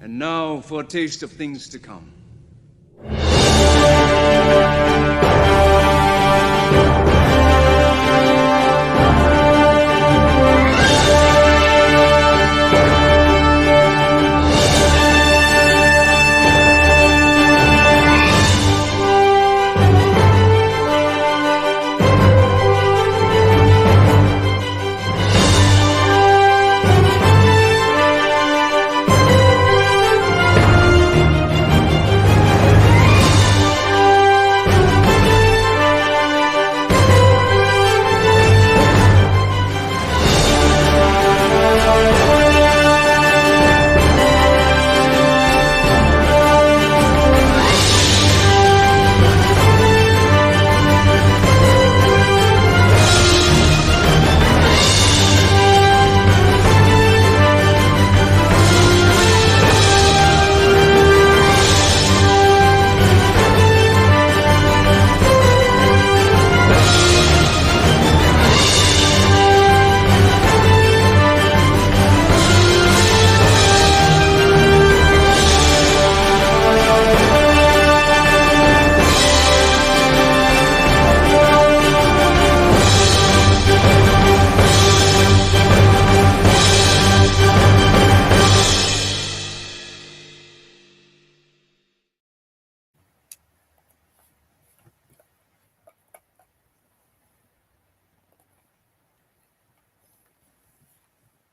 And now for a taste of things to come.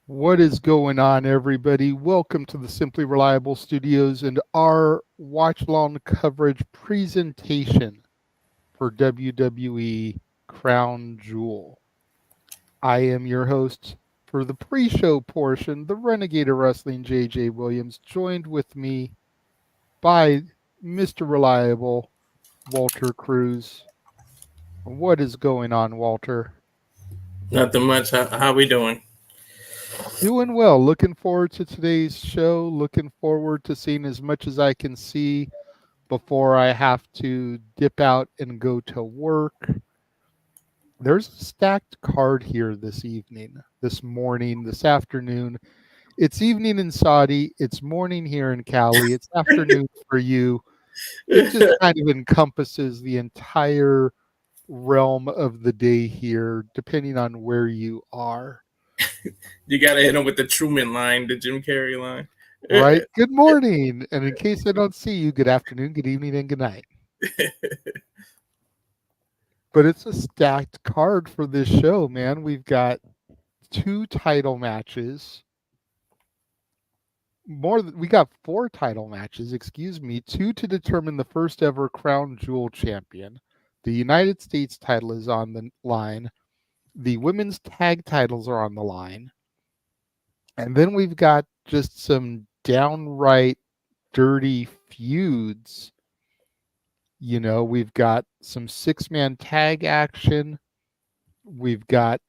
What is going on, everybody? Welcome to the Simply Reliable Studios and our watch-along coverage presentation for WWE Crown Jewel. I am your host for the pre-show portion, the Renegade of Wrestling, JJ Williams, joined with me by Mr. Reliable, Walter Cruz. What is going on, Walter? Nothing much. How we doing? Doing well. Looking forward to today's show. Looking forward to seeing as much as I can see before I have to dip out and go to work. There's a stacked card here this evening, this morning, this afternoon. It's evening in Saudi. It's morning here in Cali. It's afternoon for you. It just kind of encompasses the entire realm of the day here, depending on where you are. You got to hit him with the Truman line, the Jim Carrey line. Right. Good morning. And in case I don't see you, good afternoon, good evening, and good night. But it's a stacked card for this show, man. We've got 2 title matches. We got 4 title matches, 2 to determine the first ever Crown Jewel champion. The United States title is on the line. The women's tag titles are on the line. And then we've got just some downright dirty feuds. You know, we've got some 6-man tag action. We've got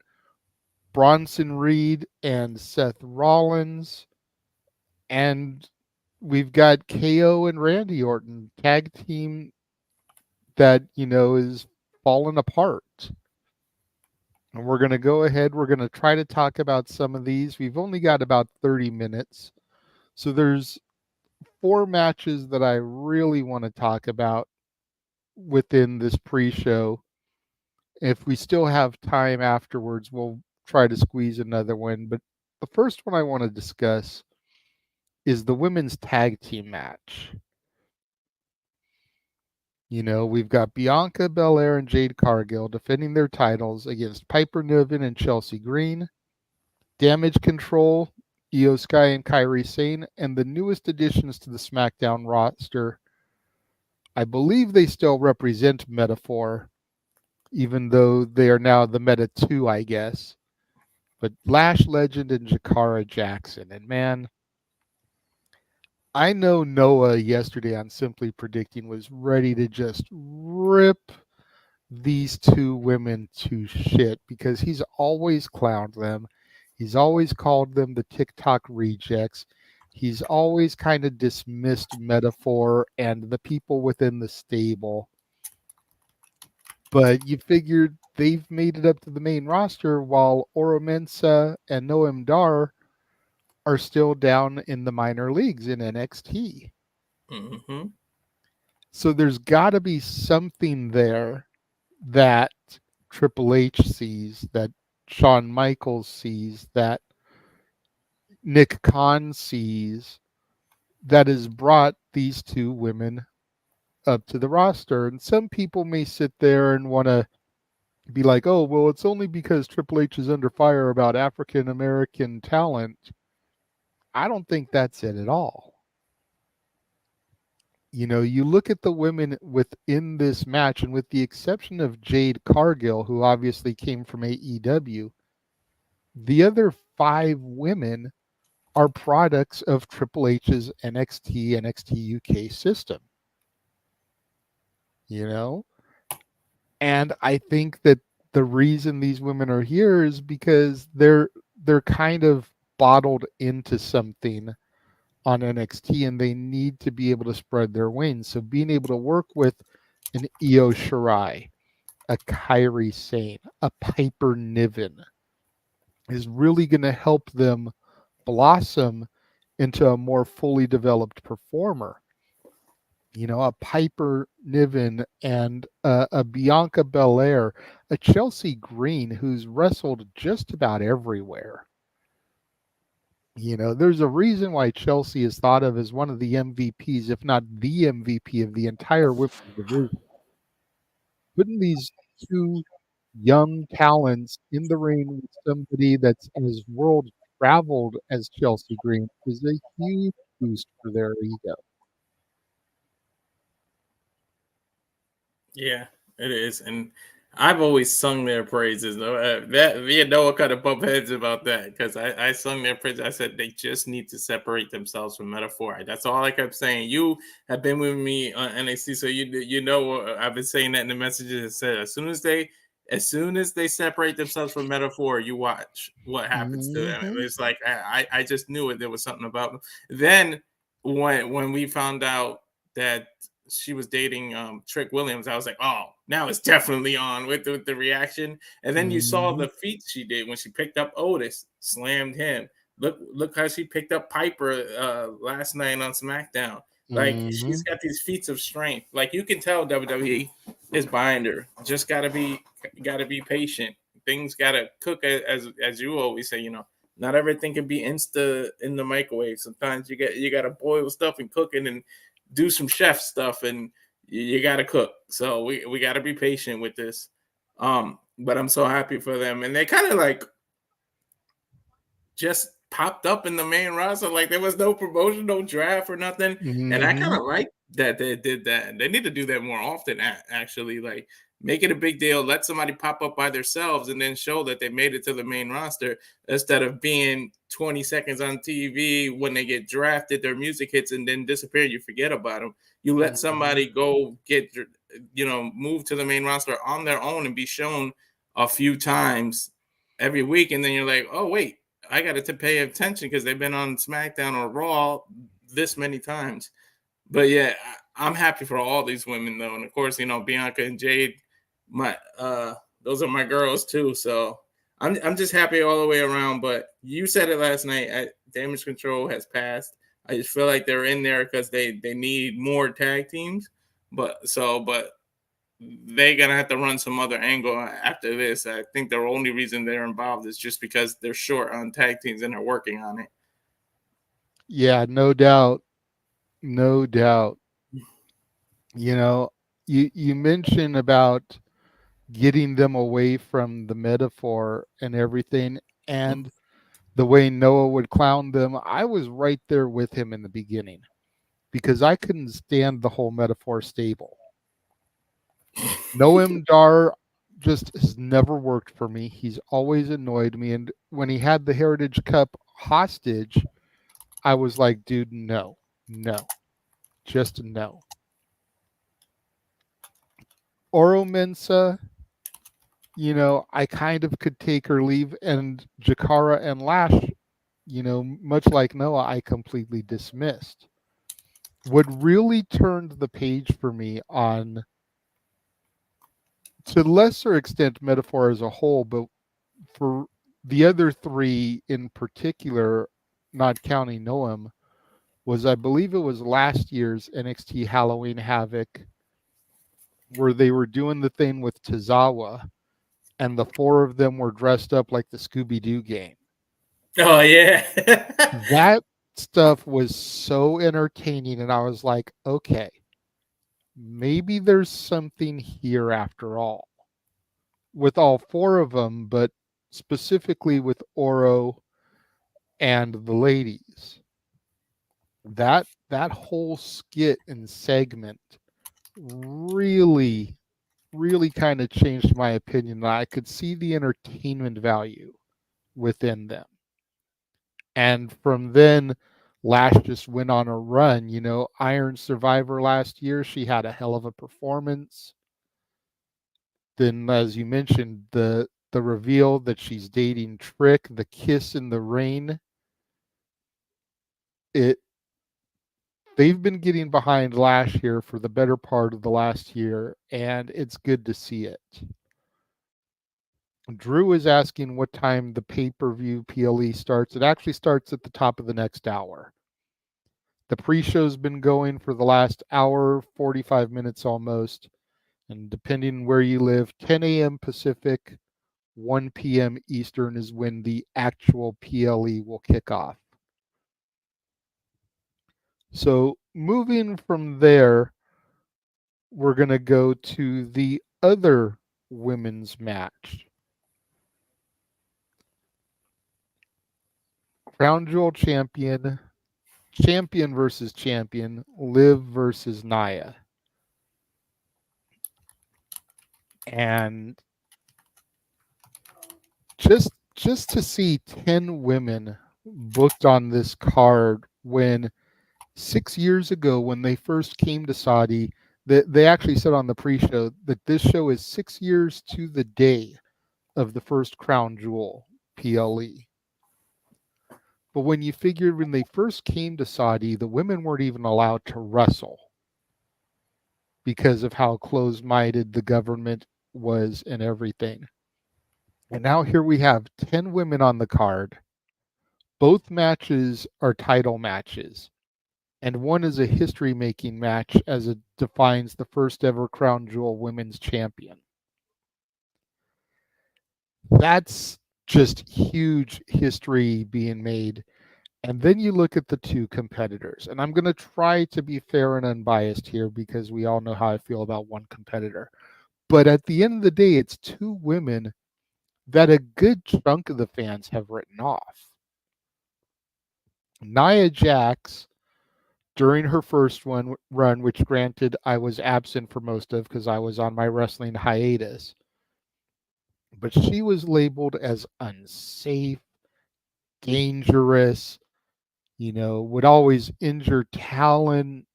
Bronson Reed and Seth Rollins. And we've got KO and Randy Orton, tag team that, is falling apart. And we're going to go ahead. We're going to try to talk about some of these. We've only got about 30 minutes. So there's 4 matches that I really want to talk about within this pre-show. If we still have time afterwards, we'll try to squeeze another one. But the first one I want to discuss is the women's tag team match. You know, we've got Bianca Belair and Jade Cargill defending their titles against Piper Niven and Chelsea Green, Damage Control, Io Sky and Kairi Sane, and the newest additions to the SmackDown roster. I believe they still represent Metaphor, even though they are now the Meta 2, I guess. But Lash Legend and Jakara Jackson. And man, I know Noah yesterday on Simply Predicting was ready to just rip these 2 women to shit because he's always clowned them. He's always called them the TikTok rejects. He's always kind of dismissed Metaphor and the people within the stable. But you figured they've made it up to the main roster while Oro Mensah and Noam Dar are still down in the minor leagues in NXT. Mm-hmm. So there's got to be something there that Triple H sees, that Shawn Michaels sees, that Nick Khan sees, that has brought these two women up to the roster. And some people may sit there and want to be like, oh, well, it's only because Triple H is under fire about African American talent. I don't think that's it at all. You know, you look at the women within this match, and with the exception of Jade Cargill, who obviously came from AEW, the other 5 women are products of Triple H's NXT UK system. You know? And I think that the reason these women are here is because they're kind of bottled into something on NXT, and they need to be able to spread their wings. So being able to work with an Io Shirai, a Kairi Sane, a Piper Niven is really going to help them blossom into a more fully developed performer. You know, a Piper Niven and a Bianca Belair, a Chelsea Green who's wrestled just about everywhere. You know, there's a reason why Chelsea is thought of as one of the MVPs, if not the MVP of the entire women's division. Putting these two young talents in the ring with somebody that's as world traveled as Chelsea Green is a huge boost for their ego. Yeah, it is, and I've always sung their praises. Though that me and Noah kind of bump heads about that because I sung their praises. I said they just need to separate themselves from Metaphor. That's all I kept saying. You have been with me on NXT, so you know I've been saying that in the messages. I said as soon as they separate themselves from Metaphor, you watch what happens to them. Mm-hmm. It's like I just knew it. There was something about them. Then when we found out that she was dating Trick Williams, I was like, oh, now it's definitely on with the reaction. And then you saw Mm-hmm. the feat she did when she picked up Otis, slammed him. Look how she picked up Piper last night on SmackDown. Like Mm-hmm. she's got these feats of strength. Like you can tell WWE is behind her. Just gotta be patient. Things gotta cook as you always say. You know, not everything can be in the microwave. Sometimes you gotta boil stuff and cook it and do some chef stuff, and you got to cook. So we got to be patient with this. But I'm so happy for them, and they kind of like just popped up in the main roster. Like there was no promotion, no draft or nothing. And I kind Mm-hmm. of like that they did that. They need to do that more often, actually. Like make it a big deal. Let somebody pop up by themselves and then show that they made it to the main roster instead of being 20 seconds on TV when they get drafted, their music hits and then disappear. You forget about them. You let Mm-hmm. somebody go get, move to the main roster on their own and be shown a few times every week. And then you're like, oh, wait, I got to pay attention because they've been on SmackDown or Raw this many times. But yeah, I'm happy for all these women though, and of course, Bianca and Jade, my those are my girls too. So I'm just happy all the way around. But you said it last night. Damage Control has passed. I just feel like they're in there because they need more tag teams. But they're gonna have to run some other angle after this. I think the only reason they're involved is just because they're short on tag teams and they're working on it. Yeah, no doubt. No doubt. You know, you mentioned about getting them away from the metaphor and everything, and the way Noah would clown them. I was right there with him in the beginning because I couldn't stand the whole metaphor stable. Noam Dar just has never worked for me. He's always annoyed me. And when he had the Heritage Cup hostage, I was like, dude, no, no, just no. Oro Mensa, you know, I kind of could take or leave. And Jakara and Lash, you know, much like Noah, I completely dismissed. What really turned the page for me on, to lesser extent, metaphor as a whole, but for the other 3 in particular, not counting Noam, was I believe it was last year's NXT Halloween Havoc, where they were doing the thing with Tozawa, and the 4 of them were dressed up like the Scooby-Doo gang. Oh, yeah. That stuff was so entertaining, and I was like, okay, maybe there's something here after all. With all 4 of them, but specifically with Oro and the ladies. That whole skit and segment really kind of changed my opinion. I could see the entertainment value within them. And from then, Lash just went on a run. You know, Iron Survivor last year, she had a hell of a performance. Then, as you mentioned, the reveal that she's dating Trick, the kiss in the rain, they've been getting behind Lash here for the better part of the last year, and it's good to see it. Drew is asking what time the pay-per-view PLE starts. It actually starts at the top of the next hour. The pre-show's been going for the last hour, 45 minutes almost, and depending where you live, 10 a.m. Pacific, 1 p.m. Eastern is when the actual PLE will kick off. So moving from there, we're going to go to the other women's match. Crown Jewel champion versus champion, Liv versus Nia. And just to see 10 women booked on this card when 6 years ago when they first came to Saudi, they actually said on the pre-show that this show is 6 years to the day of the first Crown Jewel PLE. But when you figured when they first came to Saudi, the women weren't even allowed to wrestle because of how close-minded the government was and everything. And now here we have 10 women on the card. Both matches are title matches. And one is a history-making match as it defines the first ever Crown Jewel Women's Champion. That's just huge history being made. And then you look at the 2 competitors. And I'm going to try to be fair and unbiased here because we all know how I feel about one competitor. But at the end of the day, it's 2 women that a good chunk of the fans have written off. Nia Jax, during her first run, which granted I was absent for most of because I was on my wrestling hiatus, but she was labeled as unsafe, dangerous, would always injure talent,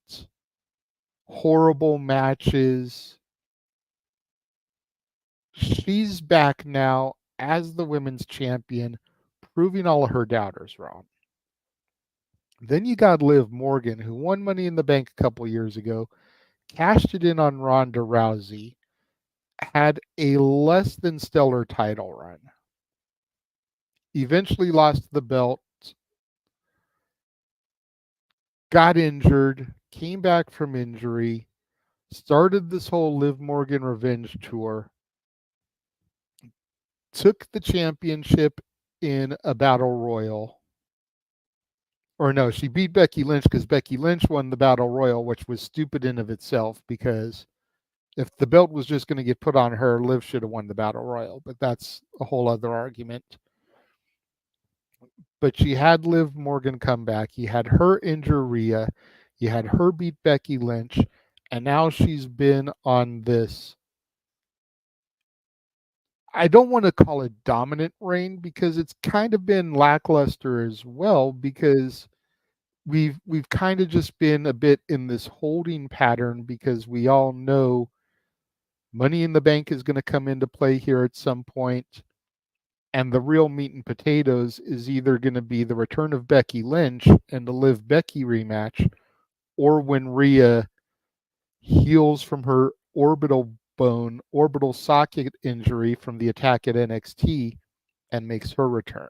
horrible matches. She's back now as the women's champion, proving all of her doubters wrong. Then you got Liv Morgan, who won Money in the Bank a couple years ago, cashed it in on Ronda Rousey, had a less than stellar title run, eventually lost the belt, got injured, came back from injury, started this whole Liv Morgan revenge tour, took the championship in a battle royal. Or no, she beat Becky Lynch because Becky Lynch won the battle royal, which was stupid in of itself because if the belt was just going to get put on her, Liv should have won the battle royal, but that's a whole other argument. But she had Liv Morgan come back. You had her injure Rhea. You had her beat Becky Lynch. And now she's been on this, I don't want to call it dominant reign because it's kind of been lackluster as well because we've kind of just been a bit in this holding pattern because we all know Money in the Bank is going to come into play here at some point. And the real meat and potatoes is either going to be the return of Becky Lynch and the Liv Becky rematch, or when Rhea heals from her orbital socket injury from the attack at NXT and makes her return.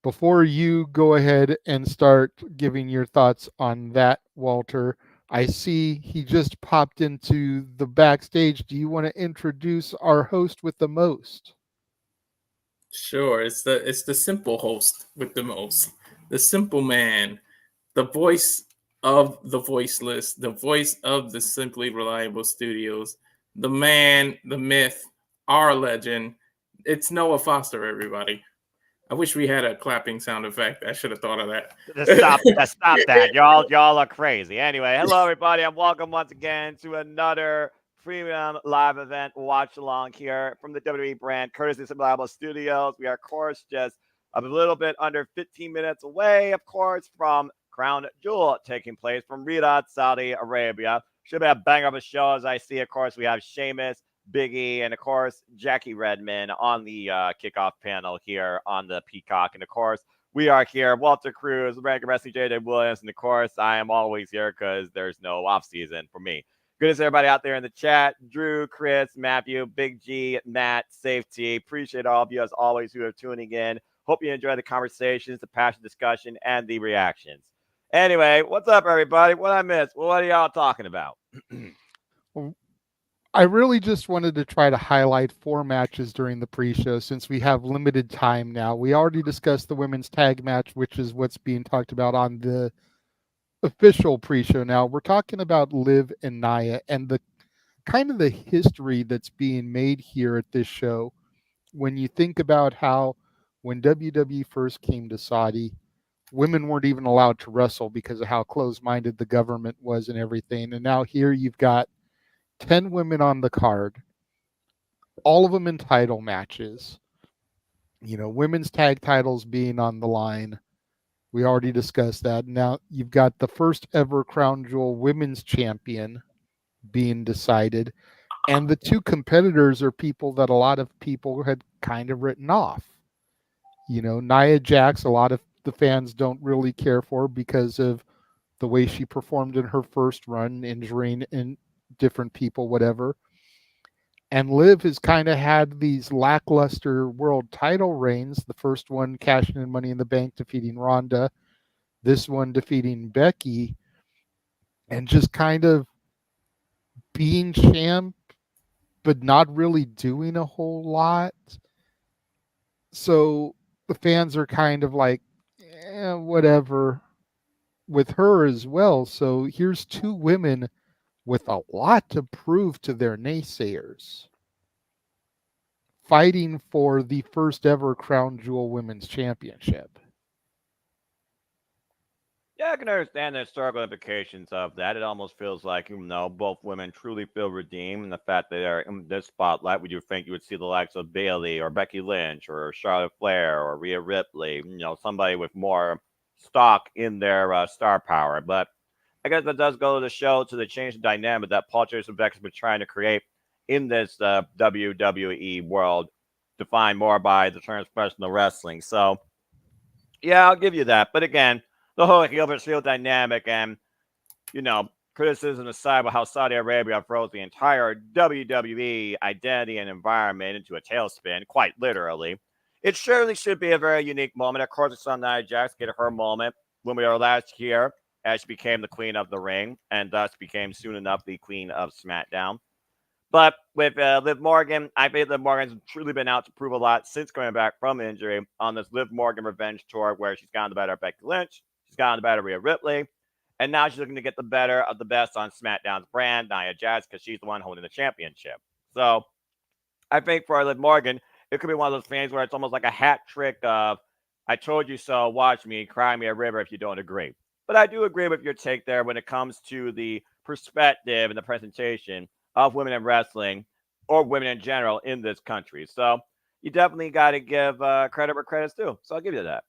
Before you go ahead and start giving your thoughts on that, Walter, I see he just popped into the backstage. Do you want to introduce our host with the most? Sure, it's the simple host with the most, the simple man, the voice of the voiceless, the voice of the Simply Reliable Studios, the man, the myth, our legend. It's Noah Foster, everybody. I wish we had a clapping sound effect. I should have thought of that. Stop that. Y'all are crazy. Anyway, hello everybody, and welcome once again to another premium live event watch along here from the WWE brand, courtesy of Reliable Studios. We are, of course, just a little bit under 15 minutes away, of course, from Crown Jewel taking place from Riyadh, Saudi Arabia. Should be a banger of a show, as I see. Of course, we have Sheamus, Biggie, and of course Jackie Redmond on the kickoff panel here on the Peacock, and of course we are here, Walter Cruz, American Wrestling, J.J. Williams, and of course I am always here because there's no off season for me. Good to see everybody out there in the chat: Drew, Chris, Matthew, Big G, Matt, Safety. Appreciate all of you as always who are tuning in. Hope you enjoy the conversations, the passion discussion, and the reactions. Anyway, what's up, everybody? What I missed? What are y'all talking about? I really just wanted to try to highlight 4 matches during the pre-show since we have limited time now. We already discussed the women's tag match, which is what's being talked about on the official pre-show now. We're talking about Liv and Nia and the kind of the history that's being made here at this show. When you think about how when WWE first came to Saudi, women weren't even allowed to wrestle because of how close-minded the government was and everything. And now here you've got 10 women on the card, all of them in title matches. You know, women's tag titles being on the line. We already discussed that. Now you've got the first ever Crown Jewel women's champion being decided. And the 2 competitors are people that a lot of people had kind of written off. You know, Nia Jax, a lot of the fans don't really care for because of the way she performed in her first run, injuring in different people, whatever. And Liv has kind of had these lackluster world title reigns. The first one cashing in Money in the Bank, defeating Ronda. This one defeating Becky. And just kind of being champ, but not really doing a whole lot. So the fans are kind of like, whatever with her as well. So here's 2 women with a lot to prove to their naysayers, fighting for the first ever Crown Jewel Women's Championship. Yeah, I can understand the historical implications of that. It almost feels like, both women truly feel redeemed, and the fact that they're in this spotlight, would you think you would see the likes of Bayley or Becky Lynch or Charlotte Flair or Rhea Ripley, somebody with more stock in their star power. But I guess that does go to the show, to the change in dynamic that Paul Jason Beck has been trying to create in this WWE world, defined more by the terms professional wrestling. So, yeah, I'll give you that. But again, the whole heel versus heel dynamic and, criticism aside about how Saudi Arabia throws the entire WWE identity and environment into a tailspin, quite literally. It surely should be a very unique moment. Of course, it's on Nia Jax get her moment when we were last here, as she became the queen of the ring and thus became soon enough the queen of SmackDown. But with Liv Morgan, I think Liv Morgan's truly been out to prove a lot since coming back from injury on this Liv Morgan revenge tour, where she's gotten the better of Becky Lynch, she's gotten the better of Rhea Ripley, and now she's looking to get the better of the best on SmackDown's brand, Nia Jax, because she's the one holding the championship. So I think for Liv Morgan, it could be one of those things where it's almost like a hat trick of, I told you so, watch me, cry me a river if you don't agree. But I do agree with your take there when it comes to the perspective and the presentation of women in wrestling, or women in general in this country. So you definitely got to give credit where credit's due. So I'll give you that.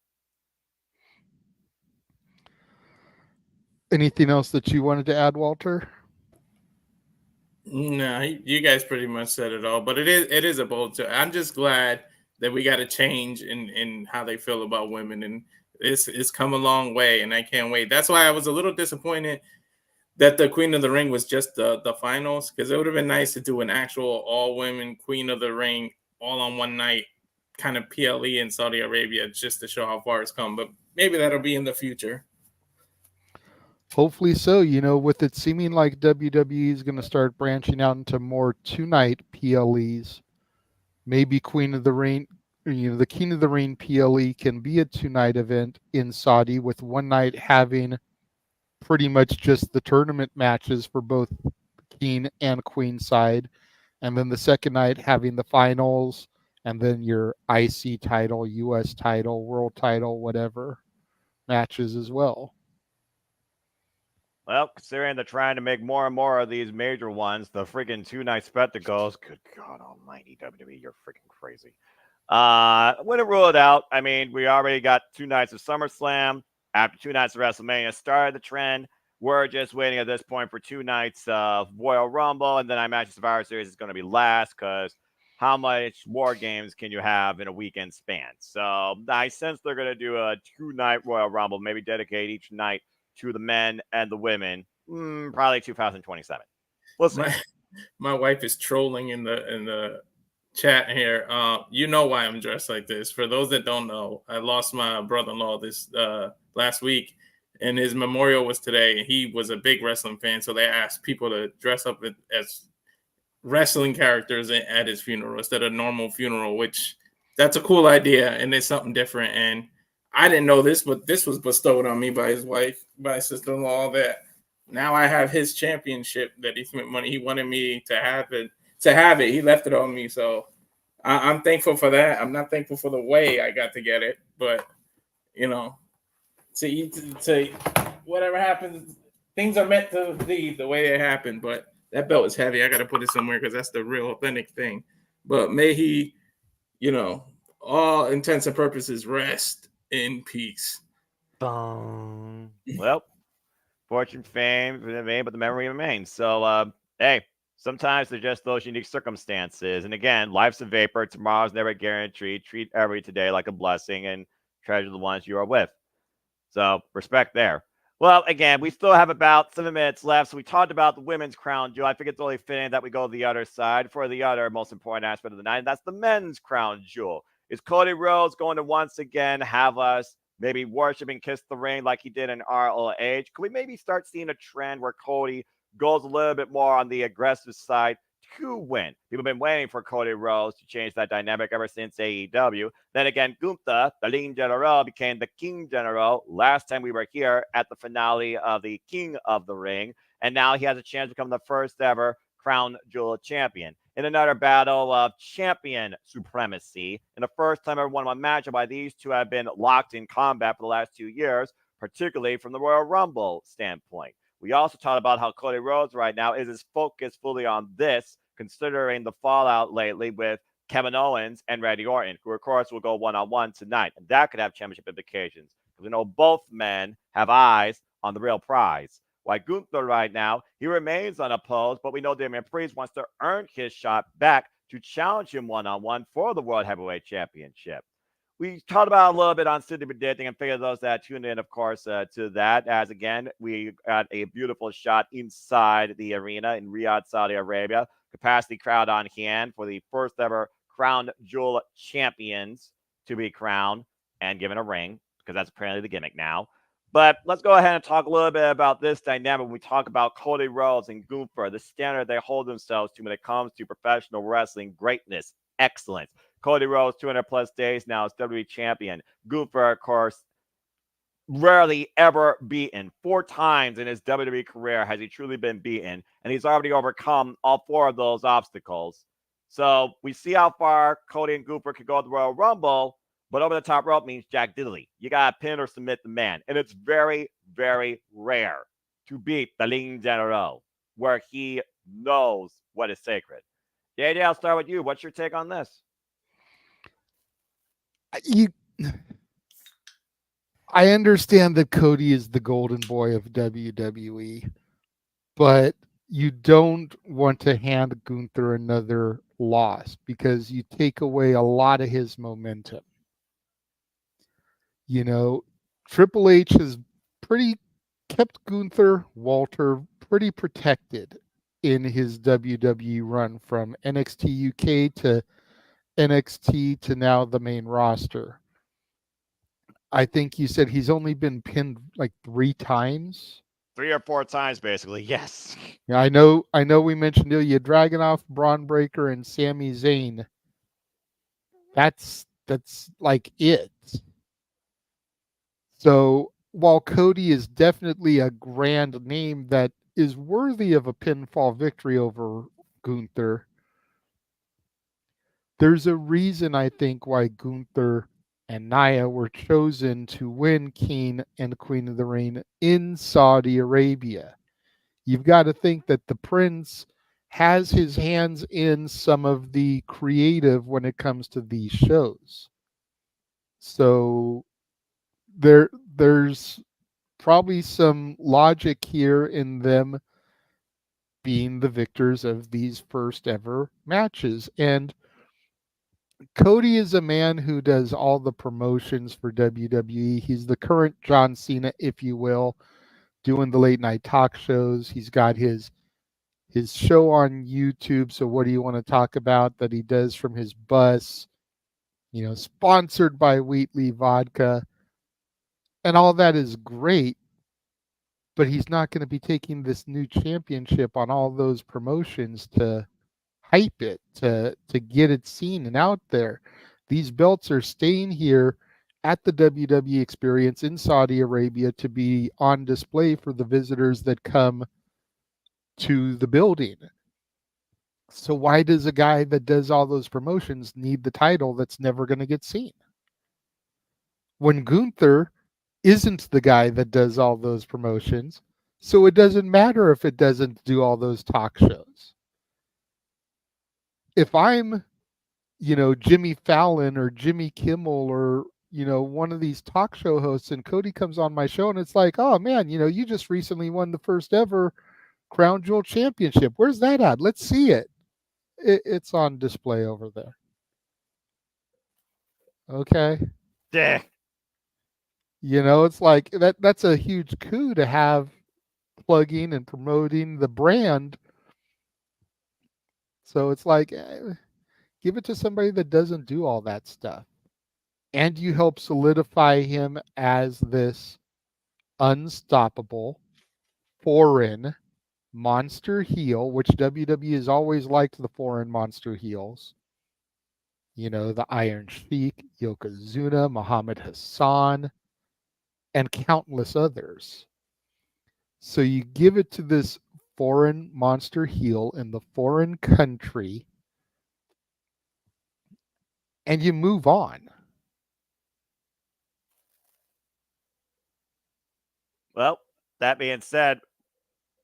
Anything else that you wanted to add, Walter? No, you guys pretty much said it all. But it is a bold show. I'm just glad that we got a change in how they feel about women, and it's come a long way, and I can't wait. That's why I was a little disappointed that the Queen of the Ring was just the finals, because it would have been nice to do an actual all-women Queen of the Ring all on one night kind of PLE in Saudi Arabia just to show how far it's come. But maybe that'll be in the future. Hopefully so. With it seeming like WWE is going to start branching out into more 2-night PLEs, maybe Queen of the Ring, the King of the Ring PLE can be a 2-night event in Saudi, with one night having pretty much just the tournament matches for both King and Queen side, and then the second night having the finals, and then your IC title, US title, world title, whatever matches as well. Well, considering they're trying to make more and more of these major ones, the freaking 2-night spectacles, good God almighty, WWE, you're freaking crazy. Wouldn't rule it out. I mean, we already got 2 nights of SummerSlam. After 2 nights of WrestleMania started the trend. We're just waiting at this point for 2 nights of Royal Rumble, and then I imagine Survivor Series is going to be last, because how much War Games can you have in a weekend span? So I sense they're going to do a 2-night Royal Rumble, maybe dedicate each night to the men and the women, probably 2027. We'll see. My wife is trolling in the chat here. You know why I'm dressed like this. For those that don't know, I lost my brother-in-law this last week, and his memorial was today. He was a big wrestling fan, so they asked people to dress up as wrestling characters at his funeral instead of normal funeral, which that's a cool idea, and it's something different. And I didn't know this, but this was bestowed on me by his wife, by his sister-in-law, that now I have his championship that he spent money. He wanted me to have it. He left it on me. So I'm thankful for that. I'm not thankful for the way I got to get it, but to whatever happens, things are meant to be the way they happen. But that belt is heavy. I got to put it somewhere because that's the real authentic thing. But may he, all intents and purposes, rest in peace. Well, fortune, fame, but the memory remains. So, hey, sometimes they're just those unique circumstances. And again, life's a vapor. Tomorrow's never guaranteed. Treat every today like a blessing and treasure the ones you are with. So, respect there. Well, again, we still have about 7 minutes left. So we talked about the women's crown jewel. I think it's only fitting that we go to the other side for the other most important aspect of the night. And that's the men's crown jewel. Is Cody Rhodes going to once again have us maybe worship and kiss the ring like he did in ROH? Could we maybe start seeing a trend where Cody goes a little bit more on the aggressive side to win? People have been waiting for Cody Rhodes to change that dynamic ever since AEW. Then again, Gunther, the Lean General, became the King General last time we were here at the finale of the King of the Ring. And now he has a chance to become the first ever Crown Jewel champion. In another battle of champion supremacy, and the first time ever one-on-one matchup by these two have been locked in combat for the last 2 years, particularly from the Royal Rumble standpoint. We also talked about how Cody Rhodes right now is focused fully on this, considering the fallout lately with Kevin Owens and Randy Orton, who of course will go one-on-one tonight. And that could have championship implications, because we know both men have eyes on the real prize. Why Gunther right now, he remains unopposed, but we know Damian Priest wants to earn his shot back to challenge him one-on-one for the World Heavyweight Championship. We talked about a little bit on City Predicting, and figure those that tuned in, of course, to that, as again, we got a beautiful shot inside the arena in Riyadh, Saudi Arabia. Capacity crowd on hand for the first ever Crown Jewel champions to be crowned and given a ring, because that's apparently the gimmick now. But let's go ahead and talk a little bit about this dynamic when we talk about Cody Rhodes and Gunther, the standard they hold themselves to when it comes to professional wrestling greatness, excellence. Cody Rhodes, 200 plus days now as WWE champion. Gunther, of course, rarely ever beaten. 4 times in his WWE career has he truly been beaten, and he's already overcome all 4 of those obstacles. So we see how far Cody and Gunther could go at the Royal Rumble. But over the top rope means Jack Diddley. You got to pin or submit the man. And it's very, very rare to beat the Lean General, where he knows what is sacred. JJ, I'll start with you. What's your take on this? I understand that Cody is the golden boy of WWE, but you don't want to hand Gunther another loss, because you take away a lot of his momentum. Triple H has kept Gunther Walter pretty protected in his WWE run, from NXT UK to NXT to now the main roster. I think you said he's only been pinned like 3 times. 3 or 4 times, basically. Yes. Yeah, I know we mentioned Ilya Dragunov, Braun Breaker, and Sami Zayn. That's like it. So while Cody is definitely a grand name that is worthy of a pinfall victory over Gunther, there's a reason I think why Gunther and Nia were chosen to win King and Queen of the Ring in Saudi Arabia. You've got to think that the Prince has his hands in some of the creative when it comes to these shows. So there's probably some logic here in them being the victors of these first ever matches. And Cody is a man who does all the promotions for WWE. He's the current John Cena, if you will, doing the late night talk shows. He's got his show on YouTube. So what do you want to talk about that he does from his bus? You know, sponsored by Wheatley Vodka. And all that is great, but he's not going to be taking this new championship on all those promotions to hype it, to get it seen and out there. These belts are staying here at the WWE Experience in Saudi Arabia to be on display for the visitors that come to the building. So why does a guy that does all those promotions need the title that's never going to get seen? When Gunther isn't the guy that does all those promotions, so it doesn't matter if it doesn't do all those talk shows. If I'm, Jimmy Fallon or Jimmy Kimmel or, one of these talk show hosts and Cody comes on my show and it's like, oh man, you just recently won the first ever Crown Jewel Championship. Where's that at? Let's see it. It's on display over there. Okay. Yeah. It's like that's a huge coup to have plugging and promoting the brand. So it's like, give it to somebody that doesn't do all that stuff. And you help solidify him as this unstoppable foreign monster heel, which WWE has always liked the foreign monster heels. The Iron Sheik, Yokozuna, Muhammad Hassan, and countless others. So you give it to this foreign monster heel in the foreign country and you move on. Well, that being said,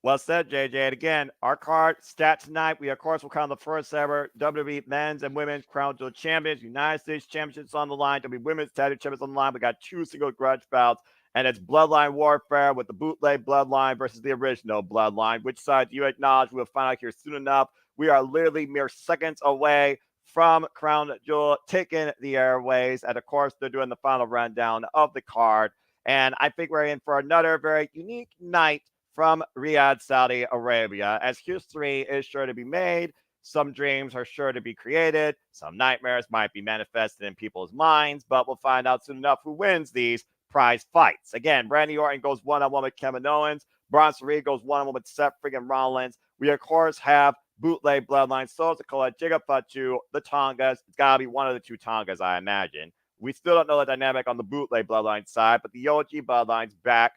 well said, JJ. And again, our card stat tonight, we of course will crown the first ever WWE Men's and Women's Crown Jewel Champions, United States Championships on the line, WWE Women's Tag Team Champions on the line. We got 2 single grudge bouts, and it's Bloodline warfare with the bootleg Bloodline versus the original Bloodline. Which side do you acknowledge? We'll find out here soon enough. We are literally mere seconds away from Crown Jewel taking the airways, and of course, they're doing the final rundown of the card. And I think we're in for another very unique night from Riyadh, Saudi Arabia, as history is sure to be made. Some dreams are sure to be created. Some nightmares might be manifested in people's minds, but we'll find out soon enough who wins these prize fights. Again, Randy Orton goes one-on-one with Kevin Owens. Bronson Reed goes one-on-one with Seth friggin' Rollins. We, of course, have bootleg Bloodline, Sosakola, Jigapatu, the Tongas. It's got to be one of the 2 Tongas, I imagine. We still don't know the dynamic on the bootleg Bloodline side, but the OG Bloodline's back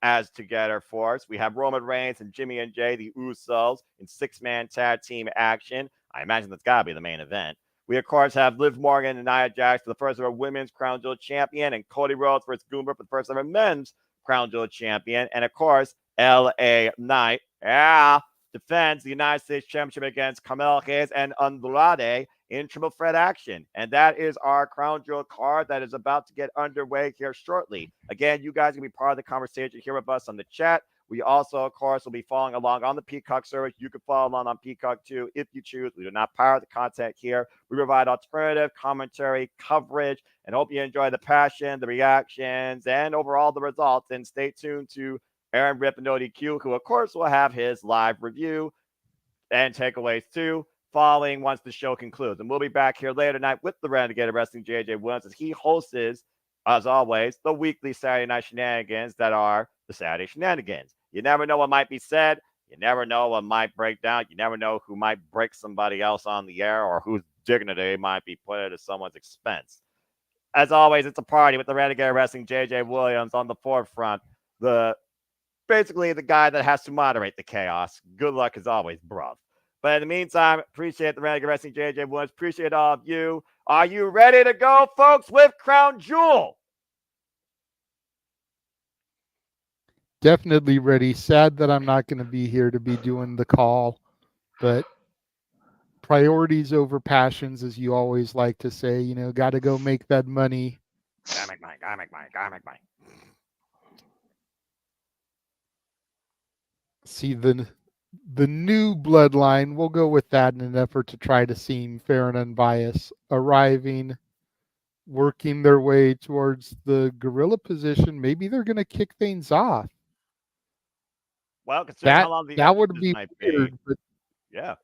as Together Force. We have Roman Reigns and Jimmy and Jay, the Usos, in 6-man tag team action. I imagine that's got to be the main event. We, of course, have Liv Morgan and Nia Jax for the first ever Women's Crown Jewel Champion, and Cody Rhodes versus Gunther for the first ever Men's Crown Jewel Champion. And, of course, LA Knight, defends the United States Championship against Carmelo Hayes and Andrade in triple threat action. And that is our Crown Jewel card that is about to get underway here shortly. Again, you guys can be part of the conversation here with us on the chat. We also, of course, will be following along on the Peacock service. You can follow along on Peacock too if you choose. We do not power the content here. We provide alternative commentary, coverage, and hope you enjoy the passion, the reactions, and overall the results. And stay tuned to Aaron Rip and ODQ, who, of course, will have his live review and takeaways too following once the show concludes. And we'll be back here later tonight with the Renegade Wrestling JJ Williams as he hosts, as always, the weekly Saturday night shenanigans that are the Saturday shenanigans. You never know what might be said. You never know what might break down. You never know who might break somebody else on the air or whose dignity might be put at someone's expense. As always, it's a party with the Renegade Wrestling JJ Williams on the forefront. Basically the guy that has to moderate the chaos. Good luck as always, bruv. But in the meantime, appreciate the Renegade Wrestling JJ Williams. Appreciate all of you. Are you ready to go, folks, with Crown Jewel? Definitely ready. Sad that I'm not going to be here to be doing the call, but priorities over passions, as you always like to say. Got to go make that money. Gotta make money. See the new bloodline. We'll go with that in an effort to try to seem fair and unbiased. Arriving, working their way towards the gorilla position. Maybe they're going to kick things off. Well, considering how long that would be weird, but yeah.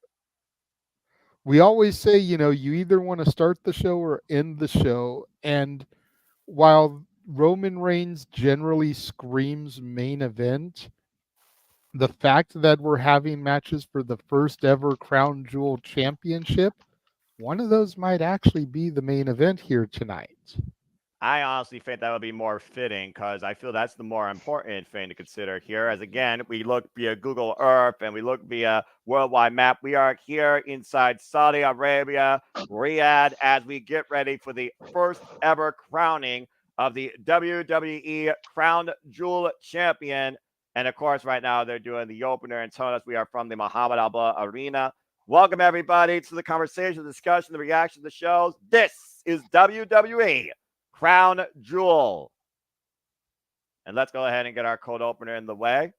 We always say, you either want to start the show or end the show. And while Roman Reigns generally screams main event, the fact that we're having matches for the first ever Crown Jewel Championship, one of those might actually be the main event here tonight. I honestly think that would be more fitting because I feel that's the more important thing to consider here. As again, we look via Google Earth and we look via worldwide map. We are here inside Saudi Arabia, Riyadh, as we get ready for the first ever crowning of the WWE Crown Jewel Champion. And of course, right now they're doing the opener and telling us we are from the Muhammad Abba Arena. Welcome everybody to the conversation, the discussion, the reaction to the shows. This is WWE Crown Jewel. And let's go ahead and get our cold opener in the way.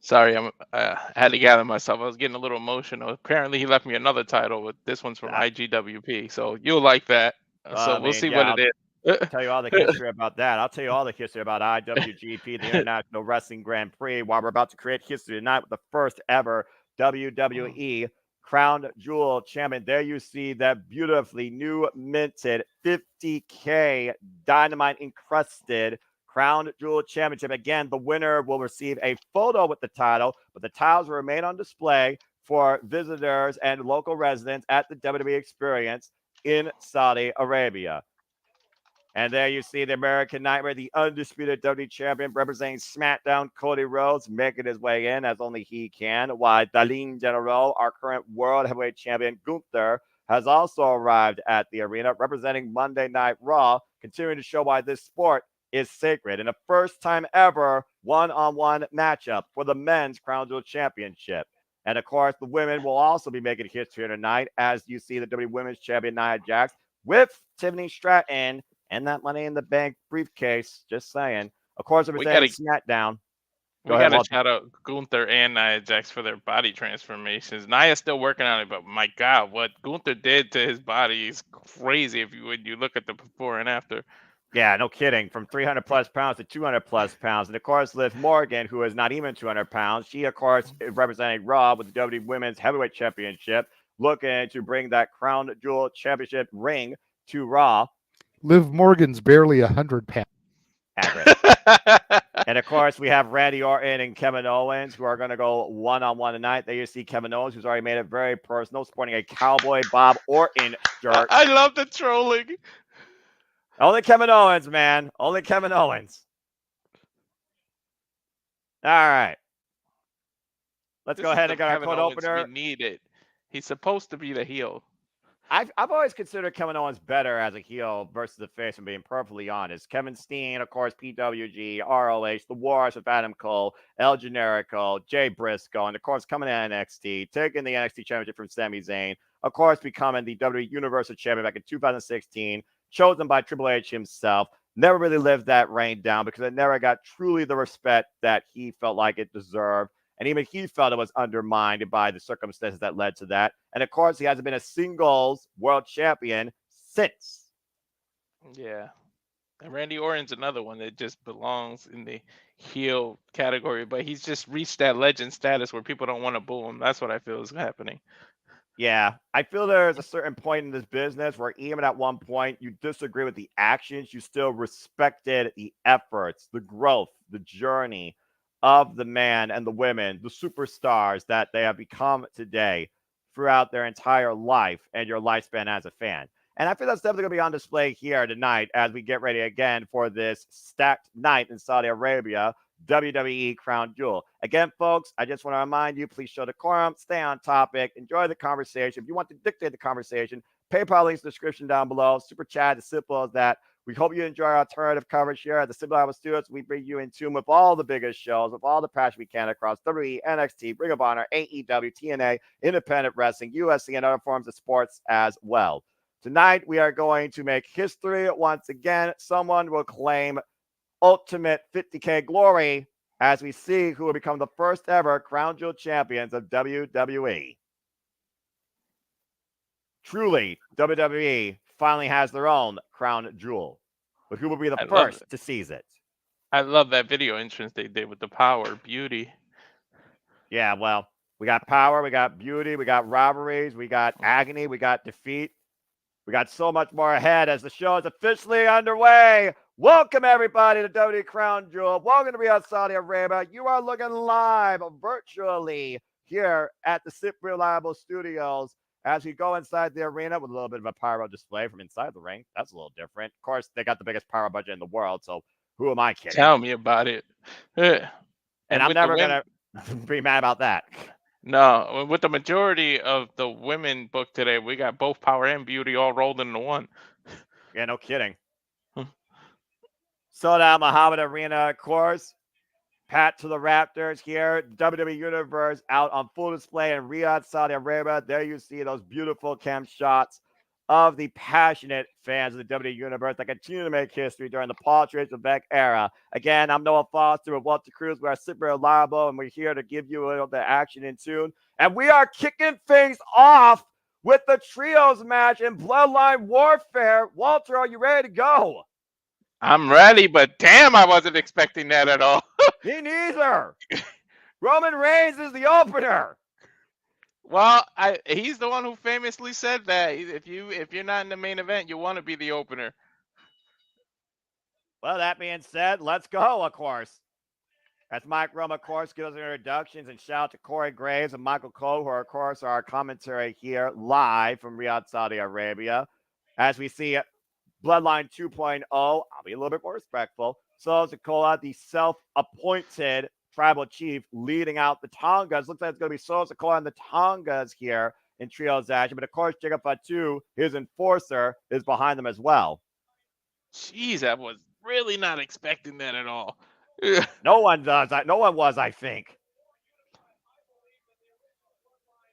Sorry, I had to gather myself. I was getting a little emotional. Apparently, he left me another title, but this one's from IGWP. So you'll like that. So we'll see what it is. I'll tell you all the history about that. I'll tell you all the history about IWGP, the International Wrestling Grand Prix, while we're about to create history tonight with the first ever WWE Crown Jewel Champion. There you see that beautifully new minted 50K Dynamite encrusted Crown Jewel Championship. Again, the winner will receive a photo with the title, but the titles will remain on display for visitors and local residents at the WWE Experience in Saudi Arabia. And there you see the American Nightmare, the undisputed WWE Champion, representing SmackDown, Cody Rhodes, making his way in as only he can, while Dalin General, our current World Heavyweight Champion, Gunther, has also arrived at the arena, representing Monday Night Raw, continuing to show why this sport is sacred. In a first-time ever one-on-one matchup for the Men's Crown Jewel Championship. And, of course, the women will also be making history tonight, as you see the WWE Women's Champion, Nia Jax, with Tiffany Stratton, and that Money in the Bank briefcase. Just saying. Of course, representing SmackDown. We got to shout out Gunther and Nia Jax for their body transformations. Nia's still working on it, but my God, what Gunther did to his body is crazy when you look at the before and after. Yeah, no kidding. From 300 plus pounds to 200 plus pounds. And of course, Liv Morgan, who is not even 200 pounds. She, of course, is representing Raw with the WWE Women's Heavyweight Championship, looking to bring that Crown Jewel Championship ring to Raw. Liv Morgan's barely 100 pounds. Accurate. And of course, we have Randy Orton and Kevin Owens, who are going to go one-on-one tonight. There you see Kevin Owens, who's already made it very personal, sporting a Cowboy Bob Orton shirt. I love the trolling. Only Kevin Owens, man. Only Kevin Owens. All right. Let's go ahead and get our cold opener. We need it. He's supposed to be the heel. I've always considered Kevin Owens better as a heel versus the face, and being perfectly honest. Kevin Steen, of course, PWG, ROH, The Wars with Adam Cole, El Generico, Jay Briscoe, and of course, coming to NXT, taking the NXT Championship from Sami Zayn, of course, becoming the WWE Universal Champion back in 2016, chosen by Triple H himself. Never really lived that reign down because it never got truly the respect that he felt like it deserved. And even he felt it was undermined by the circumstances that led to that. And of course, he hasn't been a singles world champion since. Yeah. And Randy Orton's another one that just belongs in the heel category, but he's just reached that legend status where people don't want to boo him. That's what I feel is happening. Yeah, I feel there's a certain point in this business where even at one point you disagree with the actions, you still respected the efforts, the growth, the journey of the man and the women, the superstars that they have become today throughout their entire life and your lifespan as a fan. And I feel that's definitely going to be on display here tonight as we get ready again for this stacked night in Saudi Arabia. WWE Crown Jewel. Again, folks, I just want to remind you, please show decorum, stay on topic, enjoy the conversation. If you want to dictate the conversation, PayPal links description down below. Super chat, as simple as that. We hope you enjoy our alternative coverage here at the Simple Iowa Studios. We bring you in tune with all the biggest shows, with all the passion we can across WWE, NXT, Ring of Honor, AEW, TNA, Independent Wrestling, UFC, and other forms of sports as well. Tonight, we are going to make history once again. Someone will claim ultimate 50K glory as we see who will become the first ever Crown Jewel champions of WWE. Truly, WWE finally has their own Crown Jewel, but who will be the first to seize it? I love that video entrance they did with the power, beauty. Yeah, well, we got power, we got beauty, we got rivalries, we got agony, we got defeat. We got so much more ahead as the show is officially underway. Welcome, everybody, to WWE Crown Jewel. Welcome to Riyadh, Saudi Arabia. You are looking live virtually here at the Sip Reliable Studios as we go inside the arena with a little bit of a pyro display from inside the ring. That's a little different. Of course, they got the biggest pyro budget in the world, so who am I kidding? Tell me about it. And I'm never going to be mad about that. No, with the majority of the women booked today, we got both power and beauty all rolled into one. Yeah, no kidding. Sold out Muhammad Arena, of course. Pat to the Raptors here. WWE Universe out on full display in Riyadh, Saudi Arabia. There you see those beautiful cam shots of the passionate fans of the WWE Universe that continue to make history during the Paul Trace Levesque era. Again, I'm Noah Foster with Walter Cruz. We are super reliable, and we're here to give you a little bit of action in tune. And we are kicking things off with the trios match in Bloodline Warfare. Walter, are you ready to go? I'm ready, but damn, I wasn't expecting that at all. Me neither. Roman Reigns is the opener. Well, he's the one who famously said that if you're not in the main event, you want to be the opener. Well, that being said, let's go, of course. As Mike Rome, of course, gives us introductions, and shout out to Corey Graves and Michael Cole, who are, of course, our commentary here live from Riyadh, Saudi Arabia. As we see Bloodline 2.0, I'll be a little bit more respectful. So Sikoa, the self-appointed tribal chief, leading out the Tongas. Looks like it's going to be Solo Sikoa and the Tongas here in trios action. But of course, Jacob Fatu, his enforcer, is behind them as well. Jeez, I was really not expecting that at all. No one does. No one was, I think.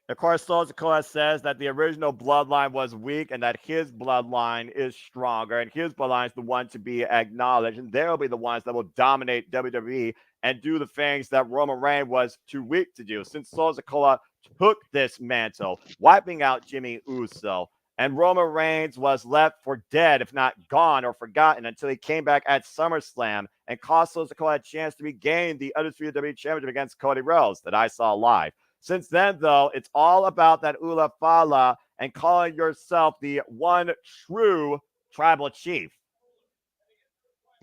Of course, Solo Sikoa says that the original bloodline was weak and that his bloodline is stronger, and his bloodline is the one to be acknowledged, and they'll be the ones that will dominate WWE and do the things that Roman Reigns was too weak to do. Since Solo Sikoa took this mantle, wiping out Jimmy Uso, and Roman Reigns was left for dead, if not gone or forgotten, until he came back at SummerSlam and cost Solo Sikoa a chance to regain the undisputed WWE Championship against Cody Rhodes that I saw live. Since then, though, it's all about that Ula Fala and calling yourself the one true tribal chief.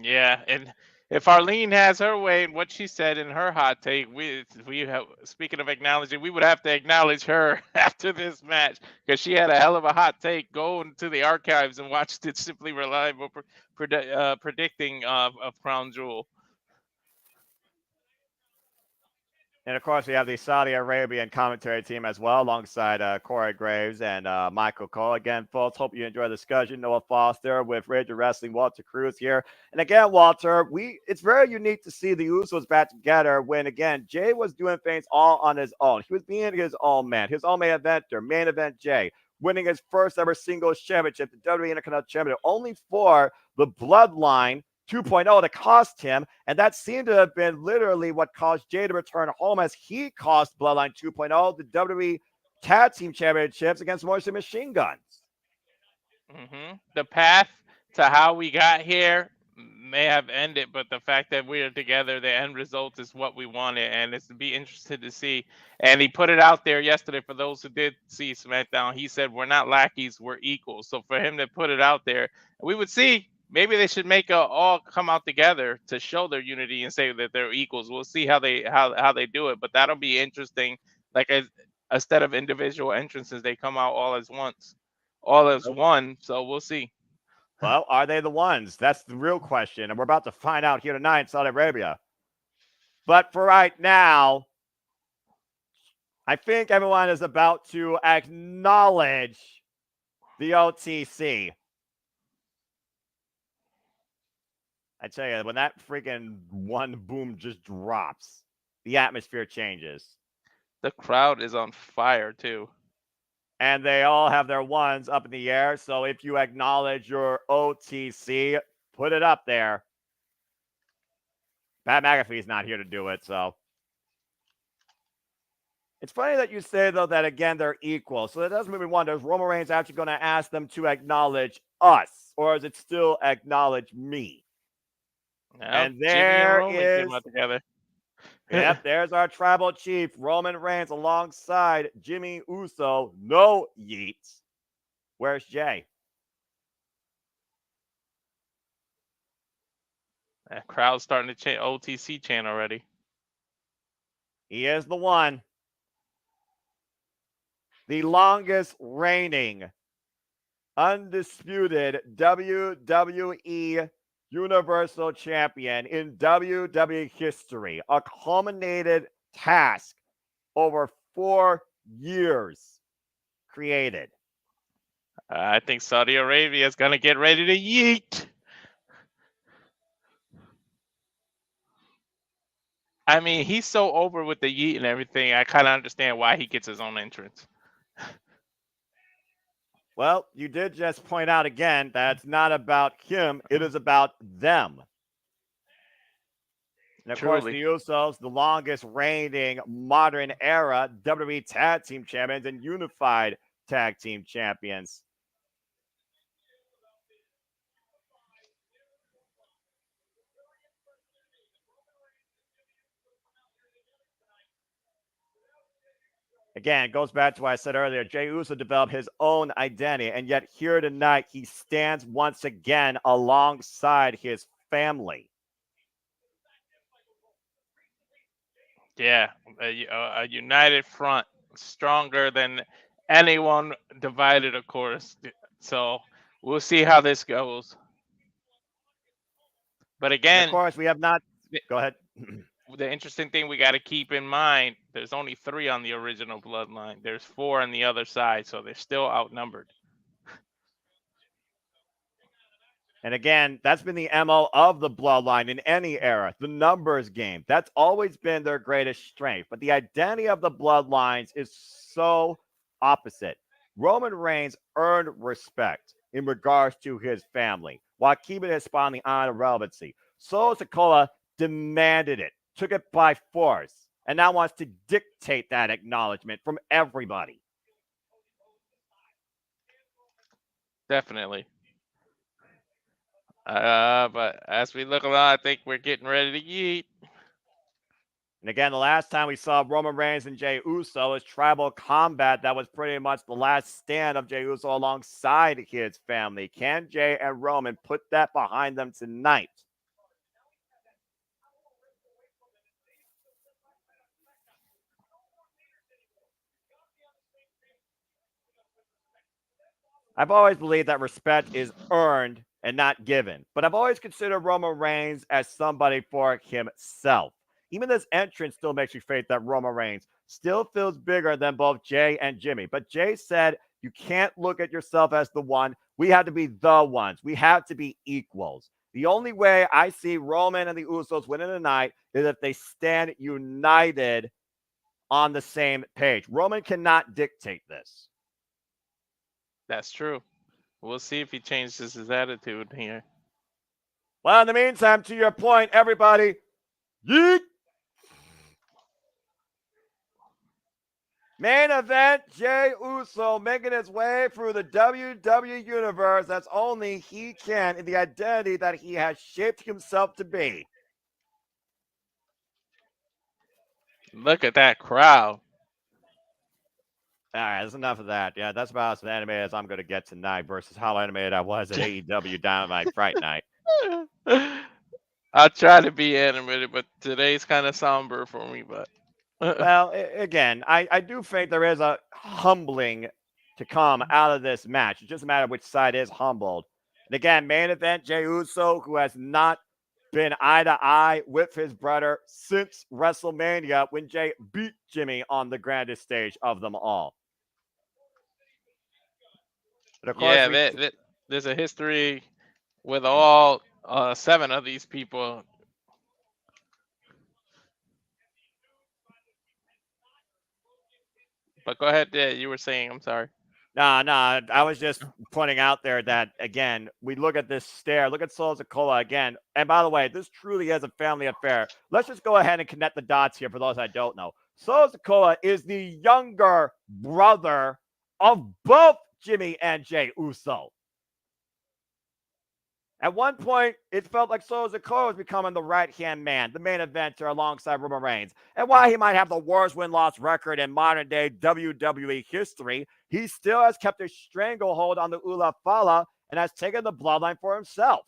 Yeah, and if Arlene has her way and what she said in her hot take, we have, speaking of acknowledging, we would have to acknowledge her after this match because she had a hell of a hot take. Go into the archives and watch the Simply Reliable predicting of Crown Jewel. And, of course, we have the Saudi Arabian commentary team as well, alongside Corey Graves and Michael Cole. Again, folks, hope you enjoy the discussion. Noah Foster with Rage of Wrestling, Walter Cruz here. And, again, Walter, it's very unique to see the Usos back together when, again, Jay was doing things all on his own. He was being his own man, his own main eventer, main event Jay, winning his first ever singles championship, the WWE Intercontinental Championship, only for the Bloodline 2.0 to cost him, and that seemed to have been literally what caused Jay to return home as he cost Bloodline 2.0 the WWE Tag Team Championships against Morrison Machine Guns. The path to how we got here may have ended, but the fact that we are together, the end result is what we wanted, and it's to be interested to see. And he put it out there yesterday for those who did see SmackDown. He said, "We're not lackeys, we're equals." So for him to put it out there, we would see. Maybe they should make all come out together to show their unity and say that they're equals. We'll see how they do it, but that'll be interesting. Like instead of individual entrances, they come out all as once, all as one. So we'll see. Well, are they the ones? That's the real question. And we're about to find out here tonight in Saudi Arabia. But for right now, I think everyone is about to acknowledge the OTC. I tell you, when that freaking one boom just drops, the atmosphere changes. The crowd is on fire, too. And they all have their ones up in the air. So if you acknowledge your OTC, put it up there. Pat McAfee's not here to do it, so. It's funny that you say, though, that, again, they're equal. So that does make me wonder, is Roman Reigns actually going to ask them to acknowledge us? Or is it still acknowledge me? Well, and Jimmy there Roman is... came out together. Yep, there's our tribal chief, Roman Reigns, alongside Jimmy Uso. No yeets. Where's Jay? That crowd's starting to chant OTC chant already. He is the one. The longest reigning, undisputed WWE Universal Champion in WWE history. A culminated task over 4 years created. I think Saudi Arabia is going to get ready to yeet. I mean, he's so over with the yeet and everything. I kind of understand why he gets his own entrance. Well, you did just point out again that it's not about him. It is about them. And of course, the Usos, the longest reigning modern era WWE Tag Team Champions and Unified Tag Team Champions. Again, it goes back to what I said earlier. Jey Uso developed his own identity, and yet here tonight, he stands once again alongside his family. Yeah, a united front, stronger than anyone divided, of course. So we'll see how this goes. But again, and of course, we have not. Go ahead. The interesting thing we got to keep in mind, there's only 3 on the original Bloodline. There's 4 on the other side, so they're still outnumbered. And again, that's been the MO of the Bloodline in any era, the numbers game. That's always been their greatest strength. But the identity of the Bloodlines is so opposite. Roman Reigns earned respect in regards to his family while keeping his spot on the honor relevancy. Solo Sikoa demanded it, took it by force, and now wants to dictate that acknowledgement from everybody. Definitely. But as we look along, I think we're getting ready to yeet. And again, the last time we saw Roman Reigns and Jey Uso was Tribal Combat. That was pretty much the last stand of Jey Uso alongside his family. Can Jey and Roman put that behind them tonight? I've always believed that respect is earned and not given. But I've always considered Roman Reigns as somebody for himself. Even this entrance still makes me think that Roman Reigns still feels bigger than both Jey and Jimmy. But Jey said, you can't look at yourself as the one. We have to be the ones. We have to be equals. The only way I see Roman and the Usos winning tonight is if they stand united on the same page. Roman cannot dictate this. That's true. We'll see if he changes his attitude here. Well, in the meantime, to your point, everybody, yeet! Main event, Jey Uso making his way through the WWE Universe as only he can in the identity that he has shaped himself to be. Look at that crowd. All right, that's enough of that. Yeah, that's about as animated as I'm going to get tonight versus how animated I was at AEW Dynamite Fright Night. I'll try to be animated, but today's kind of somber for me. But Well, again, I do think there is a humbling to come out of this match. It's just a matter of which side is humbled. And again, main event, Jey Uso, who has not been eye to eye with his brother since WrestleMania when Jey beat Jimmy on the grandest stage of them all. But of course, yeah, there's a history with all 7 of these people. But go ahead, you were saying. I'm sorry. No, I was just pointing out there that, again, we look at this stare. Look at Solo Sikoa again. And by the way, this truly is a family affair. Let's just go ahead and connect the dots here for those that don't know. Solo Sikoa is the younger brother of both Jimmy and Jey Uso. At one point, it felt like Solo Sikoa was becoming the right-hand man, the main eventer alongside Roman Reigns. And while he might have the worst win-loss record in modern-day WWE history, he still has kept a stranglehold on the Ula Fala and has taken the bloodline for himself.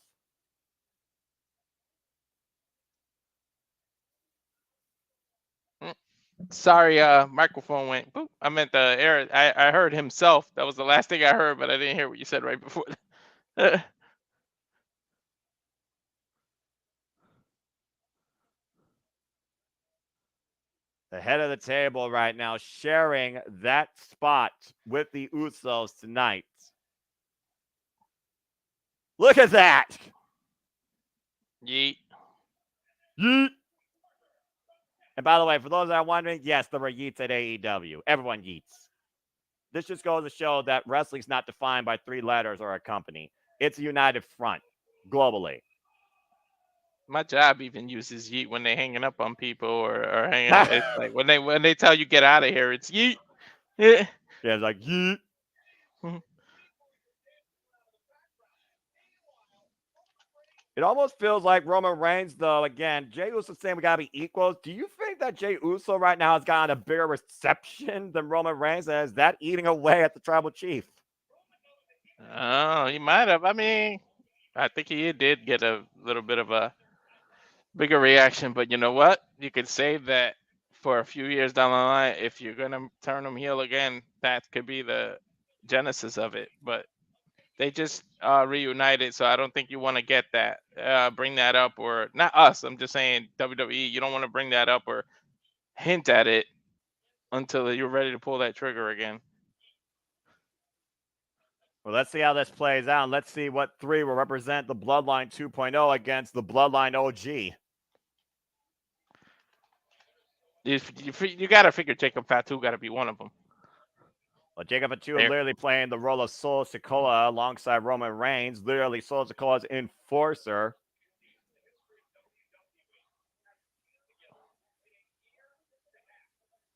Sorry, microphone went. Boop. I meant the air. I heard himself. That was the last thing I heard, but I didn't hear what you said right before. The head of the table right now sharing that spot with the Usos tonight. Look at that. Yeet. Yeet. And by the way, for those that are wondering, yes, there were yeets at AEW. Everyone yeets. This just goes to show that wrestling's not defined by 3 letters or a company. It's a united front globally. My job even uses yeet when they're hanging up on people or hanging. It's like when they tell you get out of here, it's yeet. Yeah, it's like yeet. It almost feels like Roman Reigns, though. Again, Jey Uso saying we gotta be equals. Do you think that Jey Uso right now has gotten a bigger reception than Roman Reigns? And is that eating away at the Tribal Chief? Oh, he might have. I mean, I think he did get a little bit of a bigger reaction, but you know what? You could save that for a few years down the line. If you're gonna turn him heel again, that could be the genesis of it. But they just reunited, so I don't think you want to get that, bring that up, or not us. I'm just saying WWE. You don't want to bring that up or hint at it until you're ready to pull that trigger again. Well, let's see how this plays out. Let's see what 3 will represent the Bloodline 2.0 against the Bloodline OG. You got to figure Jacob Fatu got to be one of them. Well, Jacob Fatu is literally playing the role of Solo Sikoa alongside Roman Reigns. Literally, Solo Sikoa's enforcer.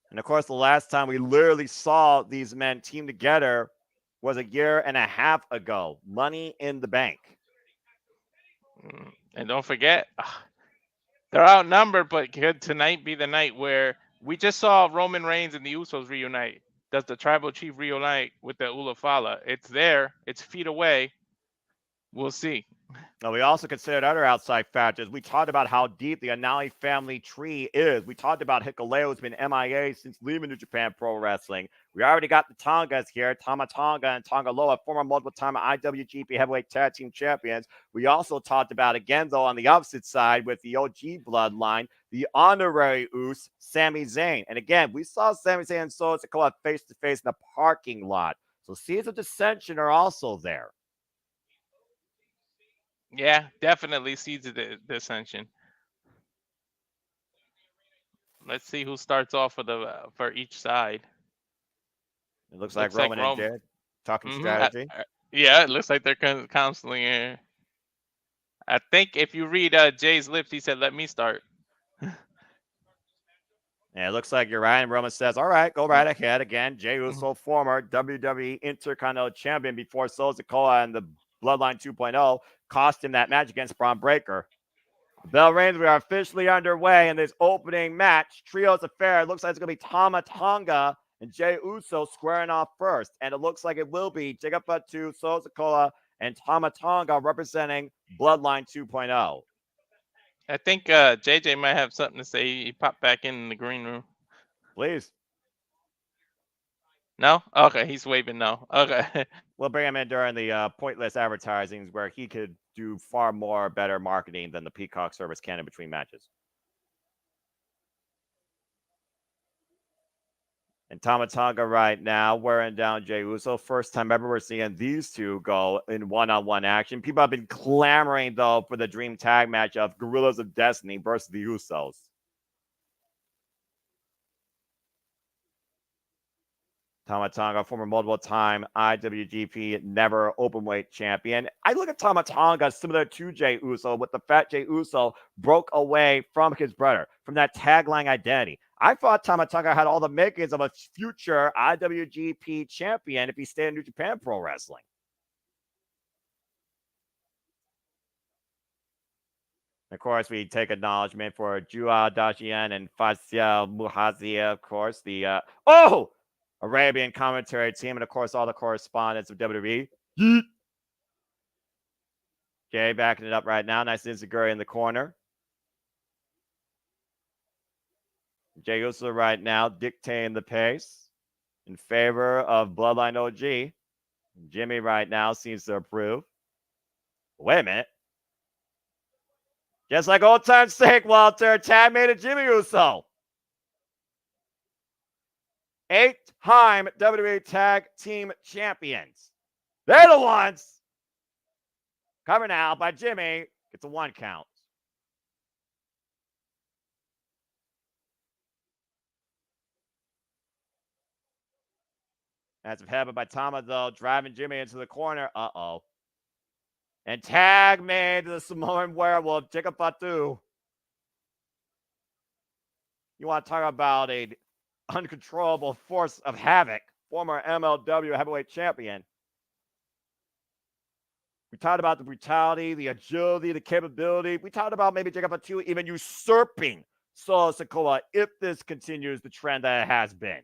And of course, the last time we literally saw these men team together was a year and a half ago. Money in the Bank. And don't forget, they're outnumbered, but could tonight be the night where we just saw Roman Reigns and the Usos reunite? Does the Tribal Chief reunite with the Ula Fala? It's there. It's feet away. We'll see. Now, we also considered other outside factors. We talked about how deep the Anali family tree is. We talked about Hikuleo, who's been MIA since leaving New Japan Pro Wrestling. We already got the Tongas here, Tama Tonga and Tonga Loa, former multiple-time IWGP Heavyweight Tag Team Champions. We also talked about, again, though, on the opposite side with the OG Bloodline, the honorary Uso, Sami Zayn. And again, we saw Sami Zayn and Solo Sikoa face-to-face in the parking lot. So seeds of dissension are also there. Yeah, definitely seeds of dissension. Let's see who starts off for each side. It looks like Roman and Jed talking strategy. Yeah, it looks like they're constantly. I think if you read Jay's lips, he said, "Let me start." Yeah, it looks like you're right. And Roman says, all right, go right ahead. Again, Jey Uso, former WWE Intercontinental Champion before Solo Sikoa and the Bloodline 2.0, cost him that match against Braun Breaker. The bell rings. We are officially underway in this opening match. Trios affair. It looks like it's going to be Tama Tonga and Jey Uso squaring off first. And it looks like it will be Jacob Fatu, Solo Sikoa, and Tama Tonga representing Bloodline 2.0. I think JJ might have something to say. He popped back in the green room. Please. No? Okay, he's waving no. Okay. We'll bring him in during the pointless advertisings where he could do far more better marketing than the Peacock service can in between matches. And Tama Tonga right now wearing down Jey Uso. First time ever we're seeing these two go in one-on-one action. People have been clamoring, though, for the dream tag match of Gorillas of Destiny versus the Usos. Tama Tonga, former multiple-time IWGP Never Openweight champion. I look at Tama Tonga similar to Jey Uso, with the fact Jey Uso broke away from his brother, from that tagline identity. I thought Tama Tonga had all the makings of a future IWGP champion if he stayed in New Japan Pro Wrestling. Of course, we take acknowledgement for Jua Dajian and Fasia Muhazia, of course, the Arabian commentary team, and of course, all the correspondents of WWE. Yeet. Okay, backing it up right now. Nice Enziguri in the corner. Jey Uso right now dictating the pace in favor of Bloodline OG. Jimmy right now seems to approve. Wait a minute. Just like old time's sake, Walter, tag made of Jimmy Uso. 8-time WWE Tag Team Champions. They're the ones. Covered now by Jimmy. Gets a 1 count. That's a headbutt by Tama, though, driving Jimmy into the corner. Uh-oh. And tag made to the Samoan Werewolf, Jacob Fatu. You want to talk about an uncontrollable force of havoc, former MLW heavyweight champion. We talked about the brutality, the agility, the capability. We talked about maybe Jacob Fatu even usurping Solo Sikoa if this continues the trend that it has been.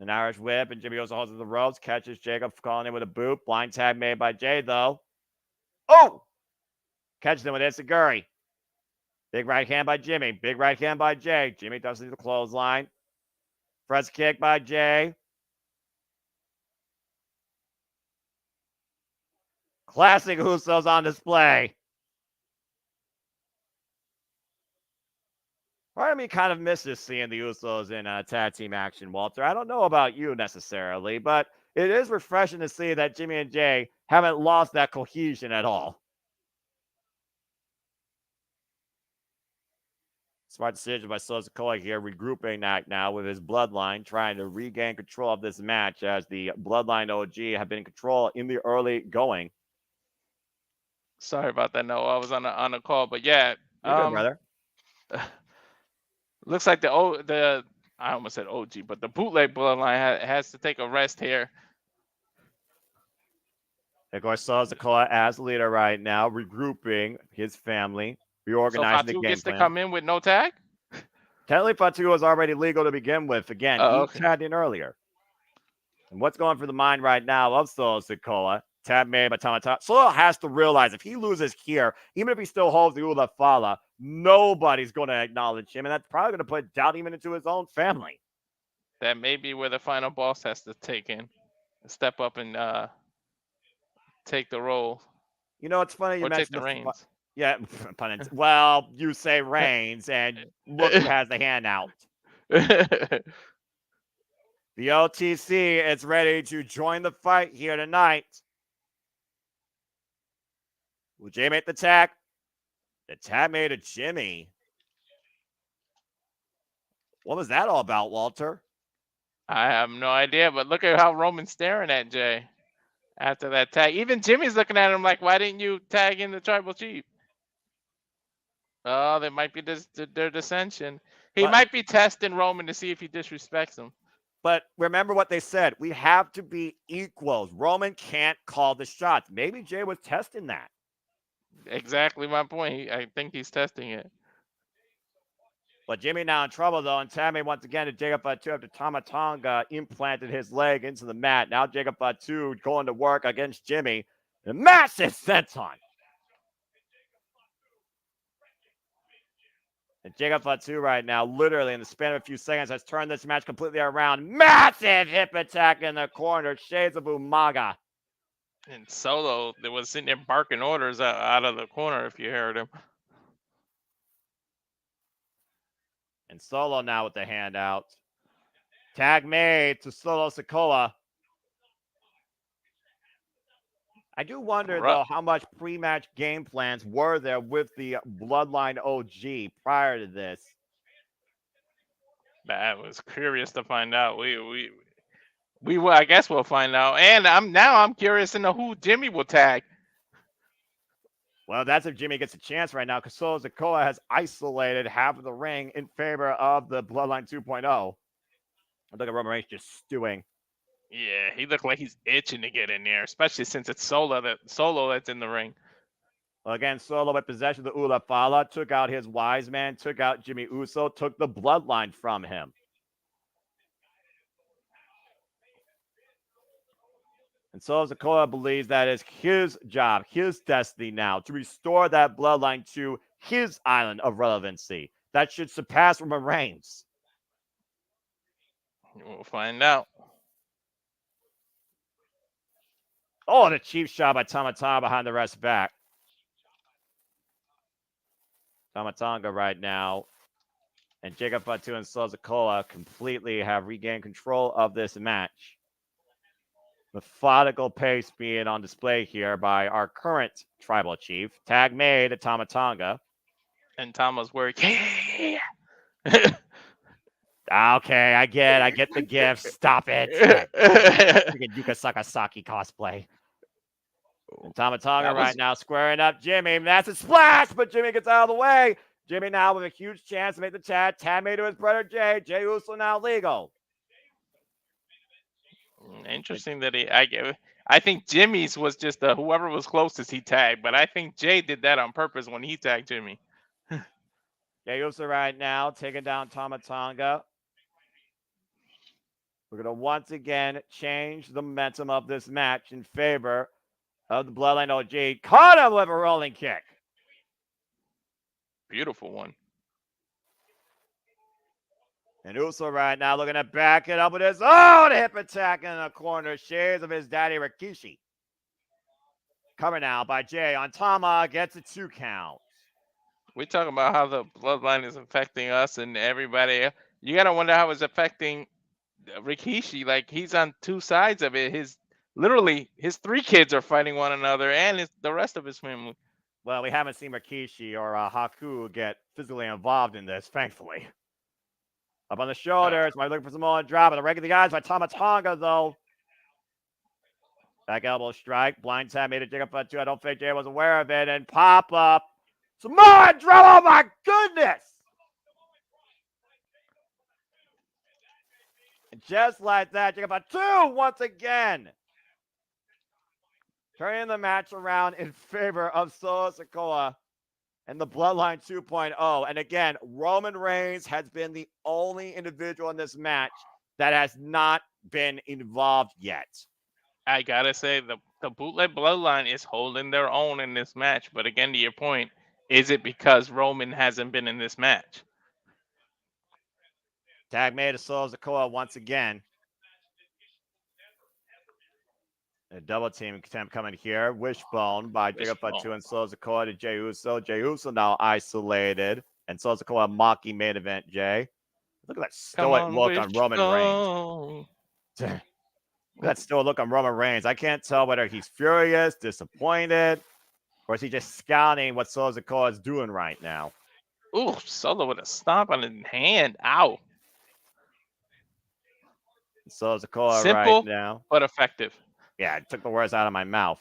An Irish whip, and Jimmy Uso holds the ropes, catches Jacob, calling in with a boot. Blind tag made by Jay, though. Oh! Catches him with Enziguri. Big right hand by Jimmy. Big right hand by Jay. Jimmy does the clothesline. Press kick by Jay. Classic Usos on display. Part of me kind of misses seeing the Usos in tag team action, Walter. I don't know about you necessarily, but it is refreshing to see that Jimmy and Jay haven't lost that cohesion at all. Smart decision by Solo Sikoa here, regrouping that now with his Bloodline, trying to regain control of this match as the Bloodline OG have been in control in the early going. Sorry about that. No, I was on a call, but yeah. You're good, brother. Looks like the I almost said OG, but the bootleg Bloodline has to take a rest here. Of course, Solo Sikoa as leader right now, regrouping his family, reorganizing the game plan. Fatu gets to come in with no tag? Technically, Fatu was already legal to begin with. Again, he tagged in earlier. And what's going through the mind right now of Solo Sikoa? Tab made by Tama. Solo has to realize if he loses here, even if he still holds the Ula Fala, nobody's going to acknowledge him. And that's probably going to put doubt even into his own family. That may be where the final boss has to step up and take the role. You know, it's funny you mentioned the reins. Yeah, well, you say reigns, and look who has the hand out. The OTC is ready to join the fight here tonight. Will Jay make the tag? The tag made to Jimmy. What was that all about, Walter? I have no idea, but look at how Roman's staring at Jay after that tag. Even Jimmy's looking at him like, why didn't you tag in the Tribal Chief? Oh, there might be their dissension. He But- might be testing Roman to see if he disrespects him. But remember what they said. We have to be equals. Roman can't call the shots. Maybe Jay was testing that. Exactly my point. I think he's testing it. But Jimmy now in trouble, though. And Tammy once again to Jacob Fatu after Tama Tonga implanted his leg into the mat. Now Jacob Fatu going to work against Jimmy. A massive senton. And Jacob Fatu right now, literally in the span of a few seconds, has turned this match completely around. Massive hip attack in the corner. Shades of Umaga. And Solo, there was sitting there barking orders out of the corner if you heard him. And Solo now with the handout. Tag made to Solo Sikoa. I do wonder, though, how much pre-match game plans were there with the Bloodline OG prior to this. I was curious to find out. We will. I guess we'll find out. And I'm curious to know who Jimmy will tag. Well, that's if Jimmy gets a chance right now, because Solo Sikoa has isolated half of the ring in favor of the Bloodline 2.0. I look at Roman Reigns just stewing. Yeah, he looked like he's itching to get in there, especially since it's Solo that's in the ring. Well, again, Solo with possession of the Ula Fala, took out his wise man, took out Jimmy Uso, took the Bloodline from him. And Solo Sikoa believes that is his job, his destiny now, to restore that Bloodline to his island of relevancy. That should surpass Roman Reigns. We'll find out. Oh, and a cheap shot by Tama Tonga behind the ref's back. Tama Tonga right now. And Jacob Fatu and Solo Sikoa completely have regained control of this match. Methodical pace being on display here by our current tribal chief. Tag made at Tama Tonga. And Tama's working. Yeah. Okay, I get the gift. Stop it. Freaking Yuka Sakasaki cosplay. And Tama Tonga right now squaring up Jimmy. That's a splash, but Jimmy gets out of the way. Jimmy now with a huge chance to make the tag. Tag made to his brother Jay. Jey Uso now legal. Interesting that I think Jimmy's was just whoever was closest he tagged, but I think Jay did that on purpose when he tagged Jimmy. Jey Uso right now taking down Tama Tonga. We're going to once again change the momentum of this match in favor of the Bloodline OG. Caught him with a rolling kick. Beautiful one. And Uso right now looking to back it up with his own hip attack in the corner. Shades of his daddy Rikishi. Cover now by Jay on Tama. Gets a 2 count. We're talking about how the Bloodline is affecting us and everybody. You got to wonder how it's affecting Rikishi. Like, he's on two sides of it. His 3 kids are fighting one another and the rest of his family. Well, we haven't seen Rikishi or Haku get physically involved in this, thankfully. Up on the shoulders, might looking for some more drop, but the regular guys by Tama Tonga, though. Back elbow strike, blind tap made it dig up for 2. I don't think Jay was aware of it, and pop up. Some more drop, oh my goodness! And just like that, dig up for 2 once again. Turning the match around in favor of Solo Sikoa and the Bloodline 2.0. And again, Roman Reigns has been the only individual in this match that has not been involved yet. I gotta say, the bootleg Bloodline is holding their own in this match. But again, to your point, is it because Roman hasn't been in this match? Tag made to Solo Sikoa once again. A double team attempt coming here. Wishbone by Jacob Fatu and Solo Sikoa to Jey Uso. Jey Uso now isolated. And Solo Sikoa mocking main event Jay. Look at that stoic look on Roman Reigns. Look at that stoic look on Roman Reigns. I can't tell whether he's furious, disappointed, or is he just scouting what Solo Sikoa is doing right now. Ooh, Solo with a stomp on his hand. Ow. Solo Sikoa Simple, right now. but effective. Yeah, it took the words out of my mouth.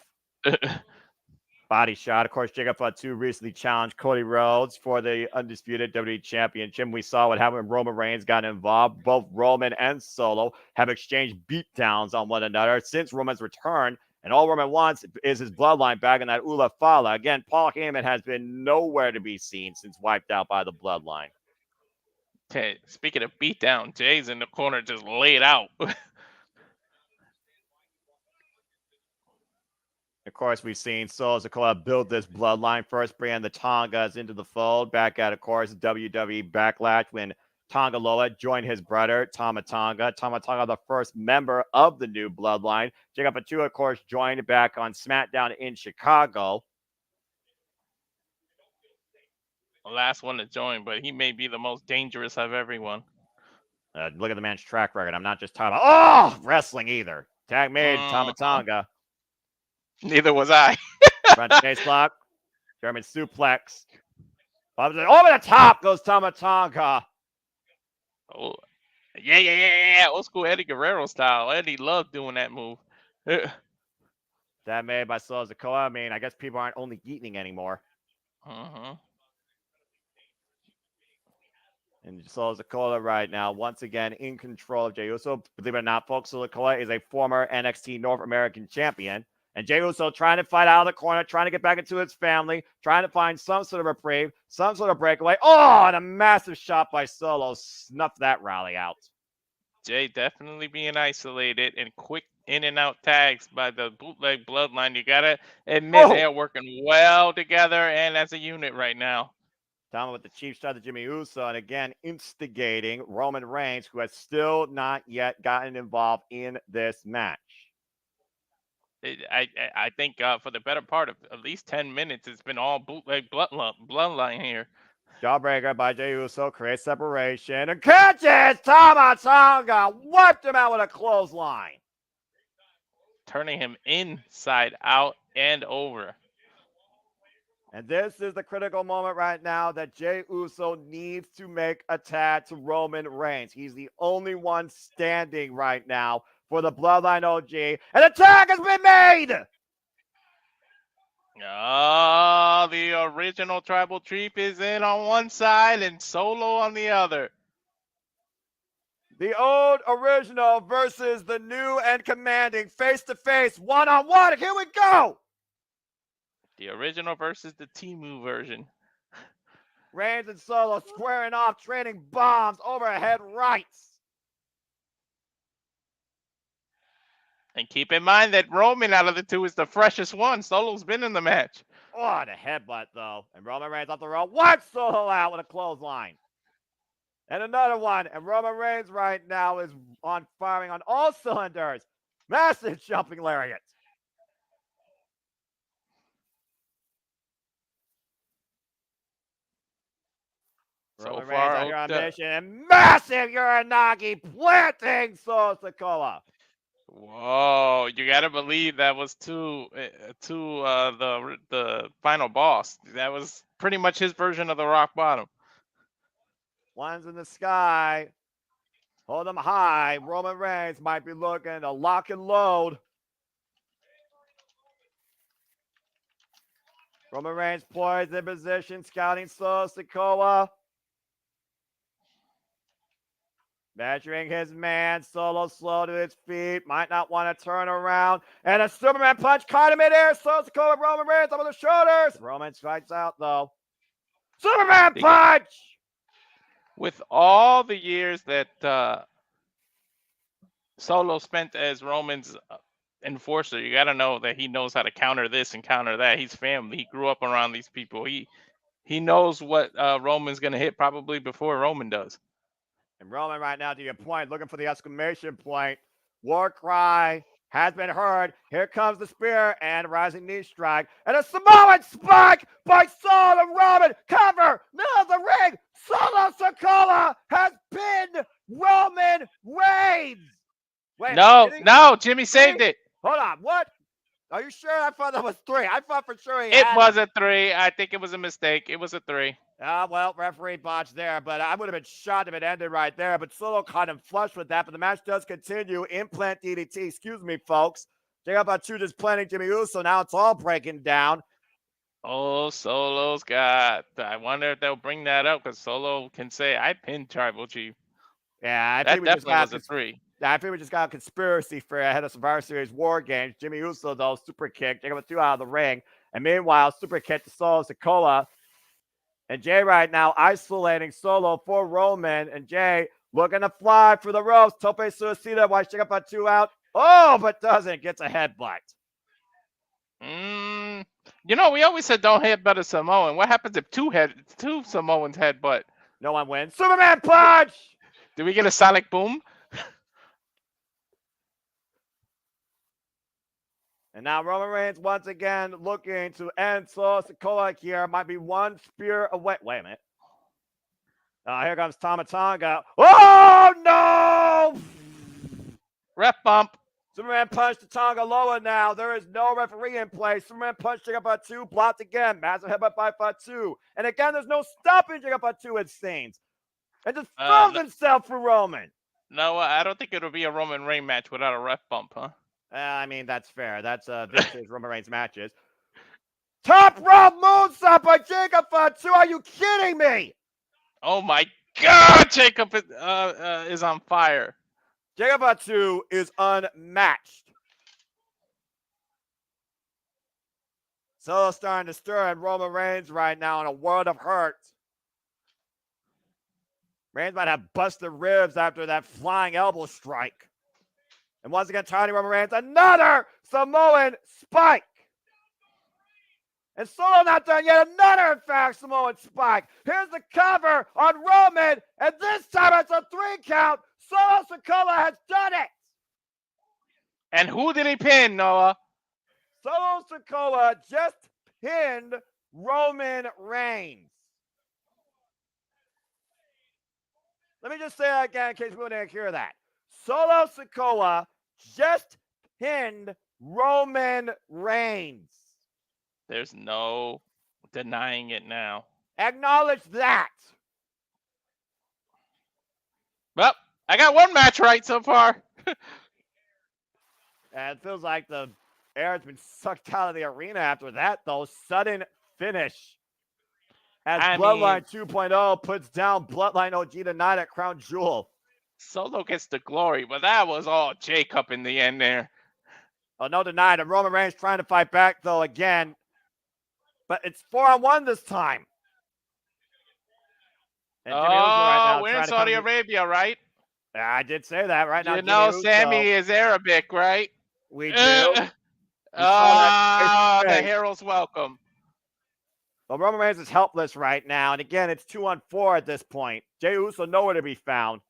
body shot. Of course, Jacob Fatu recently challenged Cody Rhodes for the undisputed WWE Championship. We saw what happened when Roman Reigns got involved. Both Roman and Solo have exchanged beatdowns on one another since Roman's return. And all Roman wants is his bloodline back in that Ula Fala. Again, Paul Heyman has been nowhere to be seen since wiped out by the bloodline. Okay, speaking of beatdown, Jay's in the corner just laid out. Of course, we've seen Solo Sikoa build this bloodline, first bringing the Tongas into the fold. Back at, of course, WWE Backlash when Tonga Loa joined his brother, Tama Tonga. Tama Tonga, the first member of the new bloodline. Jacob Fatu, of course, joined back on SmackDown in Chicago. Last one to join, but he may be the most dangerous of everyone. Look at the man's track record. I'm not just talking about, wrestling either. Tag made, Tama Tonga. Neither was I. Front face lock. German suplex. Over the top goes Tama Tonga. Oh, yeah. Old school Eddie Guerrero style. Eddie loved doing that move. That made by Solo Sikoa. I mean, I guess people aren't only eating anymore. And Solo Sikoa right now, once again, in control of Jey Uso. Believe it or not, folks, Solo Sikoa is a former NXT North American champion. And Jey Uso trying to fight out of the corner, trying to get back into his family, trying to find some sort of reprieve, some sort of breakaway. Oh, and a massive shot by Solo snuffed that rally out. Jay definitely being isolated and quick in and out tags by the bootleg bloodline. You got to admit they are working well together and as a unit right now. Tama with the cheap shot of Jimmy Uso, and again, instigating Roman Reigns, who has still not yet gotten involved in this match. I think for the better part of at least 10 minutes, it's been all bootleg bloodline here. Jawbreaker by Jey Uso creates separation and catches Tama Tonga, wiped him out with a clothesline, turning him inside out and over. And this is the critical moment right now that Jey Uso needs to make a tag to Roman Reigns. He's the only one standing right now for the Bloodline OG, and the tag has been made! The original Tribal Chief is in on one side and Solo on the other. The old original versus the new and commanding face-to-face, one-on-one. Here we go! The original versus the Temu version. Reigns and Solo squaring off, trading bombs, overhead rights. And keep in mind that Roman out of the two is the freshest one. Solo's been in the match. Oh, the headbutt, though. And Roman Reigns off the rope. Wipes Solo out with a clothesline. And another one. And Roman Reigns right now is firing on all cylinders. Massive jumping lariat. So Roman far, Reigns out here on mission. And massive Uranagi planting Solo Sikoa. Whoa! You gotta believe that was to the final boss. That was pretty much his version of the rock bottom. One's in the sky. Hold them high. Roman Reigns might be looking to lock and load. Roman Reigns poised in position, scouting Solo Sikoa. Measuring his man, Solo slow to his feet, might not want to turn around, and a Superman punch caught him midair. Solo Sikoa, Roman Reigns over the shoulders. Roman strikes out though. Superman punch. With all the years that Solo spent as Roman's enforcer, you got to know that he knows how to counter this and counter that. He's family. He grew up around these people. He knows what Roman's gonna hit probably before Roman does. And Roman right now, to your point, looking for the exclamation point. War cry has been heard. Here comes the spear and rising knee strike. And a Samoan spike by Solo Roman. Cover, middle of the ring. Solo Sikoa has pinned Roman Reigns. Wait, no, Jimmy saved it. Hold on, what? Are you sure? I thought that was 3. I thought for sure it was a 3. I think it was a mistake. It was a 3. Well, referee botched there, but I would have been shocked if it ended right there. But Solo caught him flush with that, but the match does continue. Implant DDT, excuse me, folks. Check out about 2 just planting Jimmy Uso. Now it's all breaking down. Oh, Solo's got. I wonder if they'll bring that up because Solo can say, "I pinned Tribal Chief." Yeah, I That think we just definitely got was a 3. I think we just got a conspiracy for ahead of Survivor Series War Games. Jimmy Uso, though, super kick, taking him 2 out of the ring. And meanwhile, super kick to Solo Sikoa. And Jay right now isolating Solo for Roman. And Jay looking to fly for the ropes. Tope Suicida, why check up on 2 out. Oh, but doesn't. Gets a headbutt. You know, we always said don't headbutt a Samoan. What happens if two Samoans headbutt? No one wins. Superman punch! Do we get a sonic boom? And now Roman Reigns once again looking to end Solo Sikoa here. Might be 1 spear away. Wait a minute. Here comes Tama Tonga. Oh, no! Ref bump. Superman punch to Tonga Loa now. There is no referee in place. Superman punch Jigga by 2. Blocked again. Massive headbutt by Fatu. And again, there's no stopping Jigga by 2, it seems. And just throws himself for Roman. No, I don't think it'll be a Roman Reigns match without a ref bump, huh? I mean, that's fair. That's vintage Roman Reigns matches. Top rope moonsault by Jacob Fatu. Are you kidding me? Oh my God, Jacob is on fire. Jacob Fatu is unmatched. Solo starting to stir in Roman Reigns right now in a world of hurt. Reigns might have busted ribs after that flying elbow strike. And once again, Tiny Roman Reigns, another Samoan spike. And Solo not done yet. Another, in fact, Samoan spike. Here's the cover on Roman. And this time it's a 3 count. Solo Sikoa has done it. And who did he pin, Noah? Solo Sikoa just pinned Roman Reigns. Let me just say that again in case we didn't hear that. Solo Sikoa just pinned Roman Reigns. There's no denying it now. Acknowledge that. Well, I got 1 match right so far. And it feels like the air has been sucked out of the arena after that, though. Sudden finish. As Bloodline 2.0 puts down Bloodline OG tonight at Crown Jewel. Solo gets the glory, but that was all Jacob in the end there. Oh, no denying it. Roman Reigns trying to fight back, though, again. But it's 4-on-1 this time. And Jimmy Uso right now we're in Saudi Arabia, right? I did say that right now. You know Sammy is Arabic, right? We do. The herald's welcome. Well, Roman Reigns is helpless right now. And again, it's 2-on-4 at this point. Jey Uso nowhere to be found.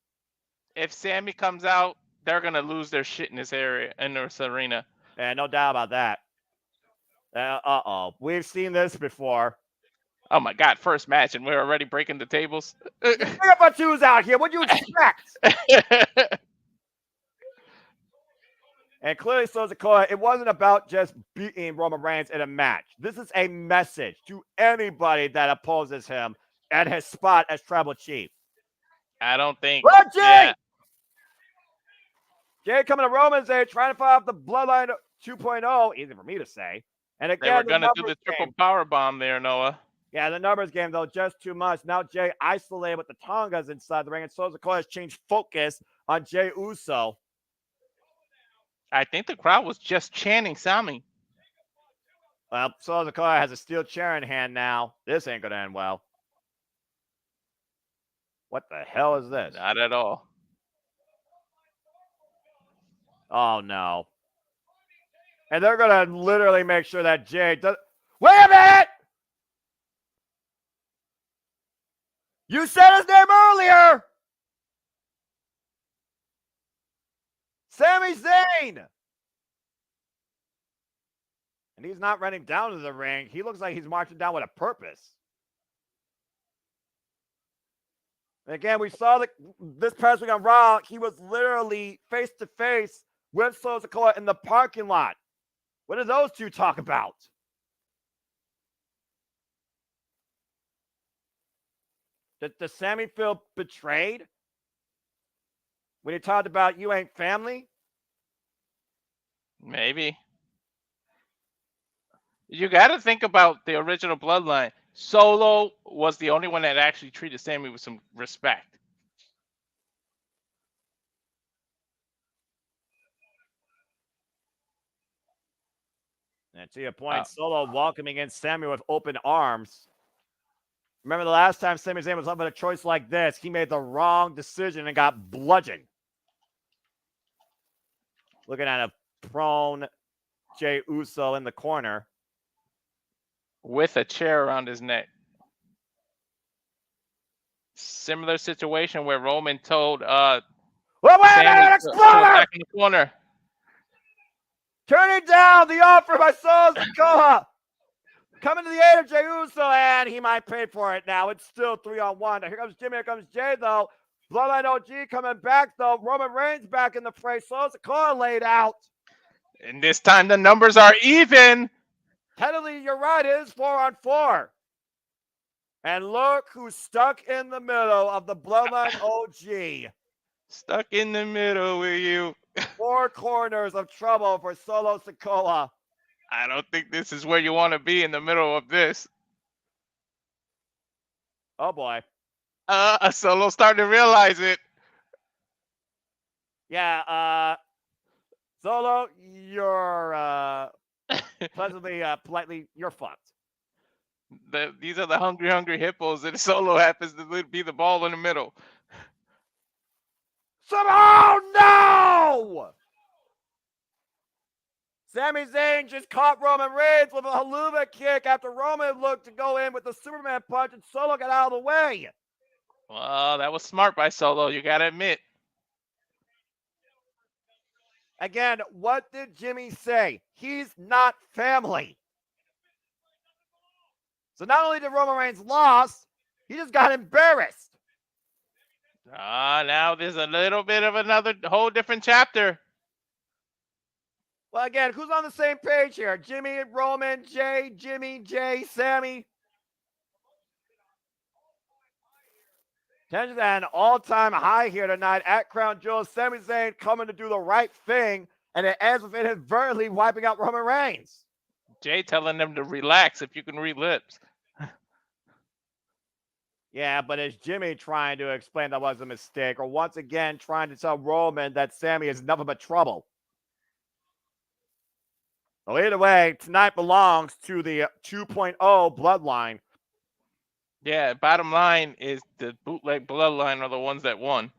If Sammy comes out, they're going to lose their shit in this area, in this arena. Yeah, no doubt about that. We've seen this before. Oh my God, first match, and we're already breaking the tables. Fatu's out here. What do you expect? And clearly, Sikoa, it wasn't about just beating Roman Reigns in a match. This is a message to anybody that opposes him at his spot as Tribal Chief. I don't think. Jay! Yeah. Jay coming to Roman's Day, trying to fight off the Bloodline 2.0. Easy for me to say. And again, they were going to do the triple power bomb there, Noah. Yeah, the numbers game, though, just too much. Now Jay isolated with the Tongas inside the ring, and Sikoa has changed focus on Jey Uso. I think the crowd was just chanting Sammy. Well, Sikoa has a steel chair in hand now. This ain't going to end well. What the hell is this? Not at all. Oh, no. And they're going to literally make sure that Jay does. Wait a minute! You said his name earlier! Sami Zayn! And he's not running down to the ring. He looks like he's marching down with a purpose. And again, we saw this past week on Raw, he was literally face-to-face with Sikoa in the parking lot. What did those two talk about? Does Sammy feel betrayed when he talked about you ain't family? Maybe. You got to think about the original Bloodline. Solo was the only one that actually treated Sammy with some respect. And to your point, Solo welcoming in Sammy with open arms. Remember the last time Sami Zayn was up with a choice like this, he made the wrong decision and got bludgeoned. Looking at a prone Jey Uso in the corner. With a chair around his neck. Similar situation where Roman told wait, Sammy to back in the corner. Turning down the offer by Solo Sikoa. Coming to the aid of Jey Uso, and he might pay for it now. It's still 3-on-1. Now here comes Jimmy, here comes Jey, though. Bloodline OG coming back, though. Roman Reigns back in the fray. Solo Sikoa laid out. And this time the numbers are even. Technically, you're right. It is 4-on-4. And look who's stuck in the middle of the Bloodline OG. Stuck in the middle with you. 4 corners of trouble for Solo Sikoa. I don't think this is where you want to be in the middle of this. Oh, boy. Solo's starting to realize it. Yeah, Solo, you're pleasantly, politely, you're fucked. These are the hungry hippos, and Solo happens to be the ball in the middle. Somehow, no! Sami Zayn just caught Roman Reigns with a haluva kick after Roman looked to go in with the Superman punch, and Solo got out of the way. Well, that was smart by Solo, you gotta admit. Again, what did Jimmy say? He's not family. So not only did Roman Reigns lose, he just got embarrassed. Now there's a little bit of another whole different chapter. Well, again, who's on the same page here? Jimmy, Roman, Jey, Jimmy, Jey, Sammy. Tensions at an all-time high here tonight at Crown Jewel. Sami Zayn coming to do the right thing, and it ends with inadvertently wiping out Roman Reigns. Jey telling them to relax if you can read lips. Yeah, but is Jimmy trying to explain that was a mistake, or once again trying to tell Roman that Sammy is nothing but trouble? Well, either way, tonight belongs to the 2.0 Bloodline. Yeah, bottom line is the bootleg Bloodline are the ones that won.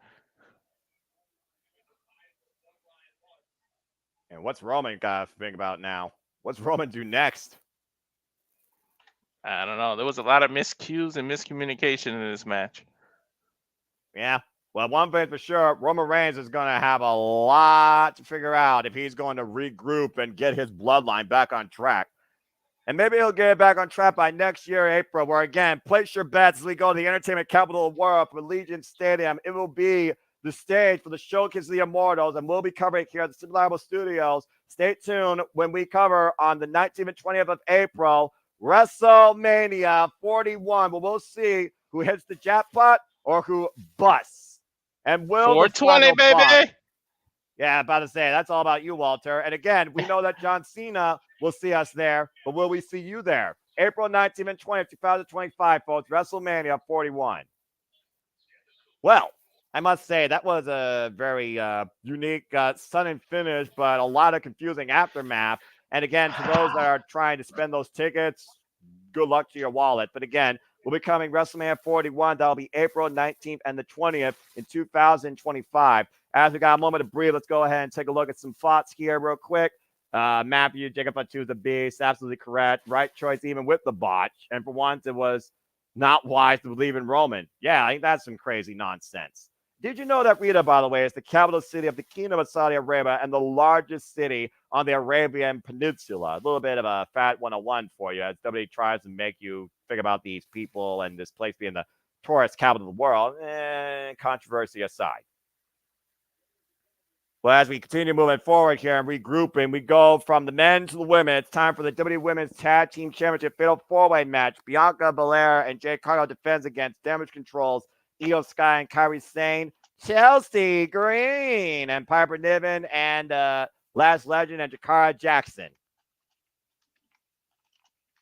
And what's Roman got to think about now? What's Roman do next? I don't know. There was a lot of miscues and miscommunication in this match. Yeah. Well, one thing for sure, Roman Reigns is going to have a lot to figure out if he's going to regroup and get his bloodline back on track. And maybe he'll get it back on track by next year, April, where, again, place your bets as we go to the entertainment capital of the world for Allegiant Stadium. It will be the stage for the Showcase of the Immortals, and we'll be covering here at the Super Liable Studios. Stay tuned when we cover on the 19th and 20th of April, WrestleMania 41, where we'll see who hits the jackpot or who busts. And will 420, baby. Yeah, about to say, that's all about you, Walter. And again, we know that John Cena will see us there, but will we see you there? April 19th and 20th, 2025, folks, WrestleMania 41. Well, I must say, that was a very unique, sudden finish, but a lot of confusing aftermath. And again, to those that are trying to spend those tickets, good luck to your wallet. But again, we'll be coming WrestleMania 41. That'll be April 19th and the 20th in 2025. As we got a moment to breathe, let's go ahead and take a look at some thoughts here real quick. Matthew, Jacob Fatu, the beast, absolutely correct. Right choice even with the botch. And for once, it was not wise to believe in Roman. Yeah, I think that's some crazy nonsense. Did you know that Riyadh, by the way, is the capital city of the Kingdom of Saudi Arabia and the largest city on the Arabian Peninsula? A little bit of a fat 101 for you as WWE tries to make you think about these people and this place being the tourist capital of the world. Controversy aside. Well, as we continue moving forward here and regrouping, we go from the men to the women. It's time for the WWE Women's Tag Team Championship Fatal 4-Way match. Bianca Belair and Jade Cargill defends against Damage Control's Io Sky and Kairi Sane, Chelsea Green, and Piper Niven, and Last Legend and Jakara Jackson.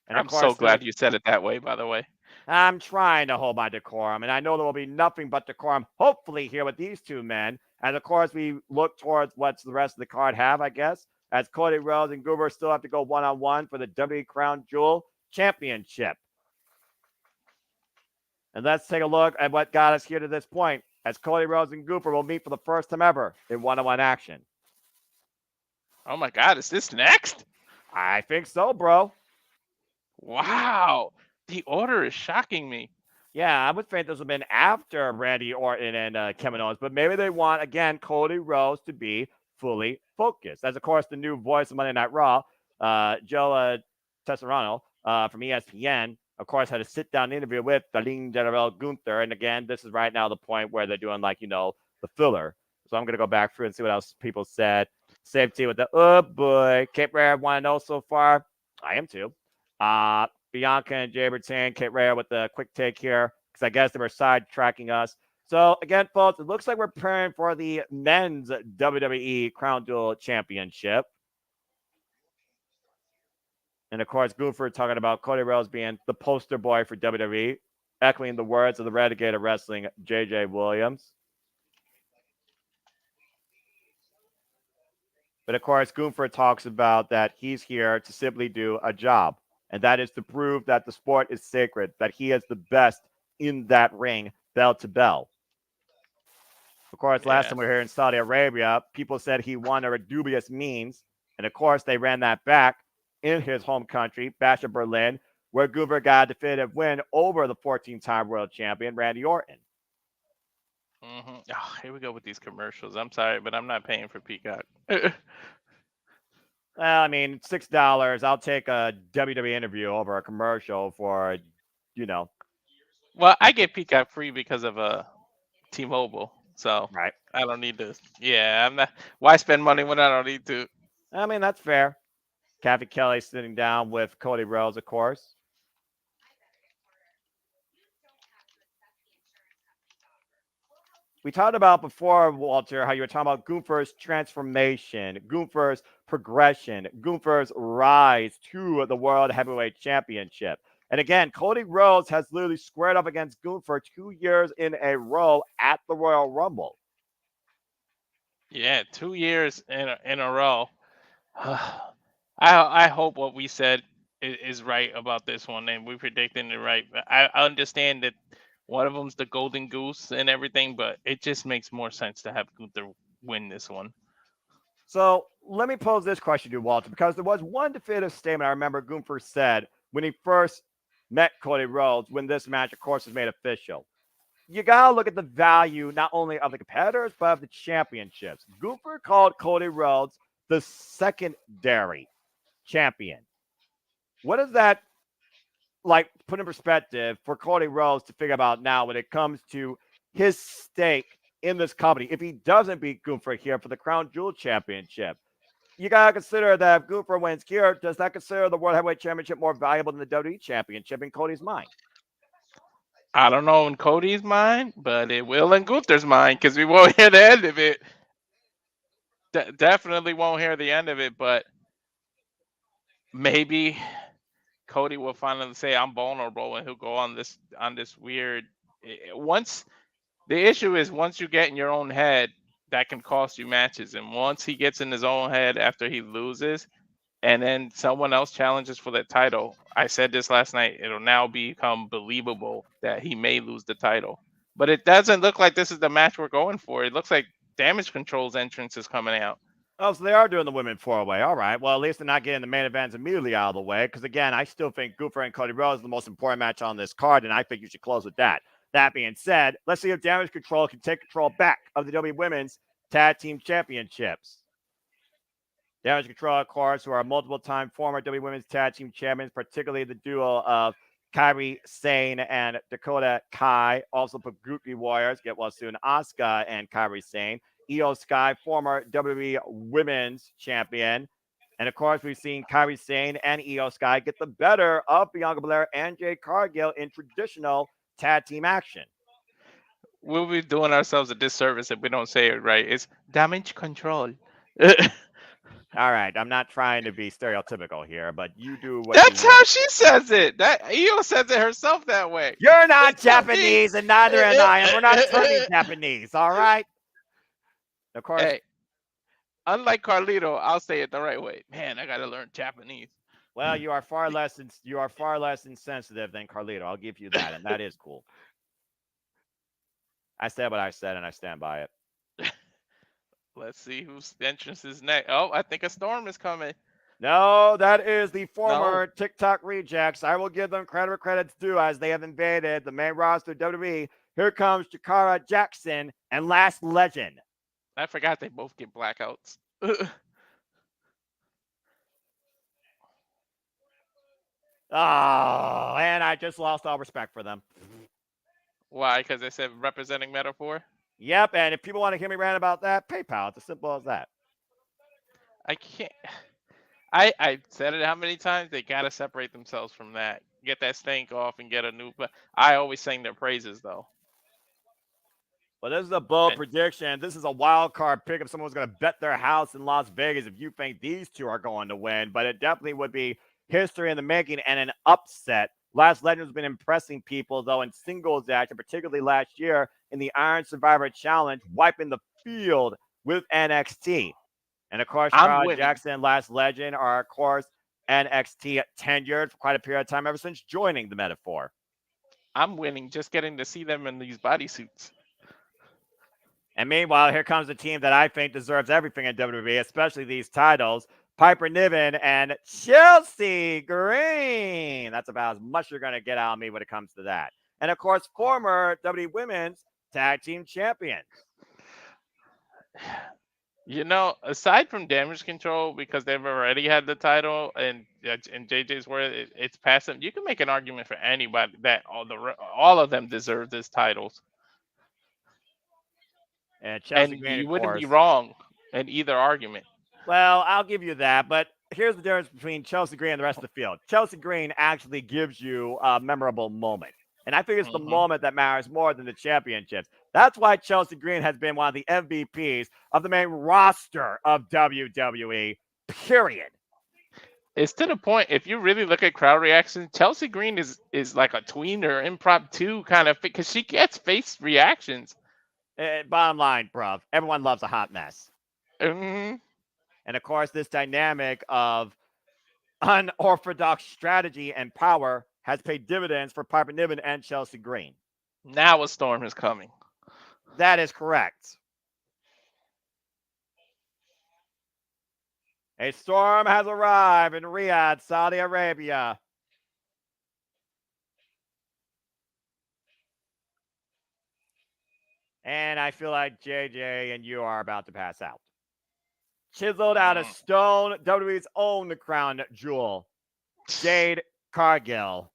And I'm so glad you said it that way, by the way. I'm trying to hold my decorum, and I know there will be nothing but decorum, hopefully, here with these two men. And of course, we look towards what's the rest of the card have, I guess, as Cody Rhodes and Gunther still have to go one-on-one for the WWE Crown Jewel Championship. And let's take a look at what got us here to this point, as Cody Rhodes and Gunther will meet for the first time ever in one-on-one action. Oh my God, is this next? I think so, bro. Wow. The order is shocking me. Yeah, I would think this would have been after Randy Orton and Kevin Owens, but maybe they want, again, Cody Rhodes to be fully focused. As, of course, the new voice of Monday Night Raw, Joe Tesserano from ESPN, of course, had a sit-down interview with Darlene General Gunther. And again, this is right now the point where they're doing, like, the filler. So I'm going to go back through and see what else people said. Safety with the, oh boy, Kate Rare want to know so far. I am too. Bianca and Jay saying Kate Rare with the quick take here, because I guess they were sidetracking us. So again, folks, it looks like we're preparing for the men's WWE Crown Jewel Championship. And of course, Gunther talking about Cody Rhodes being the poster boy for WWE, echoing the words of the Renegade of Wrestling, J.J. Williams. But of course, Gunther talks about that he's here to simply do a job. And that is to prove that the sport is sacred, that he is the best in that ring, bell to bell. Of course, last time we were here in Saudi Arabia, people said he won under dubious means. And of course, they ran that back in his home country, Bash of Berlin, where Gunther got a definitive win over the 14-time world champion, Randy Orton. Mm-hmm. Oh, here we go with these commercials. I'm sorry, but I'm not paying for Peacock. Well, I mean, $6. I'll take a WWE interview over a commercial for, Well, I get Peacock free because of T-Mobile, so right. I don't need to. Yeah, I'm not. Why spend money when I don't need to? I mean, that's fair. Kathy Kelly sitting down with Cody Rhodes, of course. We talked about before, Walter, how you were talking about Gunther's transformation, Gunther's progression, Gunther's rise to the World Heavyweight Championship. And again, Cody Rhodes has literally squared up against Gunther 2 years in a row at the Royal Rumble. Yeah, 2 years in a row. I hope what we said is right about this one, and we predicted it right. I understand that one of them's the golden goose and everything, but it just makes more sense to have Gunther win this one. So let me pose this question to you, Walter, because there was one definitive statement I remember Gunther said when he first met Cody Rhodes, when this match, of course, was made official. You got to look at the value not only of the competitors, but of the championships. Gunther called Cody Rhodes the secondary champion. What does that put in perspective for Cody Rhodes to figure out now when it comes to his stake in this company? If he doesn't beat Gunther here for the Crown Jewel Championship, you got to consider that if Gunther wins here, does that consider the World Heavyweight Championship more valuable than the WWE Championship in Cody's mind? I don't know in Cody's mind, but it will in Gunther's mind, because we won't hear the end of it. Definitely won't hear the end of it, but maybe Cody will finally say I'm vulnerable, and he'll go on this weird. Once the issue is, once you get in your own head, that can cost you matches. And once he gets in his own head after he loses, and then someone else challenges for the title, I said this last night, it'll now become believable that he may lose the title. But it doesn't look like this is the match we're going for. It looks like Damage Control's entrance is coming out. Oh, so they are doing the women four-way. All right. Well, at least they're not getting the main events immediately out of the way. Because, again, I still think Gunther and Cody Rhodes is the most important match on this card, and I think you should close with that. That being said, let's see if Damage Control can take control back of the WWE Women's Tag Team Championships. Damage Control, of course, who are multiple-time former WWE Women's Tag Team Champions, particularly the duo of Kairi Sane and Dakota Kai. Also, Paguki Warriors get well soon. Asuka and Kairi Sane. Io Sky, former WWE Women's Champion. And, of course, we've seen Kairi Sane and Io Sky get the better of Bianca Belair and Jade Cargill in traditional tag team action. We'll be doing ourselves a disservice if we don't say it right. It's Damage Control. All right, I'm not trying to be stereotypical here, but you do what That's you how want. she says it. That Io says it herself that way. You're not It's not me. Japanese, and neither am I, and we're not turning Japanese. All right. Of course. Hey, unlike Carlito, I'll say it the right way. Man, I gotta learn Japanese. Well, you are far less insensitive than Carlito. I'll give you that, and that is cool. I said what I said, and I stand by it. Let's see whose entrance is next. Oh, I think a storm is coming. No, that is the former TikTok rejects. I will give them credit where credit's due as they have invaded the main roster of WWE. Here comes Jakara Jackson and Last Legend. I forgot they both get blackouts. Oh, and I just lost all respect for them. Why? Because they said representing Metaphor? Yep, and if people want to hear me rant about that, PayPal. It's as simple as that. I can't. I said it how many times? They got to separate themselves from that. Get that stink off and get a new. But I always sing their praises, though. Well, this is a bold prediction. This is a wild card pick if someone's going to bet their house in Las Vegas if you think these two are going to win. But it definitely would be history in the making and an upset. Last Legend has been impressing people, though, in singles action, particularly last year in the Iron Survivor Challenge, wiping the field with NXT. And, of course, Jakara Jackson and Last Legend are, of course, NXT tenured for quite a period of time ever since joining the Metaphor. I'm winning just getting to see them in these bodysuits. And meanwhile, here comes a team that I think deserves everything in WWE, especially these titles. Piper Niven and Chelsea Green. That's about as much you're going to get out of me when it comes to that. And, of course, former WWE Women's Tag Team Champions. You know, aside from Damage Control, because they've already had the title, and JJ's word, it's past them. You can make an argument for anybody that all of them deserve this titles. And Chelsea and Green, you of wouldn't course. be wrong in either argument. Well, I'll give you that, but here's the difference between Chelsea Green and the rest of the field. Chelsea Green actually gives you a memorable moment. And I think it's the moment that matters more than the championships. That's why Chelsea Green has been one of the MVPs of the main roster of WWE, period. It's to the point, if you really look at crowd reaction, Chelsea Green is like a tweener, impromptu kind of, because she gets face reactions. Bottom line, bruv, everyone loves a hot mess. Mm-hmm. And, of course, this dynamic of unorthodox strategy and power has paid dividends for Piper Niven and Chelsea Green. Now a storm is coming. That is correct. A storm has arrived in Riyadh, Saudi Arabia. And I feel like JJ and you are about to pass out. Chiseled out of stone, WWE's own crown jewel, Jade Cargill.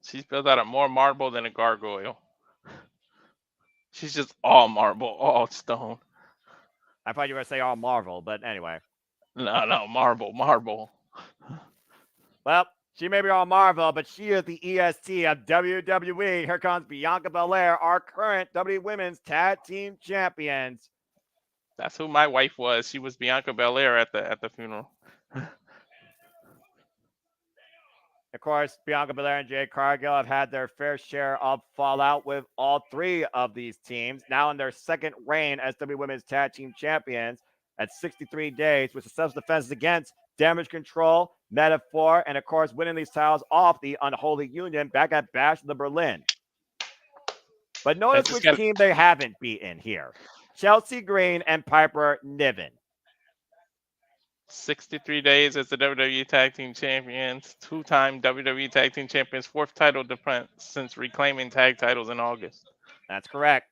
She's built out of more marble than a gargoyle. She's just all marble, all stone. I thought you were going to say all Marvel, but anyway. No, marble. Well, she may be all Marvel, but she is the EST of WWE. Here comes Bianca Belair, our current WWE Women's Tag Team Champions. That's who my wife was. She was Bianca Belair at the funeral. Of course, Bianca Belair and Jade Cargill have had their fair share of fallout with all three of these teams. Now in their second reign as WWE Women's Tag Team Champions at 63 days with successful defenses against Damage Control, Metaphor, and of course winning these titles off the Unholy Union back at Bash in the Berlin. But notice which team they haven't beaten here. Chelsea Green and Piper Niven. 63 days as the WWE Tag Team Champions, two-time WWE Tag Team Champions, fourth title defense since reclaiming tag titles in August. That's correct.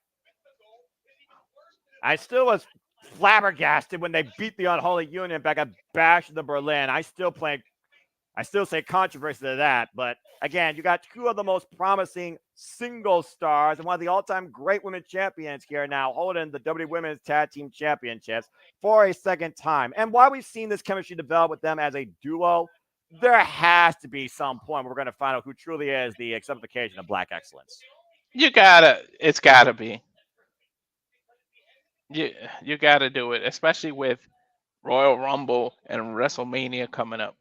I still was flabbergasted when they beat the Unholy Union back at Bash in the Berlin. I still say controversy to that, but again, you got two of the most promising single stars and one of the all-time great women champions here now holding the WWE Women's Tag Team Championships for a second time. And while we've seen this chemistry develop with them as a duo, there has to be some point where we're going to find out who truly is the exemplification of Black excellence. It's gotta be. You gotta do it, especially with Royal Rumble and WrestleMania coming up.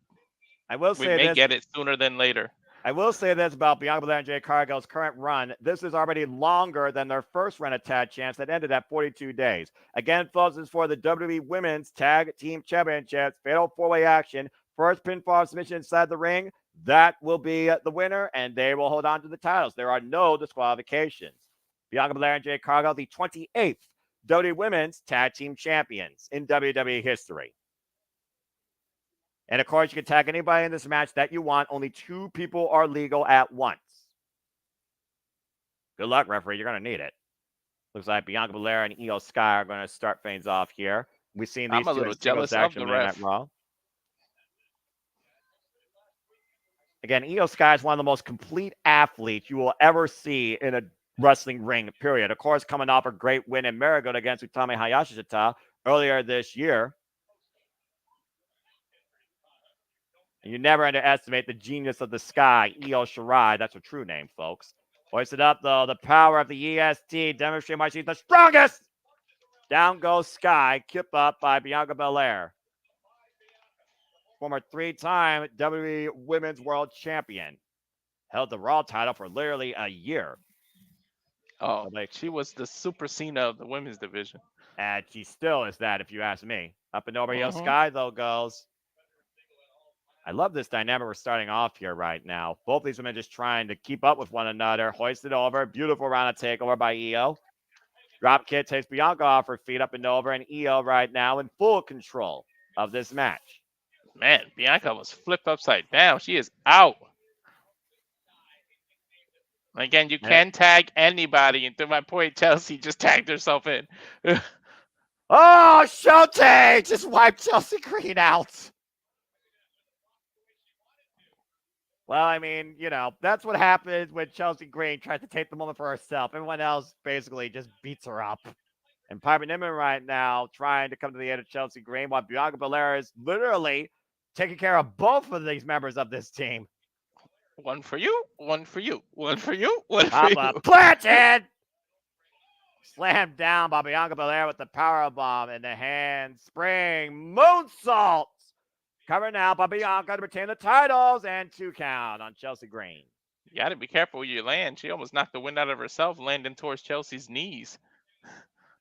I will We say may this. get it sooner than later. I will say this about Bianca Belair and Jade Cargill's current run. This is already longer than their first run of tag champs that ended at 42 days. Again, folks, this is for the WWE Women's Tag Team Championships. Fatal 4-way action. First pinfall submission inside the ring. That will be the winner, and they will hold on to the titles. There are no disqualifications. Bianca Belair and Jade Cargill, the 28th WWE Women's Tag Team Champions in WWE history. And of course, you can tag anybody in this match that you want. Only 2 people are legal at once. Good luck, referee. You're going to need it. Looks like Bianca Belair and Io Sky are going to start things off here. We've seen these I'm a two little in singles jealous of action the win ref. at Raw. Again, Io Sky is one of the most complete athletes you will ever see in a wrestling ring, period. Of course, coming off a great win in Marigold against Utami Hayashishita earlier this year. And you never underestimate the genius of the Sky, Io Shirai. That's her true name, folks. Hoisted up, though, the power of the EST, demonstrating why she's the strongest. Down goes Sky, kept up by Bianca Belair. Former 3-time WWE Women's World Champion. Held the Raw title for literally a year. Oh, she was the Super Cena of the women's division. And she still is that, if you ask me. Up and over Io Mhm. Sky, though, goes. I love this dynamic we're starting off here right now. Both these women just trying to keep up with one another. Hoisted over. Beautiful round of takeover by Io. Drop kick takes Bianca off her feet up and over. And Io right now in full control of this match. Man, Bianca was flipped upside down. She is out. Again, you can tag anybody. And to my point, Chelsea just tagged herself in. Oh, Shote just wiped Chelsea Green out. Well, I mean, you know, that's what happens when Chelsea Green tries to take the moment for herself. Everyone else basically just beats her up. And Piper Niven right now trying to come to the aid of Chelsea Green while Bianca Belair is literally taking care of both of these members of this team. One for you, one for you, one for you, one for you. Planted! Slammed down by Bianca Belair with the power bomb in the handspring moonsault. Covered now by Bianca to retain the titles and 2 count on Chelsea Green. You got to be careful where you land. She almost knocked the wind out of herself, landing towards Chelsea's knees.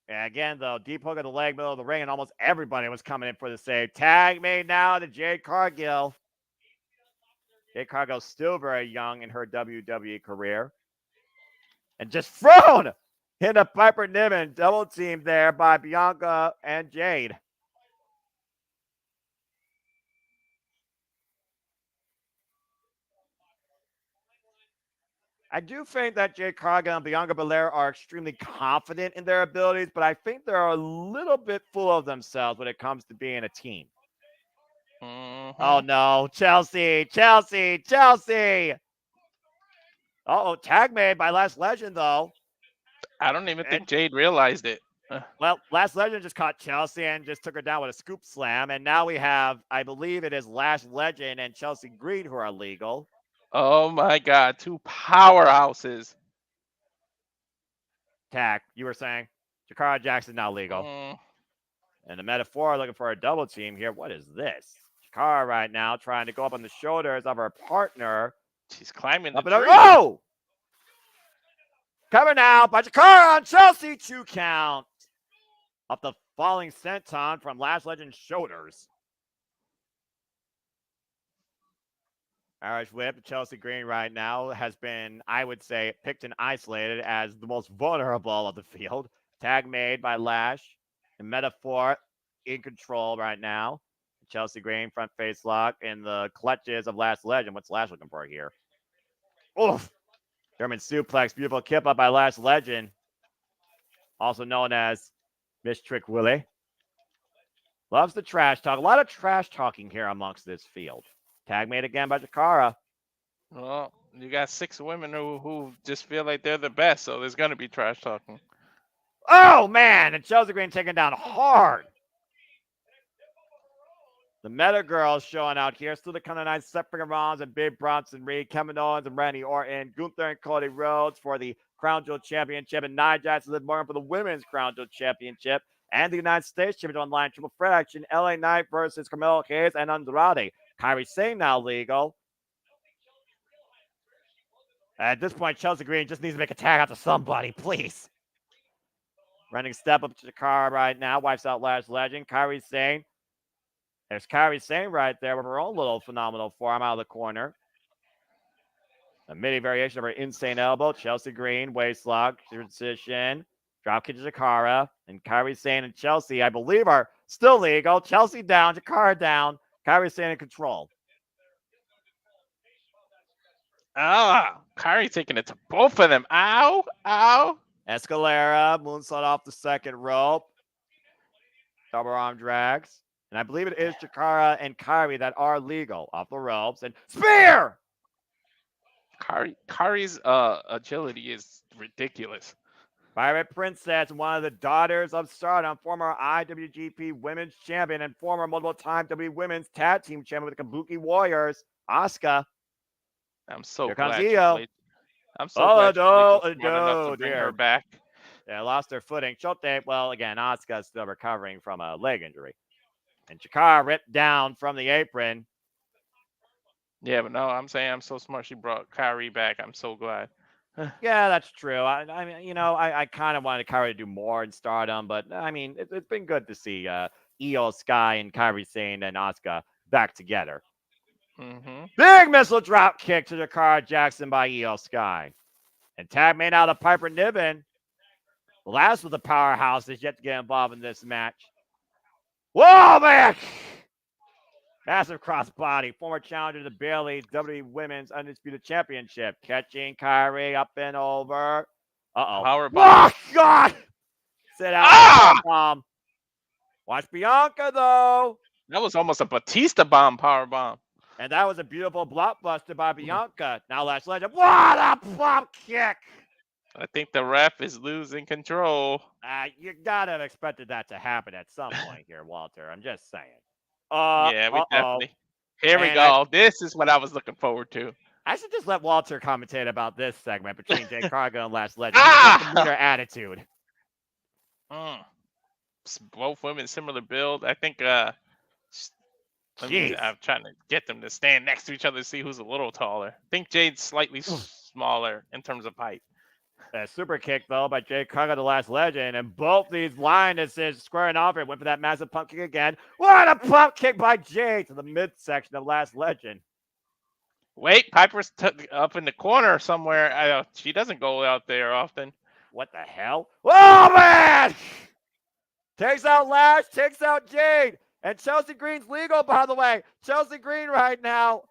And again, though, deep hook of the leg, middle of the ring, and almost everybody was coming in for the save. Tag made now to Jade Cargill. Jade Cargill still very young in her WWE career. And just thrown into Piper Niven, double teamed there by Bianca and Jade. I do think that Jade Cargill and Bianca Belair are extremely confident in their abilities, but I think they're a little bit full of themselves when it comes to being a team. Mm-hmm. Oh, no. Chelsea, Chelsea, Chelsea. Uh-oh, tag made by Last Legend, though. I don't even think Jade realized it. Well, Last Legend just caught Chelsea and just took her down with a scoop slam. And now we have, I believe it is Last Legend and Chelsea Green who are legal. Oh, my God. 2 powerhouses. Tag, you were saying? Jakara Jackson now legal. And the metaphor looking for a double team here. What is this? Jakara right now trying to go up on the shoulders of her partner. She's climbing the Up and over. tree. Oh! Cover now by Jakara on Chelsea. 2 count. Up the falling senton from Last Legend's shoulders. Irish Whip, Chelsea Green right now has been, I would say, picked and isolated as the most vulnerable of the field. Tag made by Lash. And Metaphor in control right now. Chelsea Green front face lock in the clutches of Last Legend. What's Lash looking for here? Oof. German suplex. Beautiful kip up by Last Legend. Also known as Miss Trick Willie. Loves the trash talk. A lot of trash talking here amongst this field. Tag made again by Jakara. Well, you got 6 women who just feel like they're the best, so there's going to be trash talking. Oh, man. And Chelsea Green taken down hard. The Meta Girls showing out here. Still the kind of nice Seth Rollins and Big Bronson Reed, Kevin Owens and Randy Orton, Gunther and Cody Rhodes for the Crown Jewel Championship, and Nia Jax and Liv Morgan for the Women's Crown Jewel Championship. And the United States Championship online triple threat action. LA Knight versus Carmelo Hayes and Andrade. Kairi Sane now legal. At this point, Chelsea Green just needs to make a tag out to somebody, please. Running step up to the car right now. Wipes out Lash Legend. Kairi Sane. There's Kairi Sane right there with her own little phenomenal forearm out of the corner. A mini variation of her insane elbow. Chelsea Green, waist lock, transition. Dropkick to Jakara. And Kairi Sane and Chelsea, I believe, are still legal. Chelsea down, Jakara down. Kairi Sane in control. Kairi taking it to both of them. Ow, ow. Escalera, moonsault off the second rope. Double arm drags. And I believe it is Jakara and Kairi that are legal off the ropes. And spear! Kairi's agility is ridiculous. Pirate Princess, one of the daughters of Stardom, former IWGP Women's Champion and former multiple-time WWE Women's Tag Team Champion with the Kabuki Warriors, Asuka. I'm so Here glad comes she Io. played. I'm so glad she played smart enough to bring dear. her back. Yeah, lost their footing. Choke, well, again, Asuka's still recovering from a leg injury. And Chikara ripped down from the apron. Yeah, but no, I'm saying I'm so smart she brought Kairi back. I'm so glad. Yeah, that's true. I mean, you know, I kind of wanted Kairi to do more in Stardom, but I mean, it's been good to see Io Sky and Kairi Sane and Asuka back together. Mm-hmm. Big missile drop kick to Jakara Jackson by Io Sky. And tag made out of Piper Niven. The last of the powerhouses yet to get involved in this match. Whoa, man! Massive crossbody. Former challenger to the Bailey WWE Women's Undisputed Championship. Catching Kairi up and over. Uh-oh. Power bomb. Oh, God! Sit out. Bomb. Watch Bianca, though. That was almost a Batista bomb, power bomb. And that was a beautiful blockbuster by Bianca. Now Lash Legend. What a pop kick! I think the ref is losing control. You gotta have expected that to happen at some point here, Walter. I'm just saying. Yeah, we definitely. Here we go. This is what I was looking forward to. I should just let Walter commentate about this segment between Jay Cargill and Lash Legend. Their attitude. Both women similar build. I think. I'm trying to get them to stand next to each other to see who's a little taller. I think Jade's slightly smaller in terms of height. A super kick, though, by Jay Cargill, the Last Legend. And both these lionesses squaring off and went for that massive pump kick again. What a pump kick by Jay to the midsection of Last Legend. Wait, Piper's up in the corner somewhere. She doesn't go out there often. What the hell? Oh, man! Takes out Lash, takes out Jade. And Chelsea Green's legal, by the way. Chelsea Green right now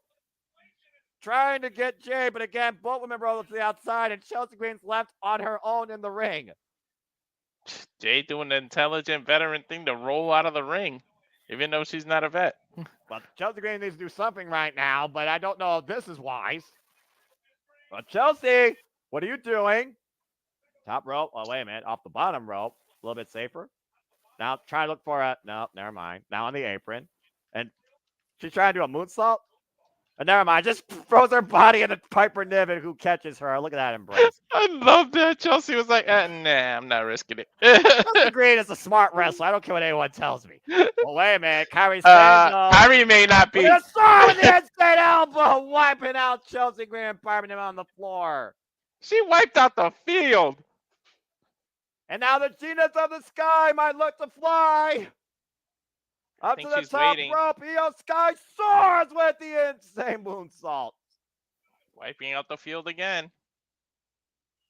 trying to get Jade, but again, both women roll up to the outside, and Chelsea Green's left on her own in the ring. Jade doing the intelligent veteran thing to roll out of the ring, even though she's not a vet. Well, Chelsea Green needs to do something right now, but I don't know if this is wise. But Chelsea, what are you doing? Top rope. Oh, wait a minute. Off the bottom rope. A little bit safer. Now try to look for a... No, never mind. Now on the apron. And she's trying to do a moonsault. But never mind. Just throws her body into Piper Niven, who catches her. Look at that embrace. I love that. Chelsea was like, nah, I'm not risking it. Chelsea Green is a smart wrestler. I don't care what anyone tells me. Well, wait a minute. Kairi may not be. With a saw with the inside elbow, wiping out Chelsea Green and Piper Niven on the floor. She wiped out the field. And now the genius of the sky might look to fly. Up to the top rope, Io Sky soars with the insane moonsault. Wiping out the field again.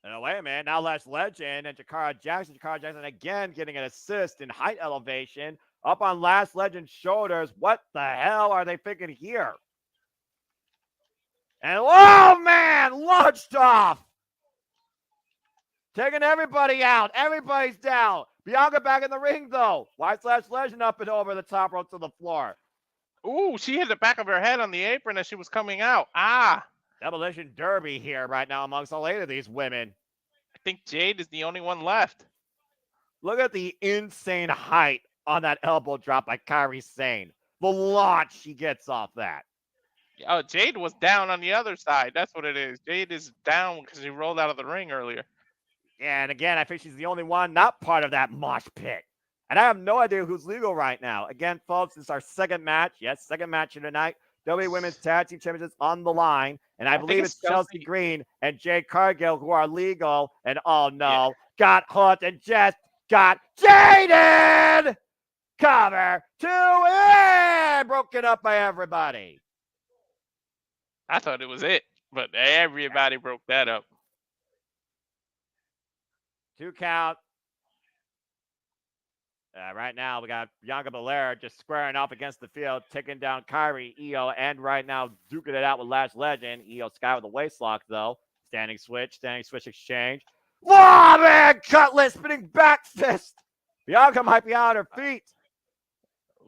And wait a minute, now Lash Legend and Jakara Jackson. Jakara Jackson again getting an assist in height elevation. Up on Lash Legend's shoulders. What the hell are they thinking here? And oh man, launched off. Taking everybody out. Everybody's down. Bianca back in the ring, though. White Lash Legend up and over the top rope to the floor. Ooh, she hit the back of her head on the apron as she was coming out. Demolition Derby here right now amongst all 8 of these women. I think Jade is the only one left. Look at the insane height on that elbow drop by Kairi Sane. The launch she gets off that. Oh, Jade was down on the other side. That's what it is. Jade is down because she rolled out of the ring earlier. And again, I think she's the only one not part of that mosh pit. And I have no idea who's legal right now. Again, folks, this is our second match. Yes, second match of tonight. WWE Women's Tag Team Championships on the line. And I believe it's Chelsea Green and Jade Cargill who are legal. And oh no, got hooked and just got jaded. Cover 2 in. Broken up by everybody. I thought it was it, but everybody broke that up. 2 count. Right now, we got Bianca Belair just squaring off against the field, taking down Kyrie, Io, and right now duking it out with Lash Legend. Io Sky with a waist lock, though. Standing switch exchange. Whoa, man! Cutlass spinning back fist. Bianca might be on her feet.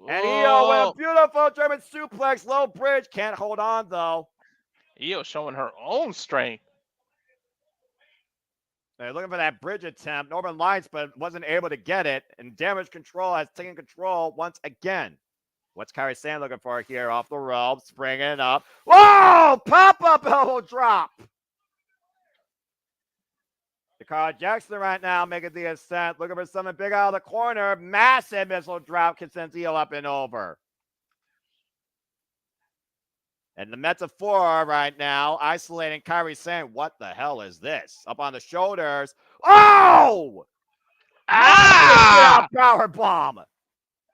And Io with a beautiful German suplex, low bridge. Can't hold on, though. Io showing her own strength. They're looking for that bridge attempt. Northern Lights, but wasn't able to get it. And Damage Control has taken control once again. What's Kairi Sane looking for here? Off the rope, springing up. Whoa! Pop-up elbow drop. Dakara Jackson right now making the ascent. Looking for something big out of the corner. Massive missile drop can send Io up and over. And the Metaphor right now, isolating Kairi Sane. What the hell is this? Up on the shoulders. Oh! Power bomb.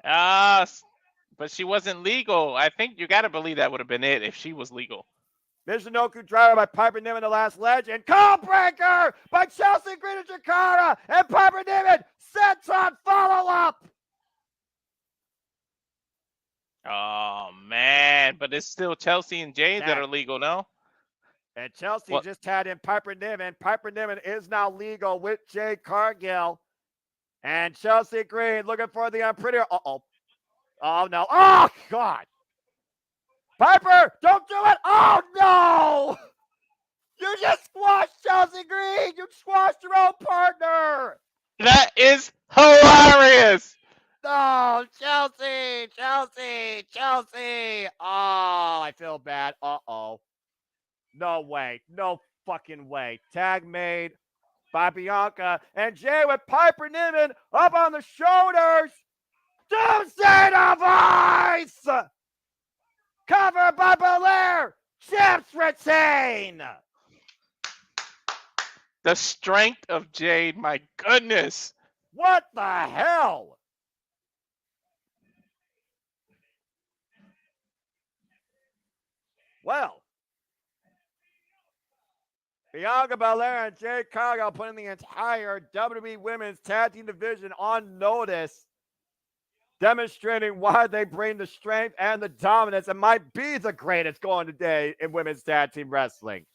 But she wasn't legal. I think you got to believe that would have been it if she was legal. Michinoku driver by Piper Niven, the last legend. Call breaker by Chelsea Green and Jakara. And Piper Niven sets on follow-up. Oh, man. But it's still Chelsea and Jade that are legal, no? And Chelsea just had in Piper Niven. Piper Niven is now legal with Jade Cargill. And Chelsea Green looking for the unpretty. Uh-oh. Oh, no. Oh, God. Piper, don't do it. Oh, no. You just squashed Chelsea Green. You squashed your own partner. That is hilarious. No, Chelsea. Oh, I feel bad. Uh-oh. No way. No fucking way. Tag made by Bianca. And Jay with Piper Niven up on the shoulders. Doomsday device! Cover by Belair. Champs retain. The strength of Jade, my goodness. What the hell? Well, Bianca Belair and Jade Cargill putting the entire WWE Women's Tag Team Division on notice, demonstrating why they bring the strength and the dominance and might be the greatest going today in women's tag team wrestling.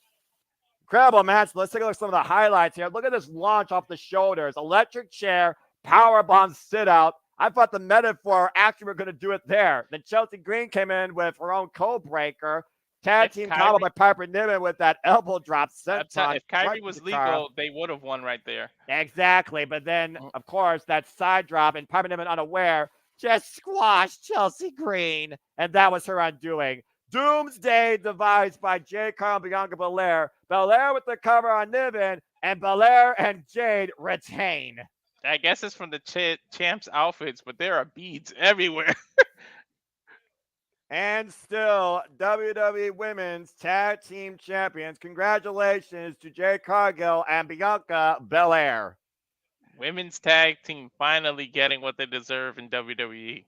Incredible match. Let's take a look at some of the highlights here. Look at this launch off the shoulders. Electric chair, powerbomb sit out. I thought the Metaphor actually were going to do it there. Then Chelsea Green came in with her own code breaker. Tag team combo by Piper Niven with that elbow drop. If Kyrie was legal, they would have won right there. Exactly. But then, of course, that side drop and Piper Niven unaware just squashed Chelsea Green. And that was her undoing. Doomsday device by Jade Cargill and Bianca Belair. Belair with the cover on Niven. And Belair and Jade retain. I guess it's from the champs' outfits, but there are beads everywhere. And still, WWE Women's Tag Team Champions. Congratulations to Jade Cargill and Bianca Belair. Women's Tag Team finally getting what they deserve in WWE.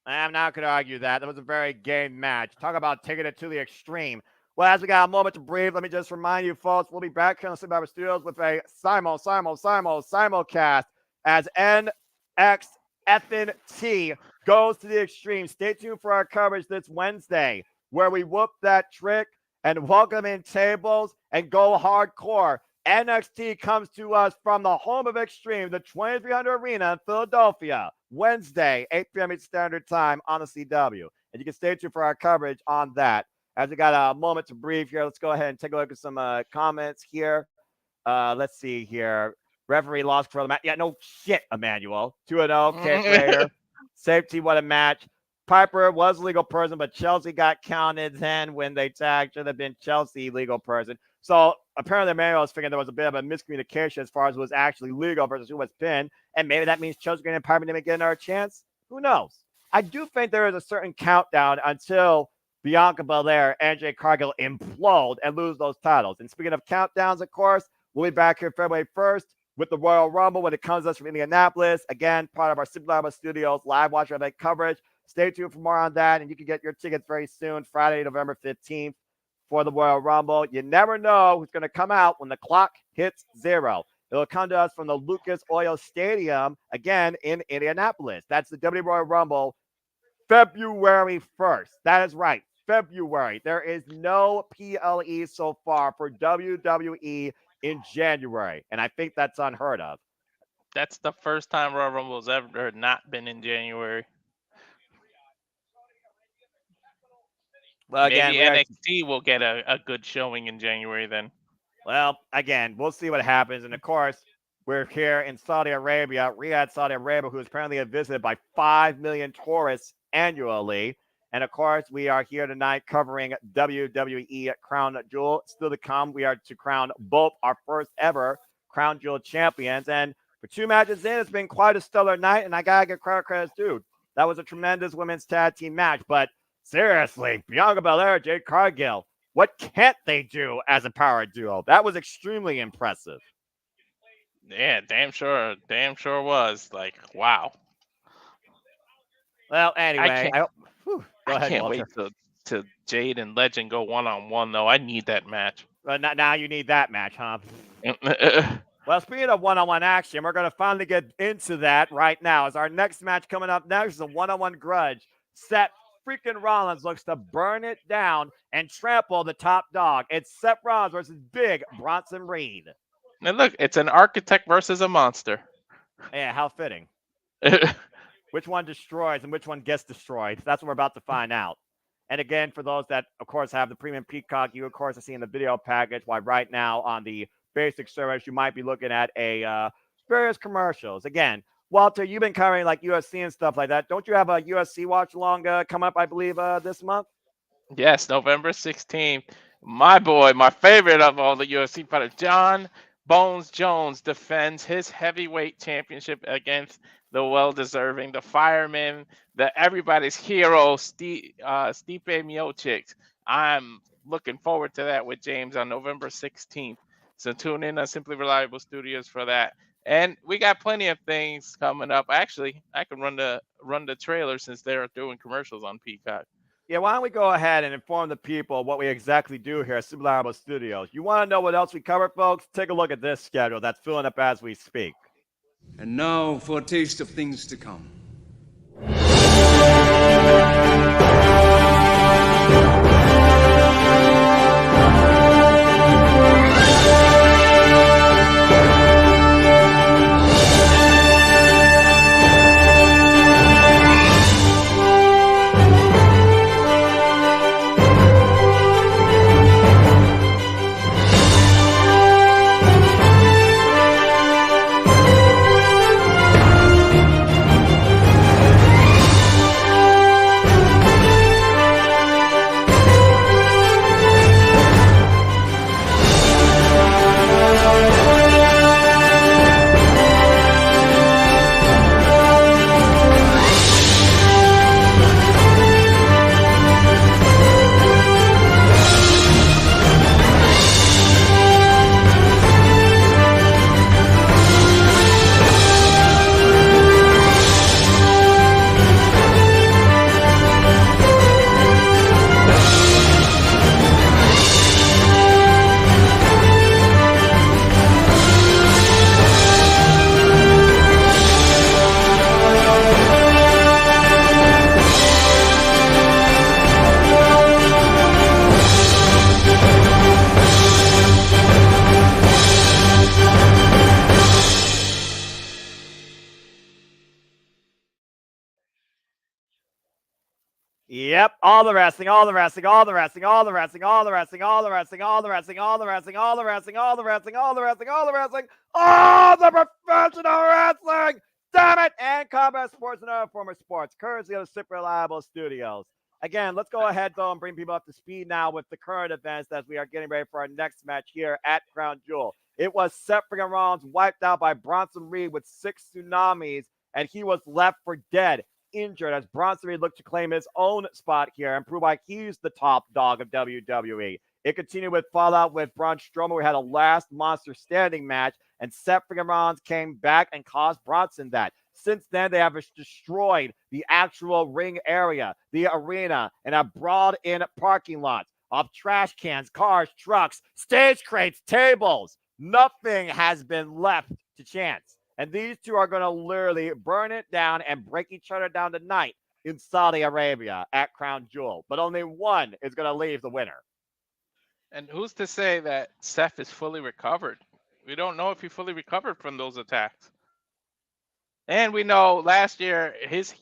I'm not going to argue that. That was a very game match. Talk about taking it to the extreme. Well, as we got a moment to breathe, let me just remind you, folks, we'll be back here on the Survivor Studios with a simulcast as NXT goes to the extreme. Stay tuned for our coverage this Wednesday, where we whoop that trick and welcome in tables and go hardcore. NXT comes to us from the home of Extreme, the 2300 Arena in Philadelphia, Wednesday, 8 p.m. Eastern Standard Time on the CW. And you can stay tuned for our coverage on that. As we got a moment to breathe here, let's go ahead and take a look at some comments here. Let's see here. Referee lost for the match. Yeah, no shit, Emmanuel. 2-0, Kate Prater. Safety, what a match. Piper was a legal person, but Chelsea got counted then when they tagged. Should have been Chelsea legal person. So apparently Emmanuel was thinking there was a bit of a miscommunication as far as who was actually legal versus who was pinned, and maybe that means Chelsea and Piper didn't get another chance. Who knows? I do think there is a certain countdown until Bianca Belair and Jade Cargill implode and lose those titles. And speaking of countdowns, of course, we'll be back here February 1st with the Royal Rumble when it comes to us from Indianapolis. Again, part of our Super Live Studios live watch event coverage. Stay tuned for more on that, and you can get your tickets very soon, Friday, November 15th for the Royal Rumble. You never know who's going to come out when the clock hits 0. It'll come to us from the Lucas Oil Stadium, again, in Indianapolis. That's the WWE Royal Rumble, February 1st. That is right, February. There is no PLE so far for WWE in January, and I think that's unheard of. That's the first time Royal Rumble has ever not been in January. Well, again, maybe NXT will get a good showing in January then. Well, again, we'll see what happens. And of course, we're here in Saudi Arabia, Riyadh, Saudi Arabia, who is apparently visited by 5 million tourists annually. And of course, we are here tonight covering WWE Crown Jewel. Still to come, we are to crown both our first ever Crown Jewel champions. And for 2 matches in, it's been quite a stellar night. And I got to give credit, dude. That was a tremendous women's tag team match. But seriously, Bianca Belair, Jade Cargill, what can't they do as a power duo? That was extremely impressive. Yeah, damn sure was. Like, wow. Well, anyway, I can't wait till Jade and Legend go one-on-one, though. I need that match. Now you need that match, huh? Well, speaking of one-on-one action, we're going to finally get into that right now. As our next match coming up next is a one-on-one grudge. Seth freaking Rollins looks to burn it down and trample the top dog. It's Seth Rollins versus Big Bronson Reed. And look, it's an architect versus a monster. Yeah, how fitting. Which one destroys and which one gets destroyed? That's what we're about to find out. And again, for those that, of course, have the premium Peacock, you, of course, are seeing the video package. Why right now on the basic service, you might be looking at various commercials. Again, Walter, you've been covering like UFC and stuff like that. Don't you have a UFC watch along coming up, I believe, this month? Yes, November 16th. My boy, my favorite of all the UFC fighters, John Bones Jones, defends his heavyweight championship against the well-deserving, the fireman, everybody's hero, Stipe Miocic. I'm looking forward to that with James on November 16th. So tune in on Simply Reliable Studios for that. And we got plenty of things coming up. Actually, I can run the trailer since they're doing commercials on Peacock. Yeah, why don't we go ahead and inform the people what we exactly do here at Super Reliable Studios. You want to know what else we cover, folks? Take a look at this schedule that's filling up as we speak. And now for a taste of things to come. Yep, all the wrestling, all the wrestling, all the wrestling, all the wrestling, all the wrestling, all the wrestling, all the wrestling, all the wrestling, all the wrestling, all the wrestling, all the wrestling, all the wrestling, all the professional wrestling. Damn it! And combat sports and other former sports, courtesy of the Super Reliable Studios. Again, let's go ahead, though, and bring people up to speed now with the current events as we are getting ready for our next match here at Crown Jewel. It was Seth freaking Rollins wiped out by Bronson Reed with 6 tsunamis, and he was left for dead, injured, as Bronson Reed looked to claim his own spot here and prove like he's the top dog of WWE. It continued with fallout with Braun Strowman. We had a last monster standing match, and Seth freaking Rollins came back and caused Bronson that. Since then, they have destroyed the actual ring area, the arena, and have brought in parking lots of trash cans, cars, trucks, stage crates, tables. Nothing has been left to chance. And these two are going to literally burn it down and break each other down tonight in Saudi Arabia at Crown Jewel. But only one is going to leave the winner. And who's to say that Seth is fully recovered? We don't know if he fully recovered from those attacks. And we know last year his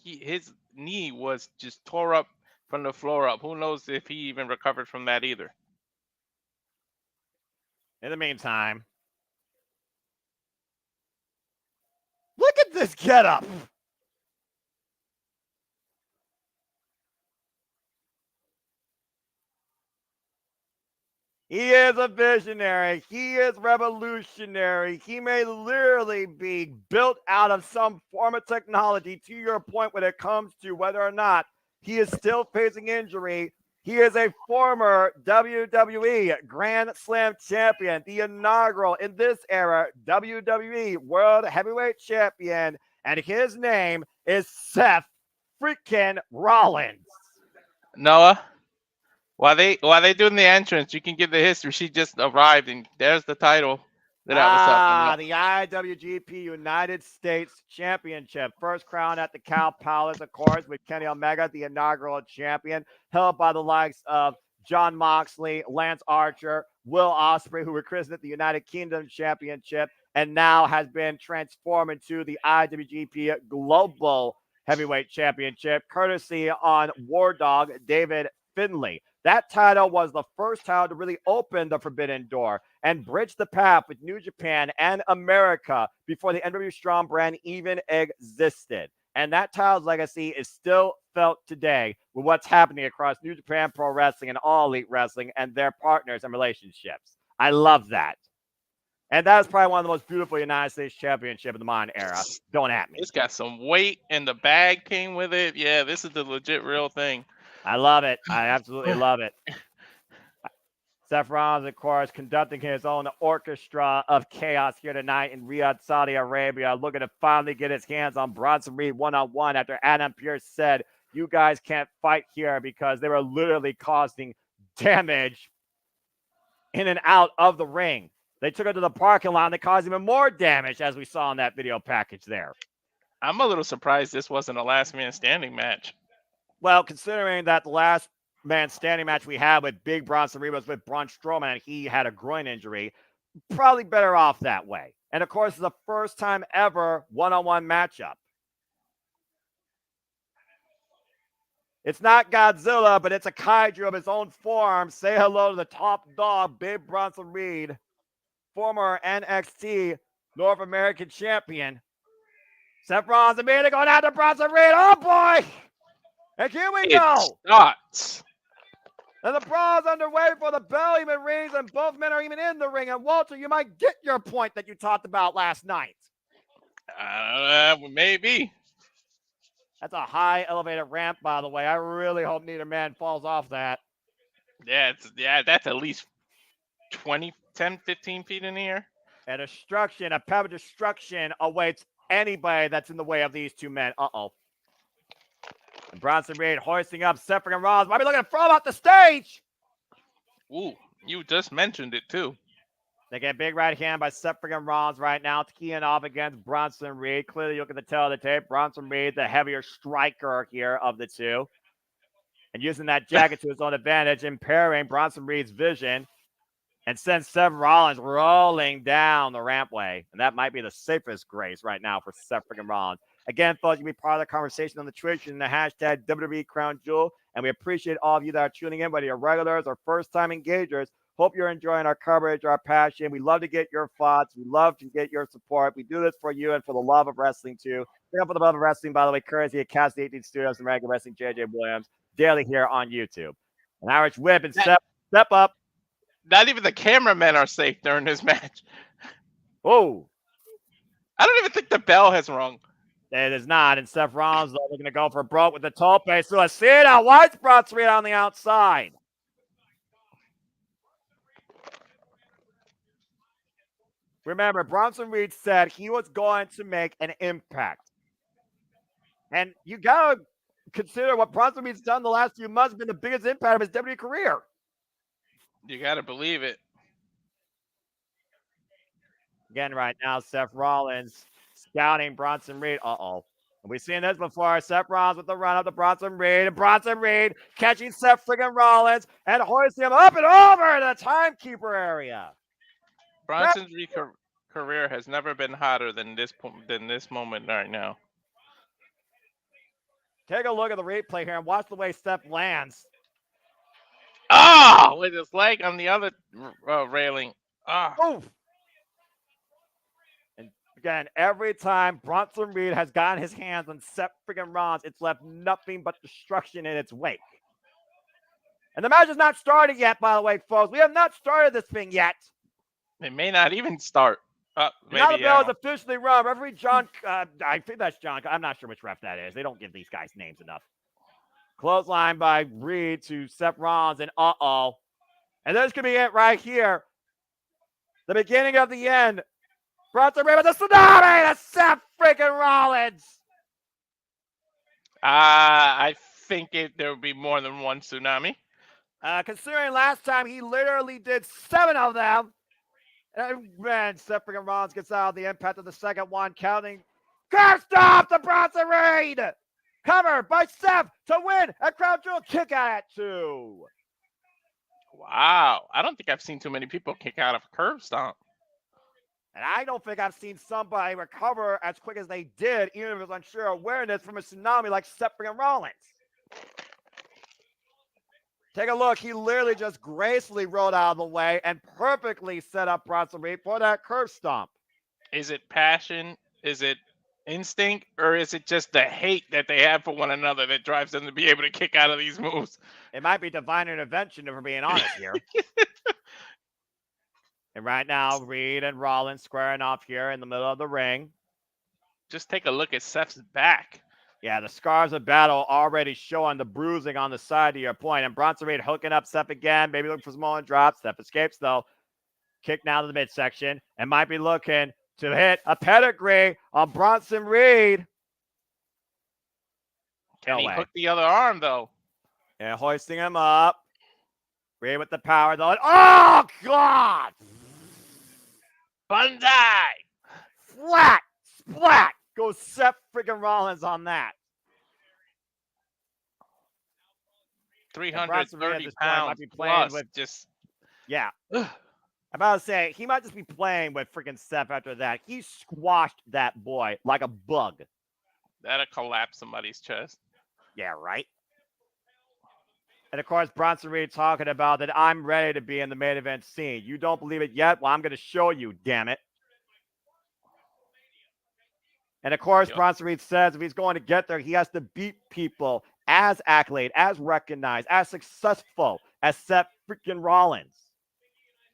knee was just tore up from the floor up. Who knows if he even recovered from that either? In the meantime, look at this getup. He is a visionary. He is revolutionary. He may literally be built out of some form of technology, to your point, when it comes to whether or not he is still facing injury. He is a former WWE Grand Slam champion, the inaugural, in this era, WWE World Heavyweight Champion, and his name is Seth freaking Rollins. Noah, while they doing the entrance, you can give the history. She just arrived, and there's the title that I was talking about. The IWGP United States Championship. First crown at the Cow Palace, of course, with Kenny Omega, the inaugural champion, held by the likes of Jon Moxley, Lance Archer, Will Ospreay, who were christened at the United Kingdom Championship, and now has been transformed into the IWGP Global Heavyweight Championship, courtesy on War Dog David Finlay. That title was the first title to really open the forbidden door and bridge the path with New Japan and America before the NW Strong brand even existed. And that title's legacy is still felt today with what's happening across New Japan Pro Wrestling and All Elite Wrestling and their partners and relationships. I love that. And that is probably one of the most beautiful United States Championship of the modern era. Don't at me. It's got some weight, and the bag came with it. Yeah, this is the legit real thing. I love it. I absolutely love it. Seth Rollins, of course, conducting his own orchestra of chaos here tonight in Riyadh, Saudi Arabia, looking to finally get his hands on Bronson Reed one-on-one after Adam Pearce said, you guys can't fight here because they were literally causing damage in and out of the ring. They took it to the parking lot and they caused even more damage, as we saw in that video package there. I'm a little surprised this wasn't a last man standing match. Well, considering that the last man standing match we had with Big Bronson Reed was with Braun Strowman and he had a groin injury, probably better off that way. And of course, it's the first time ever one-on-one matchup. It's not Godzilla, but it's a kaiju of his own form. Say hello to the top dog, Big Bronson Reed, former NXT North American champion. Seth Rollins immediately going after Bronson Reed. Oh, boy! And here we go. Starts. And the brawl's underway for the bell even rings, and both men are even in the ring. And Walter, you might get your point that you talked about last night. Maybe. That's a high elevated ramp, by the way. I really hope neither man falls off that. Yeah, that's at least 10, 15 feet in the air. And a path of destruction awaits anybody that's in the way of these two men. Uh-oh. And Bronson Reed hoisting up Seth freaking Rollins. Might be looking to throw him off the stage. Ooh, you just mentioned it too. They get a big right hand by Seth freaking Rollins right now, keying off against Bronson Reed. Clearly, you can tell the tape. Bronson Reed, the heavier striker here of the two. And using that jacket to his own advantage, impairing Bronson Reed's vision. And sends Seth Rollins rolling down the rampway. And that might be the safest grace right now for Seth freaking Rollins. Again, folks, you can be part of the conversation on the Twitch and the hashtag WWE Crown Jewel. And we appreciate all of you that are tuning in, whether you're regulars or first-time engagers. Hope you're enjoying our coverage, our passion. We love to get your thoughts. We love to get your support. We do this for you and for the love of wrestling, too. Pick up for the love of wrestling, by the way, courtesy of Cast 18 Studios and American Wrestling, JJ Williams. daily here on YouTube. An Irish whip and step up. Not even the cameramen are safe during this match. Oh, I don't even think the bell has rung. it is not. And Seth Rollins, though, looking to go for broke with the tope. So let's see it now. White's brought Reed on the outside. Remember, Bronson Reed said he was going to make an impact. And you got to consider what Bronson Reed's done the last few months has been the biggest impact of his WWE career. You got to believe it. Again, right now, Seth Rollins scouting Bronson Reed. We've seen this before. Seth Rollins with the run up to Bronson Reed. And Bronson Reed catching Seth friggin' Rollins and hoisting him up and over the timekeeper area. Bronson's career has never been hotter than this moment right now. Take a look at the replay here and watch the way Seth lands. With his leg on the other railing. Oof. And again, every time Bronson Reed has gotten his hands on Seth friggin' Rollins, it's left nothing but destruction in its wake. And the match is not started yet, by the way, folks. We have not started this thing yet. It may not even start. Now the bell is officially rung. Referee John, I think that's John. I'm not sure which ref that is. They don't give these guys names enough. Clothesline by Reed to Seth Rollins, and and this could be it right here. The beginning of the end. Bronson Reed with the tsunami to Seth freaking Rollins. I think there will be more than one tsunami. Considering last time he literally did 7 of them. And man, Seth freaking Rollins gets out of the impact of the second one, counting. Curse stop to Bronson Reed. Cover by Seth to win a Crown Jewel kick out at 2. Wow. I don't think I've seen too many people kick out of a curb stomp. And I don't think I've seen somebody recover as quick as they did, even if it was unsure awareness from a tsunami like Seth freaking Rollins. Take a look. He literally just gracefully rolled out of the way and perfectly set up Bronson Reed for that curb stomp. Is it passion? Is it instinct? Or is it just the hate that they have for one another that drives them to be able to kick out of these moves? It might be divine intervention, if we're being honest here. And right now, Reed and Rollins squaring off here in the middle of the ring. Just take a look at Seth's back. Yeah, the scars of battle already showing the bruising on the side to your point. And Bronson Reed hooking up Seth again. Maybe looking for Samoan drop. Seth escapes, though. Kick now to the midsection. And might be looking to hit a pedigree on Bronson Reed. Can he hook the other arm, though? And hoisting him up. Reed with the power, though. And oh, God! Banzai! Flat! Splat! Goes Seth freaking Rollins on that. 330 pounds might be playing with just. Yeah. I'm about to say, he might just be playing with freaking Seth after that. He squashed that boy like a bug. That'll collapse somebody's chest. Yeah, right? And, of course, Bronson Reed talking about that I'm ready to be in the main event scene. You don't believe it yet? Well, I'm going to show you, damn it. And, of course, Bronson Reed says if he's going to get there, he has to beat people as accolade, as recognized, as successful as Seth freaking Rollins.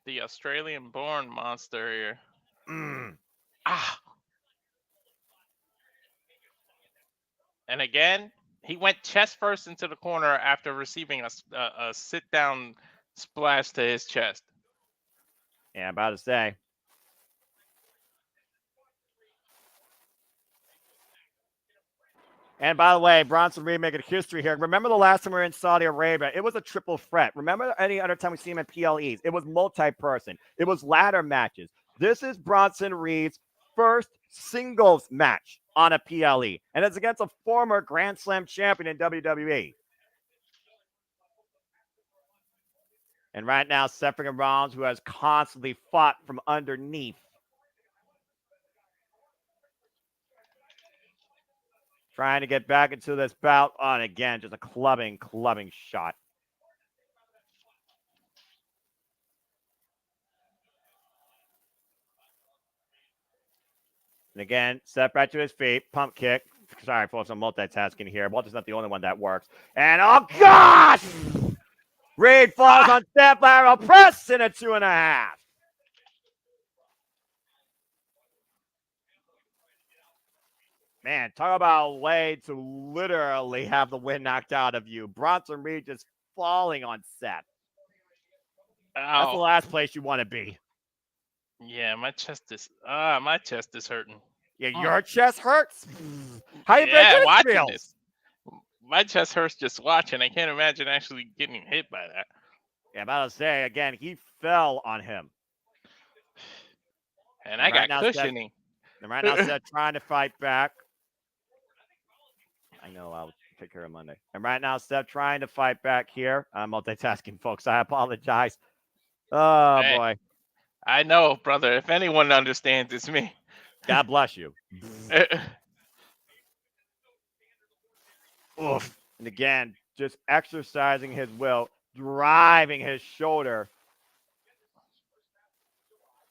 The Australian-born monster here. And again, he went chest first into the corner after receiving a sit-down splash to his chest. Yeah, I'm about to say. And by the way, Bronson Reed making history here. Remember the last time we were in Saudi Arabia? It was a triple threat. Remember any other time we see him in PLEs? It was multi-person. It was ladder matches. This is Bronson Reed's first singles match on a PLE. And it's against a former Grand Slam champion in WWE. And right now, Seth Rollins, who has constantly fought from underneath. Trying to get back into this bout. And again, just a clubbing shot. And again, Seth back to his feet. Pump kick. Sorry, folks, I'm multitasking here. Walter's not the only one that works. And oh gosh! Reed falls on step lateral press in a 2.5. Man, talk about a way to literally have the wind knocked out of you. Bronson Reed just falling on Seth. That's the last place you want to be. Yeah, my chest is hurting. Yeah, your chest hurts. How you think watching this feels? this. My chest hurts just watching. I can't imagine actually getting hit by that. Yeah, about to say again, he fell on him. And I got cushioning. And right now, Seth trying to fight back. I know, I'll take care of Monday. And right now, Seth trying to fight back here. I'm multitasking, folks. I apologize. Oh, Hey, boy. I know, brother. If anyone understands, it's me. God bless you. Oof. And again, just exercising his will, driving his shoulder.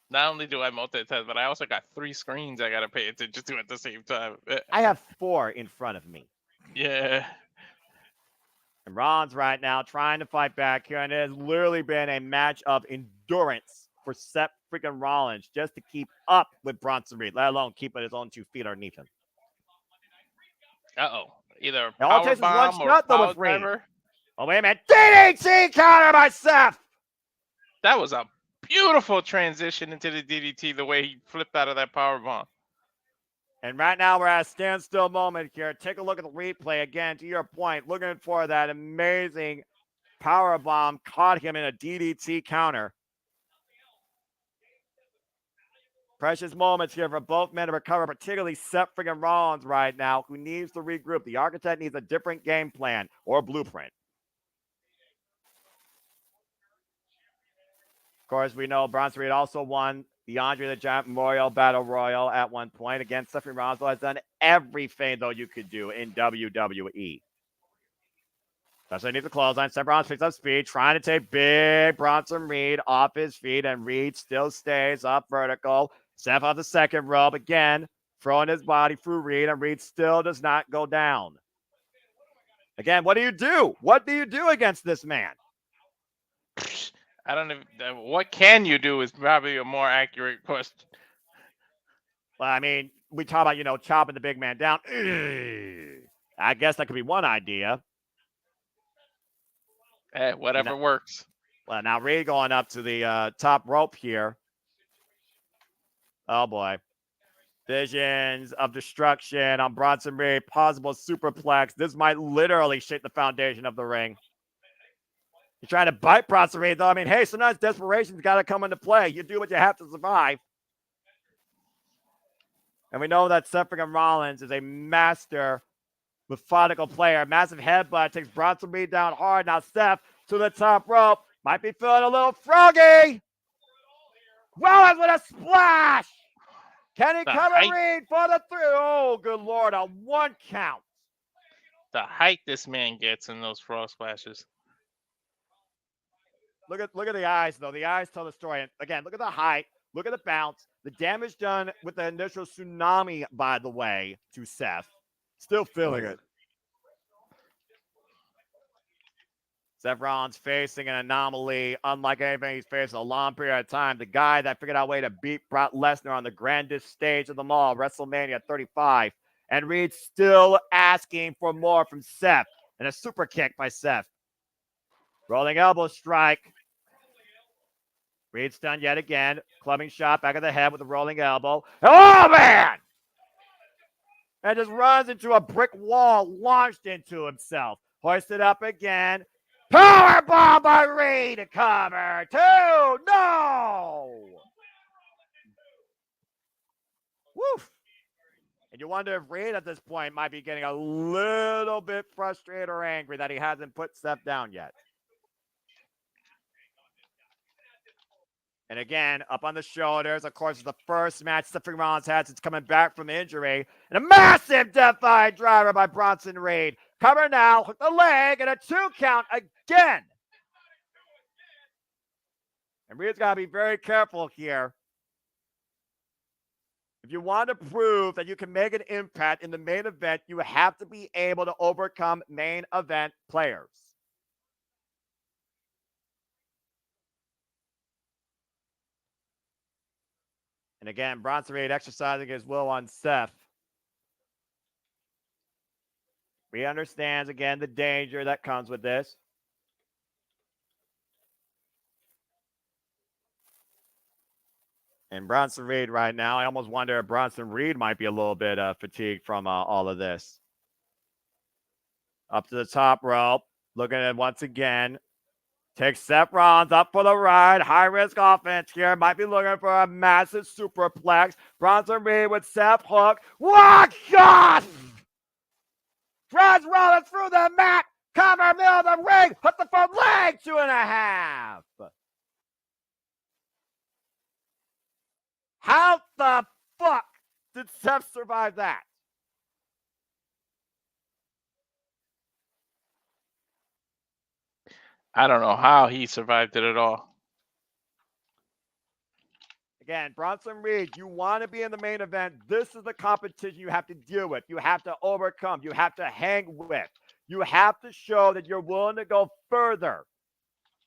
Not only do I multitask, but I also got 3 screens I got to pay attention to at the same time. I have 4 in front of me. Yeah. And Rollins right now trying to fight back here. And it has literally been a match of endurance for Seth freaking Rollins just to keep up with Bronson Reed, let alone keeping his own 2 feet underneath him. Uh-oh. Either It all power takes is one bomb or shot, though, power with Reed. driver. Oh, wait a minute. DDT counter by Seth. That was a beautiful transition into the DDT, the way he flipped out of that power bomb. And right now we're at a standstill moment here. Take a look at the replay again. To your point, looking for that amazing power bomb caught him in a DDT counter. Precious moments here for both men to recover, particularly Seth friggin' Rollins right now, who needs to regroup. The Architect needs a different game plan or blueprint. Of course, we know Bronson Reed also won the Andre the Giant Memorial Battle Royal at one point against Seth Rollins, has done everything, though, you could do in WWE. That's why he needs a clothesline. Seth Rollins picks up speed, trying to take big Bronson Reed off his feet, and Reed still stays up vertical. Seth off the second rope again, throwing his body through Reed, and Reed still does not go down. Again, what do you do? What do you do against this man? I don't know. What can you do is probably a more accurate question. Well, I mean, we talk about, chopping the big man down. I guess that could be one idea. Hey, whatever works. Well, now Reed going up to the top rope here. Oh, boy. Visions of destruction on Bronson Reed. Possible superplex. This might literally shake the foundation of the ring. You're trying to bite Bronson Reed, though. I mean, hey, sometimes desperation's got to come into play. You do what you have to survive. And we know that Seth freaking Rollins is a master methodical player. Massive headbutt takes Bronson Reed down hard. Now Seth to the top rope. Might be feeling a little froggy. Rollins with a splash. Can he cover Reed for the 3? Oh, good Lord, a 1 count. The height this man gets in those frog splashes. Look at the eyes, though. The eyes tell the story. And again, look at the height. Look at the bounce. The damage done with the initial tsunami, by the way, to Seth. Still feeling it. Seth Rollins facing an anomaly unlike anything he's faced in a long period of time. The guy that figured out a way to beat Brock Lesnar on the grandest stage of them all, WrestleMania 35. And Reed still asking for more from Seth. And a super kick by Seth. Rolling elbow strike. Reed stunned yet again. Clubbing shot back of the head with a rolling elbow. Oh, man! And just runs into a brick wall, launched into himself. Hoisted up again. Power bomb by Reed to cover. 2. No! Woof. And you wonder if Reed at this point might be getting a little bit frustrated or angry that he hasn't put Seth down yet. And again, up on the shoulders. Of course, it's the first match Seth Rollins had since coming back from injury. And a massive death-eye driver by Bronson Reed. Cover now, hook the leg, and a 2 count again. And Reed's got to be very careful here. If you want to prove that you can make an impact in the main event, you have to be able to overcome main event players. And again, Bronson Reed exercising his will on Seth. He understands, again, the danger that comes with this. And Bronson Reed right now, I almost wonder if Bronson Reed might be a little bit fatigued from all of this. Up to the top rope. Looking at it once again. Takes Seth Rollins up for the ride. High-risk offense here. Might be looking for a massive superplex. Bronson Reed with Seth hook. Walk off! Drives Rollins through the mat. Cover middle of the ring. Hook the front leg. 2.5. How the fuck did Seth survive that? I don't know how he survived it at all. Again, Bronson Reed, you want to be in the main event. This is the competition you have to deal with. You have to overcome. You have to hang with. You have to show that you're willing to go further.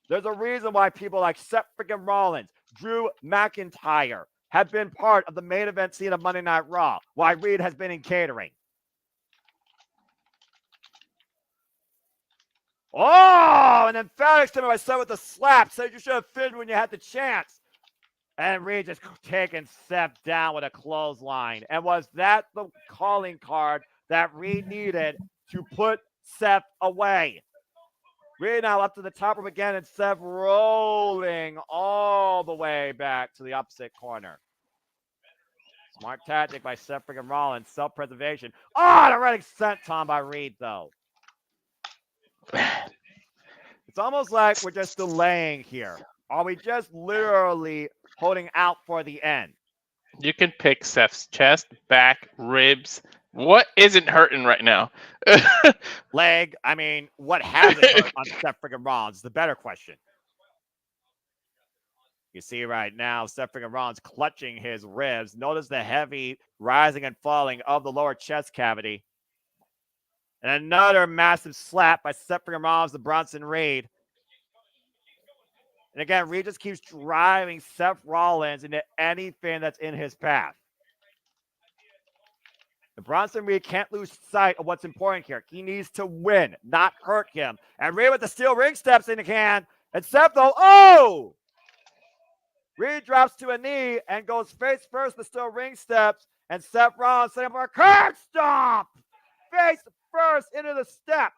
There's a reason why people like Seth freaking Rollins, Drew McIntyre have been part of the main event scene of Monday Night Raw, why Reed has been in catering. Oh, an emphatic statement by Seth with the slap. Said you should have finished when you had the chance. And Reed just taking Seth down with a clothesline. And was that the calling card that Reed needed to put Seth away? Reed now up to the top rope again, and Seth rolling all the way back to the opposite corner. Smart tactic by Seth freaking Rollins. Self-preservation. Oh, the running senton by Reed, though. It's almost like we're just delaying here. Are we just literally holding out for the end? You can pick Seth's chest, back, ribs. What isn't hurting right now? Leg. I mean, what hasn't hurt on Seth freaking Rollins? The better question. You see right now, Seth freaking Rollins clutching his ribs. Notice the heavy rising and falling of the lower chest cavity. And another massive slap by Seth freaking Rollins to Bronson Reed. And again, Reed just keeps driving Seth Rollins into anything that's in his path. The Bronson Reed can't lose sight of what's important here. He needs to win, not hurt him. And Reed with the steel ring steps in the can. And Seth, though, oh! Reed drops to a knee and goes face first, the steel ring steps. And Seth Rollins setting up for a curb stomp! Face first into the steps.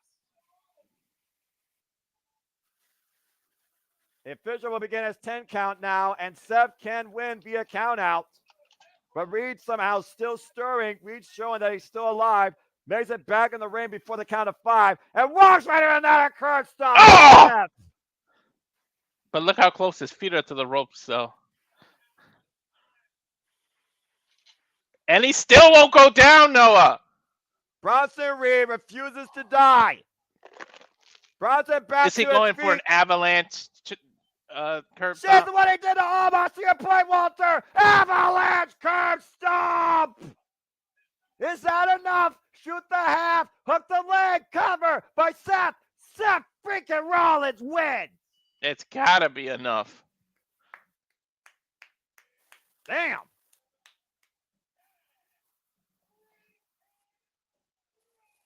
The official will begin his 10 count now, and Seth can win via count out. But Reed somehow still stirring. Reed showing that he's still alive. Makes it back in the ring before the count of 5, and walks right into another curb stomp. Oh! But look how close his feet are to the ropes, though. And he still won't go down, Noah. Bronson Reed refuses to die. Bronson back Is he to going his for an feet. avalanche curb Shit, stomp? what he did to Omos. To your point, Walter. Avalanche curb stomp. Is that enough? Shoot the half. Hook the leg. Cover by Seth. Seth freaking Rollins wins. It's gotta be enough. Damn.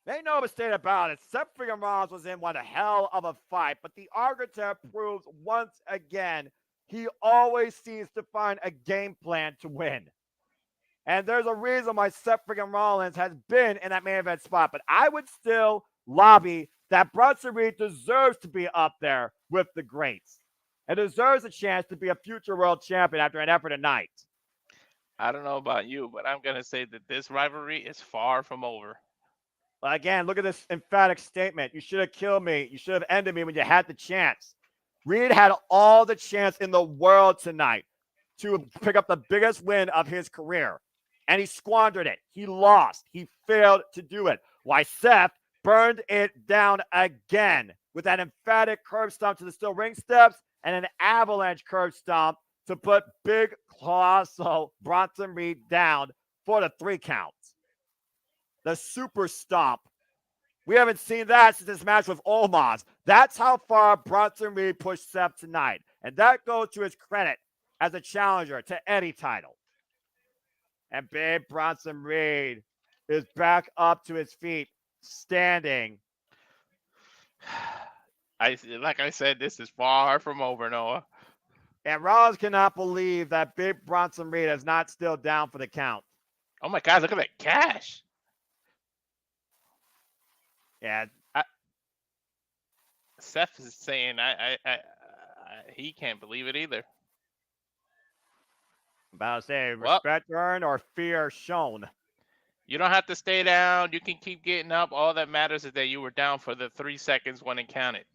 Ain't no mistake about it. Seth freaking Rollins was in one hell of a fight, but the Arbiter proves once again he always seems to find a game plan to win. And there's a reason why Seth freaking Rollins has been in that main event spot, but I would still lobby that Bronson Reed deserves to be up there with the greats and deserves a chance to be a future world champion after an effort tonight. I don't know about you, but I'm gonna say that this rivalry is far from over. Again, look at this emphatic statement. You should have killed me. You should have ended me when you had the chance. Reed had all the chance in the world tonight to pick up the biggest win of his career, and he squandered it. He lost. He failed to do it. Why Seth burned it down again with that emphatic curb stomp to the steel ring steps and an avalanche curb stomp to put big colossal Bronson Reed down for the 3 count. The super stomp. We haven't seen that since this match with Omos. That's how far Bronson Reed pushed Seth tonight. And that goes to his credit as a challenger to any title. And big Bronson Reed is back up to his feet, standing. Like I said, this is far from over, Noah. And Rollins cannot believe that big Bronson Reed is not still down for the count. Oh my God, look at that cash. Yeah. Seth is saying he can't believe it either. About to say, respect earned or fear shown. You don't have to stay down. You can keep getting up. All that matters is that you were down for the 3 seconds when it counted.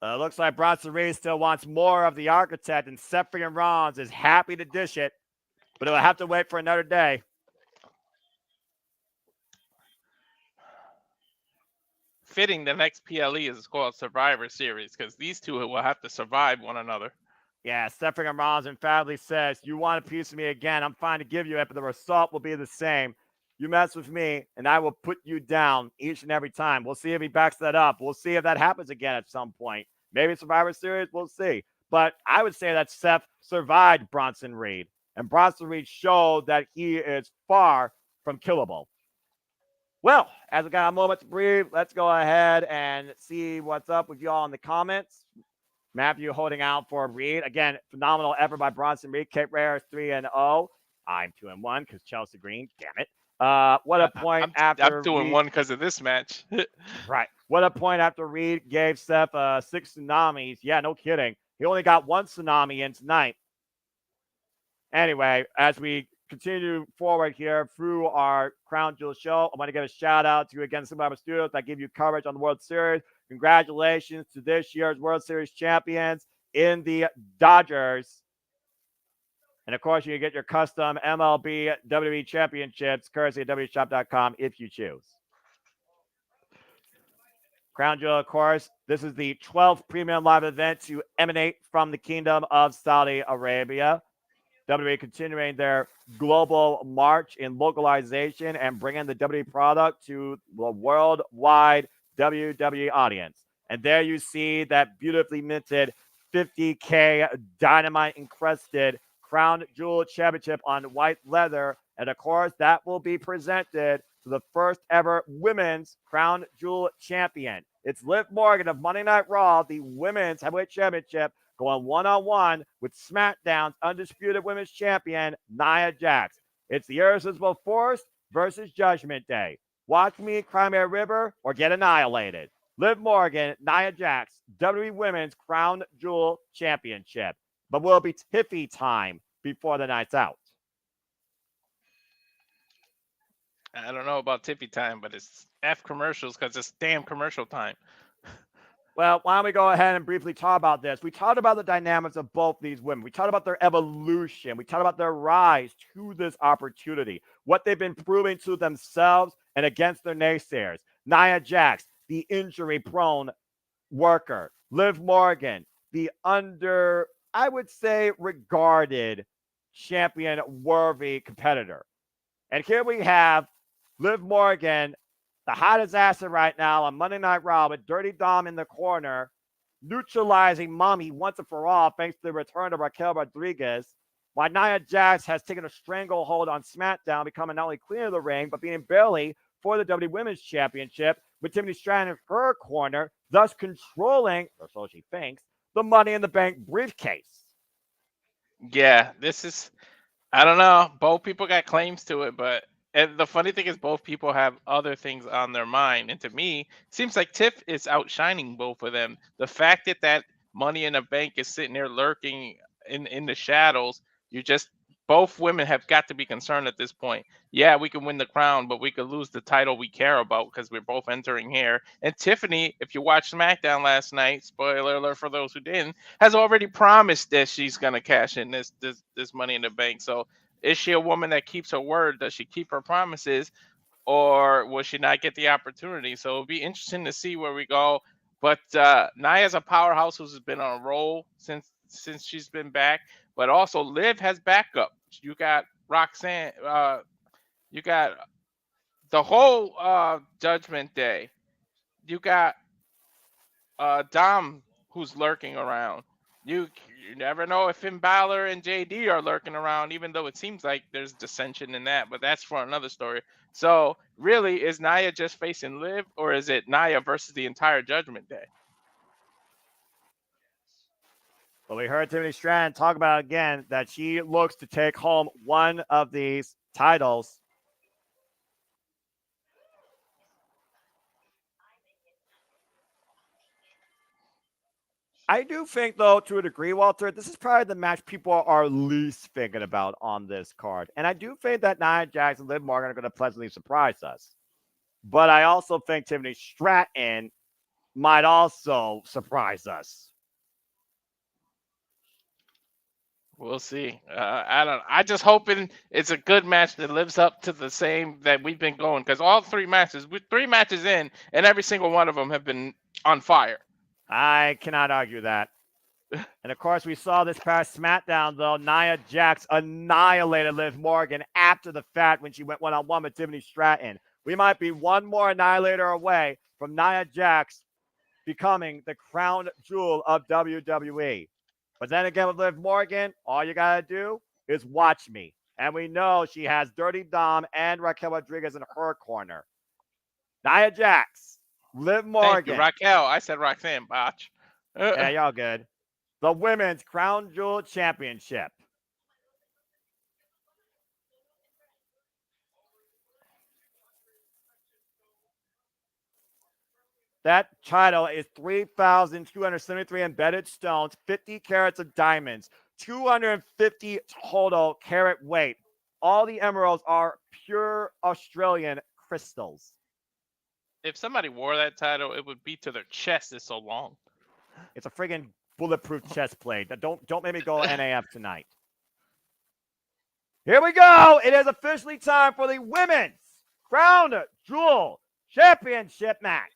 Looks like Bronson Reed still wants more of the Architect, and Seth and Rollins is happy to dish it, but it'll have to wait for another day. Fitting the next PLE is called Survivor Series because these two will have to survive one another. Yeah, Seth and Rollins emphatically says, you want a piece of me again, I'm fine to give you it, but the result will be the same. You mess with me, and I will put you down each and every time. We'll see if he backs that up. We'll see if that happens again at some point. Maybe Survivor Series, we'll see. But I would say that Seth survived Bronson Reed, and Bronson Reed showed that he is far from killable. Well, as we got a moment to breathe, let's go ahead and see what's up with y'all in the comments. Matthew holding out for Reed. Again, phenomenal effort by Bronson Reed. Kate Rare is 3-0. I'm 2-1 because Chelsea Green. Damn it. What a point after I'm doing one because of this match. Right. What a point after Reed gave Seth 6 tsunamis. Yeah, no kidding. He only got 1 tsunami in tonight. Anyway, as we continue forward here through our Crown Jewel show, I want to give a shout out to, again, Survivor Studios that give you coverage on the World Series. Congratulations to this year's World Series champions in the Dodgers. And, of course, you can get your custom MLB WWE championships courtesy of WWEshop.com if you choose. Crown Jewel, of course, this is the 12th premium live event to emanate from the Kingdom of Saudi Arabia. WWE continuing their global march in localization and bringing the WWE product to the worldwide WWE audience. And there you see that beautifully minted 50K dynamite encrusted Crown Jewel Championship on white leather. And of course, that will be presented to the first ever women's Crown Jewel champion. It's Liv Morgan of Monday Night Raw, the women's heavyweight championship, going one-on-one with SmackDown's undisputed women's champion, Nia Jax. It's the Irresistible Force versus Judgment Day. Watch me cry me a river or get annihilated. Liv Morgan, Nia Jax, WWE Women's Crown Jewel Championship. But will it be Tiffy time before the night's out? I don't know about Tiffy time, but it's F commercials because it's damn commercial time. Well, why don't we go ahead and briefly talk about this? We talked about the dynamics of both these women. We talked about their evolution. We talked about their rise to this opportunity, what they've been proving to themselves and against their naysayers. Nia Jax, the injury-prone worker. Liv Morgan, the I would say, regarded champion-worthy competitor. And here we have Liv Morgan, the hottest asset right now on Monday Night Raw with Dirty Dom in the corner, neutralizing Mommy once and for all thanks to the return of Raquel Rodriguez, while Nia Jax has taken a stranglehold on SmackDown, becoming not only queen of the ring, but being Bayley for the WWE Women's Championship with Tiffany Stratton in her corner, thus controlling, or so she thinks, the Money in the Bank briefcase. Yeah, this is, I don't know. Both people got claims to it, but and the funny thing is both people have other things on their mind. And to me, it seems like Tiff is outshining both of them. The fact that that Money in the Bank is sitting there lurking in the shadows, both women have got to be concerned at this point. Yeah, we can win the crown, but we could lose the title we care about because we're both entering here. And Tiffany, if you watched SmackDown last night, spoiler alert for those who didn't, has already promised that she's going to cash in this Money in the Bank. So is she a woman that keeps her word? Does she keep her promises? Or will she not get the opportunity? So it'll be interesting to see where we go. But Nia's a powerhouse who's been on a roll since she's been back. But also Liv has backup. You got Roxanne. You got the whole Judgment Day. You got Dom who's lurking around. You never know if Finn Balor and JD are lurking around, even though it seems like there's dissension in that, but that's for another story. So really, is Nia just facing Liv, or is it Nia versus the entire Judgment Day? Well, we heard Tiffany Stratton talk about again that she looks to take home one of these titles. I do think, though, to a degree, Walter, this is probably the match people are least thinking about on this card. And I do think that Nia Jax and Liv Morgan are going to pleasantly surprise us. But I also think Tiffany Stratton might also surprise us. We'll see. I just hoping it's a good match that lives up to the same that we've been going, because all three matches in, and every single one of them have been on fire. I cannot argue that. And of course, we saw this past SmackDown, though. Nia Jax annihilated Liv Morgan after the fact when she went one-on-one with Tiffany Stratton. We might be one more annihilator away from Nia Jax becoming the crown jewel of WWE. But then again, with Liv Morgan, all you got to do is watch me. And we know she has Dirty Dom and Raquel Rodriguez in her corner. Nia Jax, Liv Morgan. Thank you, Raquel. I said Roxanne, botch. Yeah, y'all good. The Women's Crown Jewel Championship. That title is 3,273 embedded stones, 50 carats of diamonds, 250 total carat weight. All the emeralds are pure Australian crystals. If somebody wore that title, it would be to their chest. It's so long. It's a friggin' bulletproof chest plate. Don't make me go NAF tonight. Here we go. It is officially time for the Women's Crown Jewel Championship match.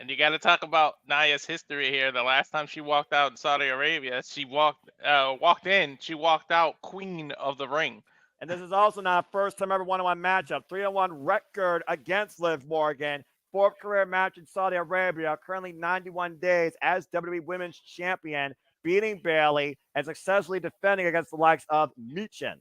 And you got to talk about Nia's history here. The last time she walked out in Saudi Arabia, she walked out queen of the ring. And this is also not a first-time ever one-on-one matchup. 3-1 record against Liv Morgan. 4th career match in Saudi Arabia. Currently 91 days as WWE Women's Champion, beating Bayley and successfully defending against the likes of Michin.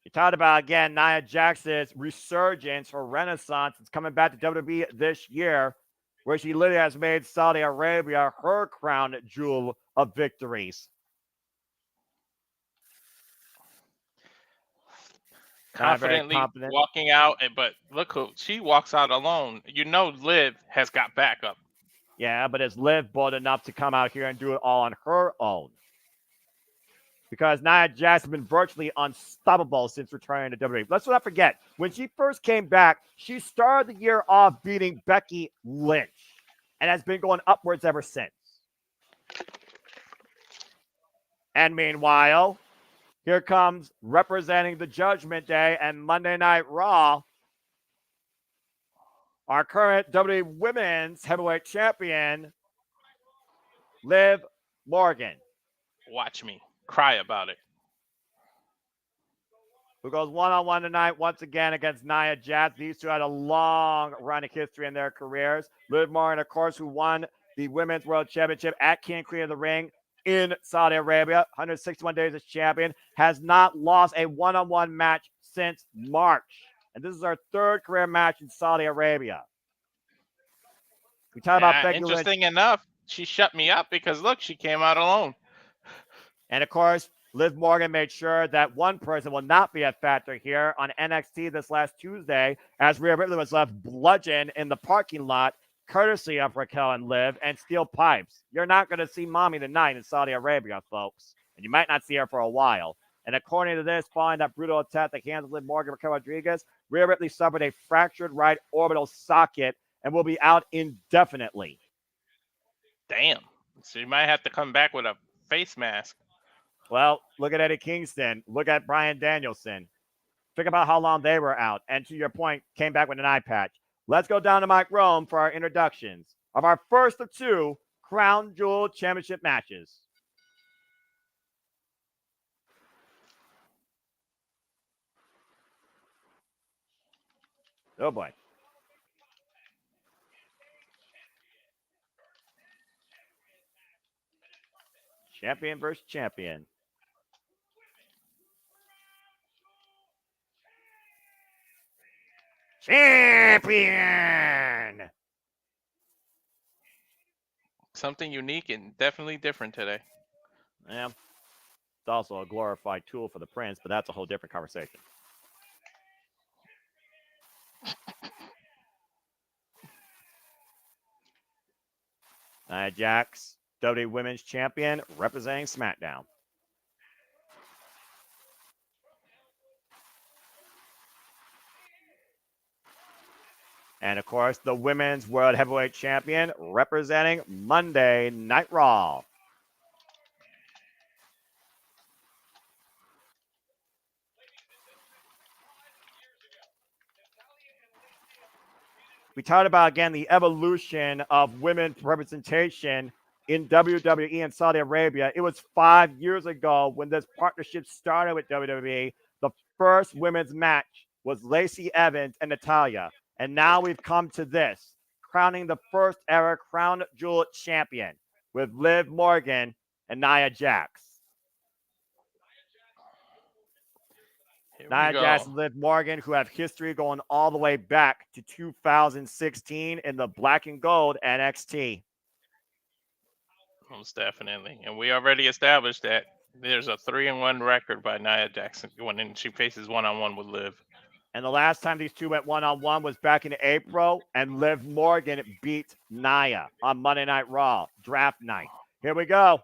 You talked about, again, Nia Jax's resurgence, her renaissance. It's coming back to WWE this year, where she literally has made Saudi Arabia her crown jewel of victories. Confidently walking out, but look who she walks out alone. You know Liv has got backup. Yeah, but is Liv bold enough to come out here and do it all on her own? Because Nia Jax has been virtually unstoppable since returning to WWE. Let's not forget, when she first came back, she started the year off beating Becky Lynch and has been going upwards ever since. And meanwhile, here comes representing the Judgment Day and Monday Night Raw, our current WWE Women's Heavyweight Champion, Liv Morgan. Watch me cry about it. Who goes one-on-one tonight once again against Nia Jax. These two had a long run of history in their careers. Liv Morgan, of course, who won the Women's World Championship at King and Queen of the Ring in Saudi Arabia, 161 days as champion, has not lost a one-on-one match since March. And this is our 3rd career match in Saudi Arabia. We talk about Becky Lynch. Interesting enough, she shut me up because, look, she came out alone. And, of course, Liv Morgan made sure that one person will not be a factor here on NXT this last Tuesday, as Rhea Ripley was left bludgeoned in the parking lot, courtesy of Raquel and Liv, and steel pipes. You're not going to see Mommy tonight in Saudi Arabia, folks. And you might not see her for a while. And according to this, following that brutal attack at the hands of Liv Morgan and Raquel Rodriguez, Rhea Ripley suffered a fractured right orbital socket and will be out indefinitely. Damn. So you might have to come back with a face mask. Well, look at Eddie Kingston. Look at Bryan Danielson. Think about how long they were out. And to your point, came back with an eye patch. Let's go down to Mike Rome for our introductions of our first of 2 Crown Jewel Championship matches. Oh boy. Champion versus champion. Champion! Something unique and definitely different today. Yeah. It's also a glorified tool for the prince, but that's a whole different conversation. Nia Jax, WWE Women's Champion, representing SmackDown. And, of course, the Women's World Heavyweight Champion, representing Monday Night Raw. We talked about, again, the evolution of women's representation in WWE and Saudi Arabia. It was 5 years ago when this partnership started with WWE. The first women's match was Lacey Evans and Natalya. And now we've come to this, crowning the first ever Crown Jewel champion with Liv Morgan and Nia Jax. Nia Jax and Liv Morgan, who have history going all the way back to 2016 in the black and gold NXT. Most definitely. And we already established that there's a 3-1 record by Nia Jax when she faces one-on-one with Liv. And the last time these two went one-on-one was back in April, and Liv Morgan beat Nia on Monday Night Raw, draft night. Here we go.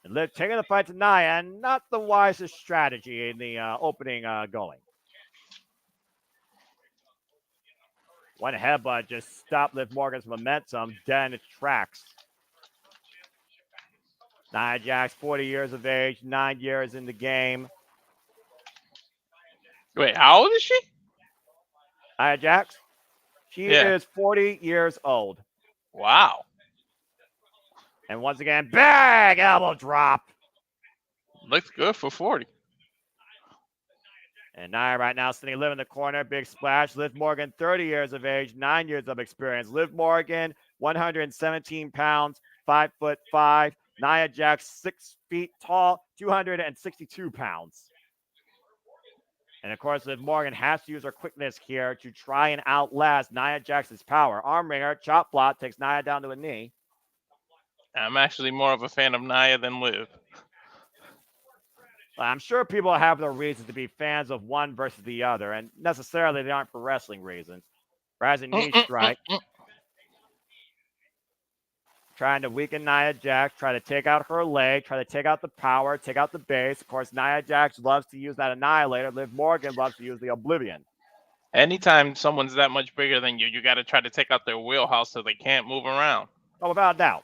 And Liv taking the fight to Nia, and not the wisest strategy in the opening going. One headbutt just stopped Liv Morgan's momentum dead in its tracks. Nia Jax, 40 years of age, 9 years in the game. Wait, how old is she? Nia Jax? She is 40 years old. Wow. And once again, big elbow drop. Looks good for 40. And Nia right now sitting Liv in the corner. Big splash. Liv Morgan, 30 years of age, 9 years of experience. Liv Morgan, 117 pounds, 5'5". Nia Jax, 6 feet tall, 262 pounds. And, of course, Liv Morgan has to use her quickness here to try and outlast Nia Jax's power. Arm wringer, chop block, takes Nia down to a knee. I'm actually more of a fan of Nia than Liv. I'm sure people have their reasons to be fans of one versus the other, and necessarily they aren't for wrestling reasons. Rising knee strike. Trying to weaken Nia Jax, try to take out her leg, try to take out the power, take out the base. Of course, Nia Jax loves to use that Annihilator. Liv Morgan loves to use the Oblivion. Anytime someone's that much bigger than you, you got to try to take out their wheelhouse so they can't move around. Oh, without a doubt.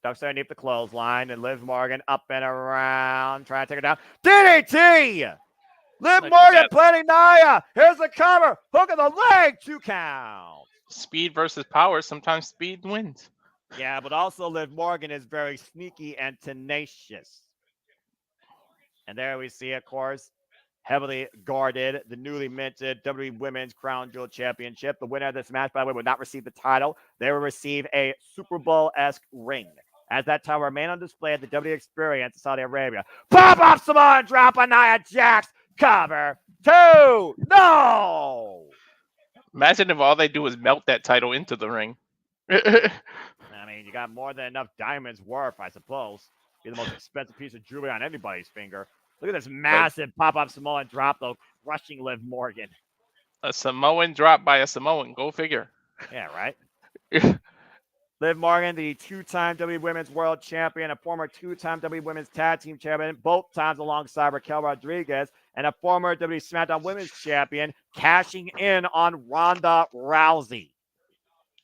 Ducks underneath the clothesline, and Liv Morgan up and around, trying to take her down. DDT! Liv Morgan planning Nia. Here's the cover. Hook of the leg. 2 count. Speed versus power. Sometimes speed wins. Yeah, but also Liv Morgan is very sneaky and tenacious. And there we see, of course, heavily guarded, the newly minted WWE Women's Crown Jewel Championship. The winner of this match, by the way, would not receive the title. They will receive a Super Bowl-esque ring. As that title remain on display at the WWE Experience in Saudi Arabia. Pop-up Samoan drop on Nia Jax. Cover 2. No! Imagine if all they do is melt that title into the ring. I mean, you got more than enough diamonds worth, I suppose. Be the most expensive piece of jewelry on anybody's finger. Look at this massive pop-up Samoan drop, though, crushing Liv Morgan. A Samoan drop by a Samoan. Go figure. Yeah, right? Liv Morgan, the 2-time WWE Women's World Champion, a former 2-time WWE Women's Tag Team Champion, both times alongside Raquel Rodriguez, and a former WWE SmackDown Women's Champion, cashing in on Ronda Rousey.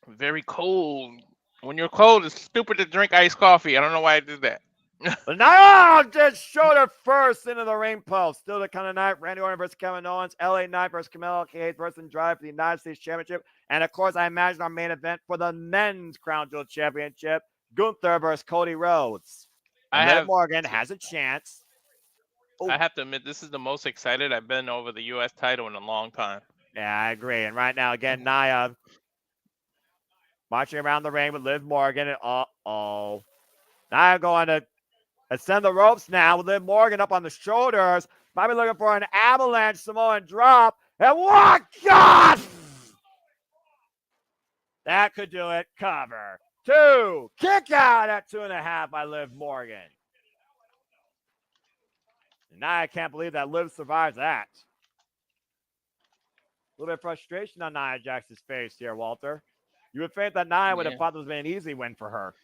Very cold. When you're cold, it's stupid to drink iced coffee. I don't know why I did that. But now, just shoulder first into the ring post. Still to come tonight. Randy Orton versus Kevin Owens. LA Knight versus Camilo Hayes versus Andrade for the United States Championship. And of course, I imagine our main event for the Men's Crown Jewel Championship. Gunther versus Cody Rhodes. And Liv Morgan has a chance. I have to admit, this is the most excited I've been over the U.S. title in a long time. Yeah, I agree. And right now, again, Nia marching around the ring with Liv Morgan. And Nia going to ascend the ropes now with Liv Morgan up on the shoulders. Might be looking for an avalanche Samoan drop. And what? God! That could do it. Cover. 2. Kick out at 2.5 by Liv Morgan. And now I can't believe that Liv survives that. A little bit of frustration on Nia Jax's face here, Walter. You would think that Nia would have thought this was an easy win for her.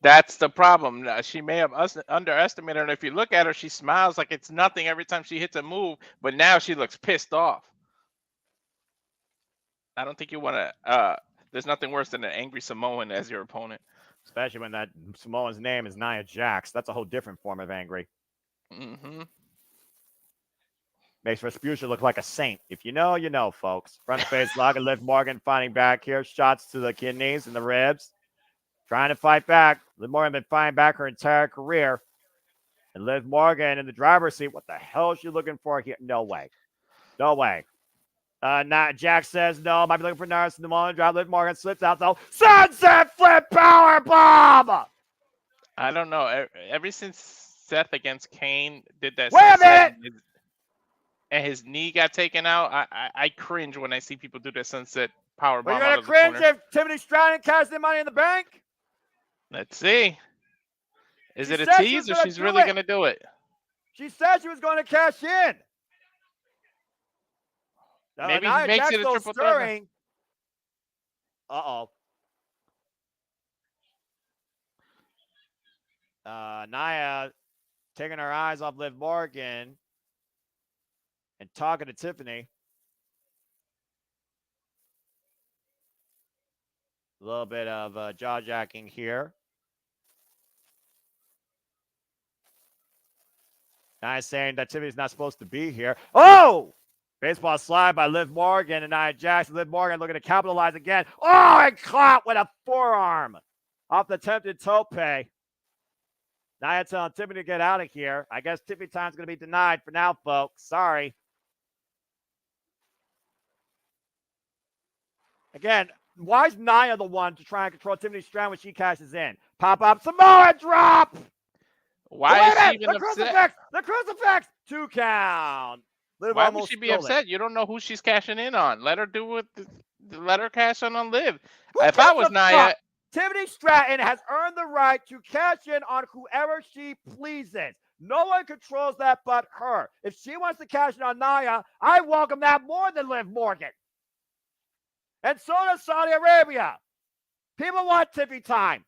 That's the problem. She may have underestimated her. And if you look at her, she smiles like it's nothing every time she hits a move, but now she looks pissed off. I don't think you want to. There's nothing worse than an angry Samoan as your opponent. Especially when that Samoan's name is Nia Jax. That's a whole different form of angry. Mm-hmm. Makes Respucia look like a saint. If you know, you know, folks. Front face lock and Liv Morgan fighting back here. Shots to the kidneys and the ribs. Trying to fight back. Liv Morgan been fighting back her entire career. And Liv Morgan in the driver's seat. What the hell is she looking for here? No way. No way. Jack says no. Might be looking for Nurse in the moment. Drive. Liv Morgan slips out though. Sunset flip power bomb. I don't know. Ever since Seth against Kane did that, Wait a minute! And his knee got taken out, I cringe when I see people do the sunset power bomb. Are you gonna cringe if Tiffany Stratton cashed in Money in the Bank? Let's see. Is She it a said she tease was or gonna she's do really it. gonna do it? She said she was going to cash in. Maybe Nia he makes Jax it a still triple threat. stirring. Nia taking her eyes off Liv Morgan and talking to Tiffany. A little bit of jaw-jacking here. Nia saying that Tiffany's not supposed to be here. Oh! Baseball slide by Liv Morgan and Nia Jax. Liv Morgan looking to capitalize again. Oh, and caught with a forearm off the attempted tope. Nia telling Tiffany to get out of here. I guess Tiffany time's going to be denied for now, folks. Sorry. Again, why is Nia the one to try and control Tiffany Stratton when she cashes in? Pop up, Samoa drop. Why is she even upset? The crucifix. 2 count. Liv Why would she be upset? You don't know who she's cashing in on. Let her do what. Let her cash in on Liv. If I was Nia, Tiffany Stratton has earned the right to cash in on whoever she pleases. No one controls that but her. If she wants to cash in on Nia, I welcome that more than Liv Morgan. And so does Saudi Arabia. People want Tiffy time.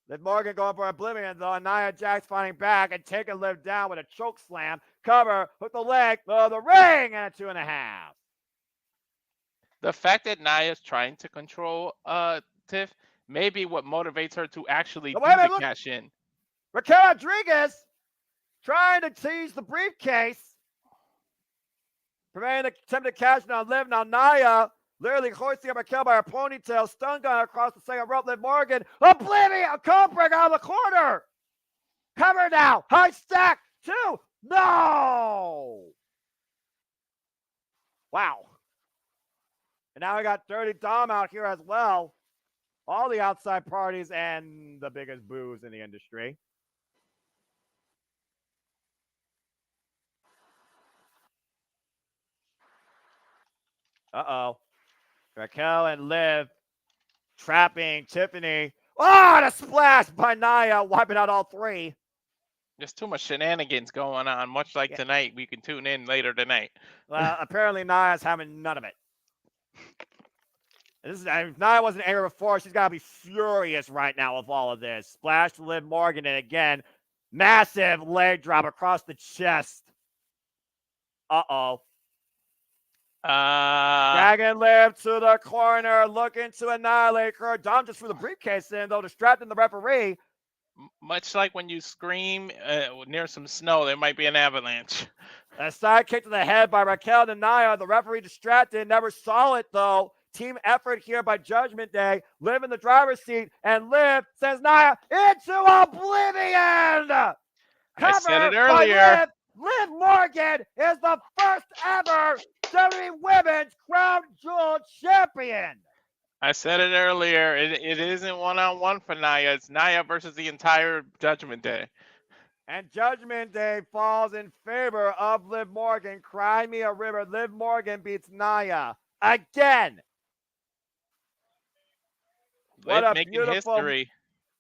Liv Morgan going for Oblivion, though. And Nia Jax fighting back and taking Liv down with a choke slam. Cover, hook the leg, the ring, and a 2.5. The fact that Nia's trying to control Tiff may be what motivates her to actually do the cash in. Raquel Rodriguez trying to tease the briefcase. Preventing the attempt to cash in on Liv. Now Nia literally hoisting up Raquel by her ponytail. Stun gun across the second rope. Liv Morgan. Oblivion. A cold break out of the corner. Cover now. High stack. 2. No. Wow. And now we got Dirty Dom out here as well. All the outside parties and the biggest boos in the industry. Uh-oh. Raquel and Liv trapping Tiffany. Oh, and a splash by Nia, wiping out all 3. There's too much shenanigans going on, much like tonight. We can tune in later tonight. Well, apparently Nia's having none of it. If Nia wasn't angry before, she's got to be furious right now with all of this. Splash to Liv Morgan, and again, massive leg drop across the chest. Uh-oh. Dragging Liv to the corner, looking to annihilate her. Dom just threw the briefcase in, though, distracting the referee. Much like when you scream near some snow, there might be an avalanche. A side kick to the head by Raquel to Nia. The referee distracted, never saw it though. Team effort here by Judgment Day. Liv in the driver's seat, and Liv sends Nia into oblivion. I said it Cover earlier. by Liv. Liv Morgan is the first ever WWE Women's Crown Jewel champion. I said it earlier. It isn't one-on-one for Nia. It's Nia versus the entire Judgment Day. And Judgment Day falls in favor of Liv Morgan. Cry me a river. Liv Morgan beats Nia again. What a making beautiful history.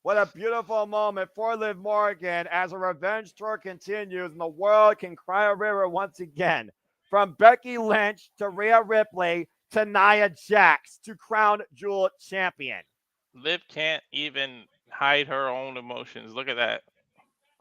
What a beautiful moment for Liv Morgan as a revenge tour continues and the world can cry a river once again. From Becky Lynch to Rhea Ripley to Nia Jax to Crown Jewel champion. Liv can't even hide her own emotions. Look at that.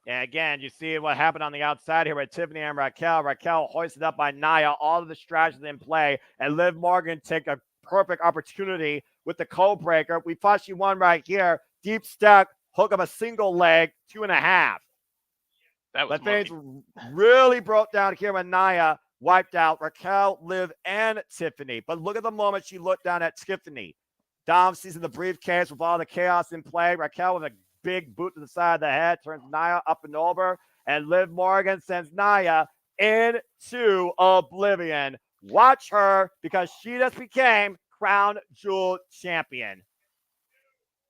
And again, you see what happened on the outside here with Tiffany and Raquel. Raquel hoisted up by Nia, all of the strategies in play, and Liv Morgan take a perfect opportunity with the code breaker. We thought she won right here. Deep step, hook of a single leg, 2.5. That was But things really broke down here when Nia wiped out Raquel, Liv, and Tiffany. But look at the moment she looked down at Tiffany. Dom sees in the briefcase with all the chaos in play. Raquel with a big boot to the side of the head turns Nia up and over. And Liv Morgan sends Nia into oblivion. Watch her because she just became Crown Jewel champion.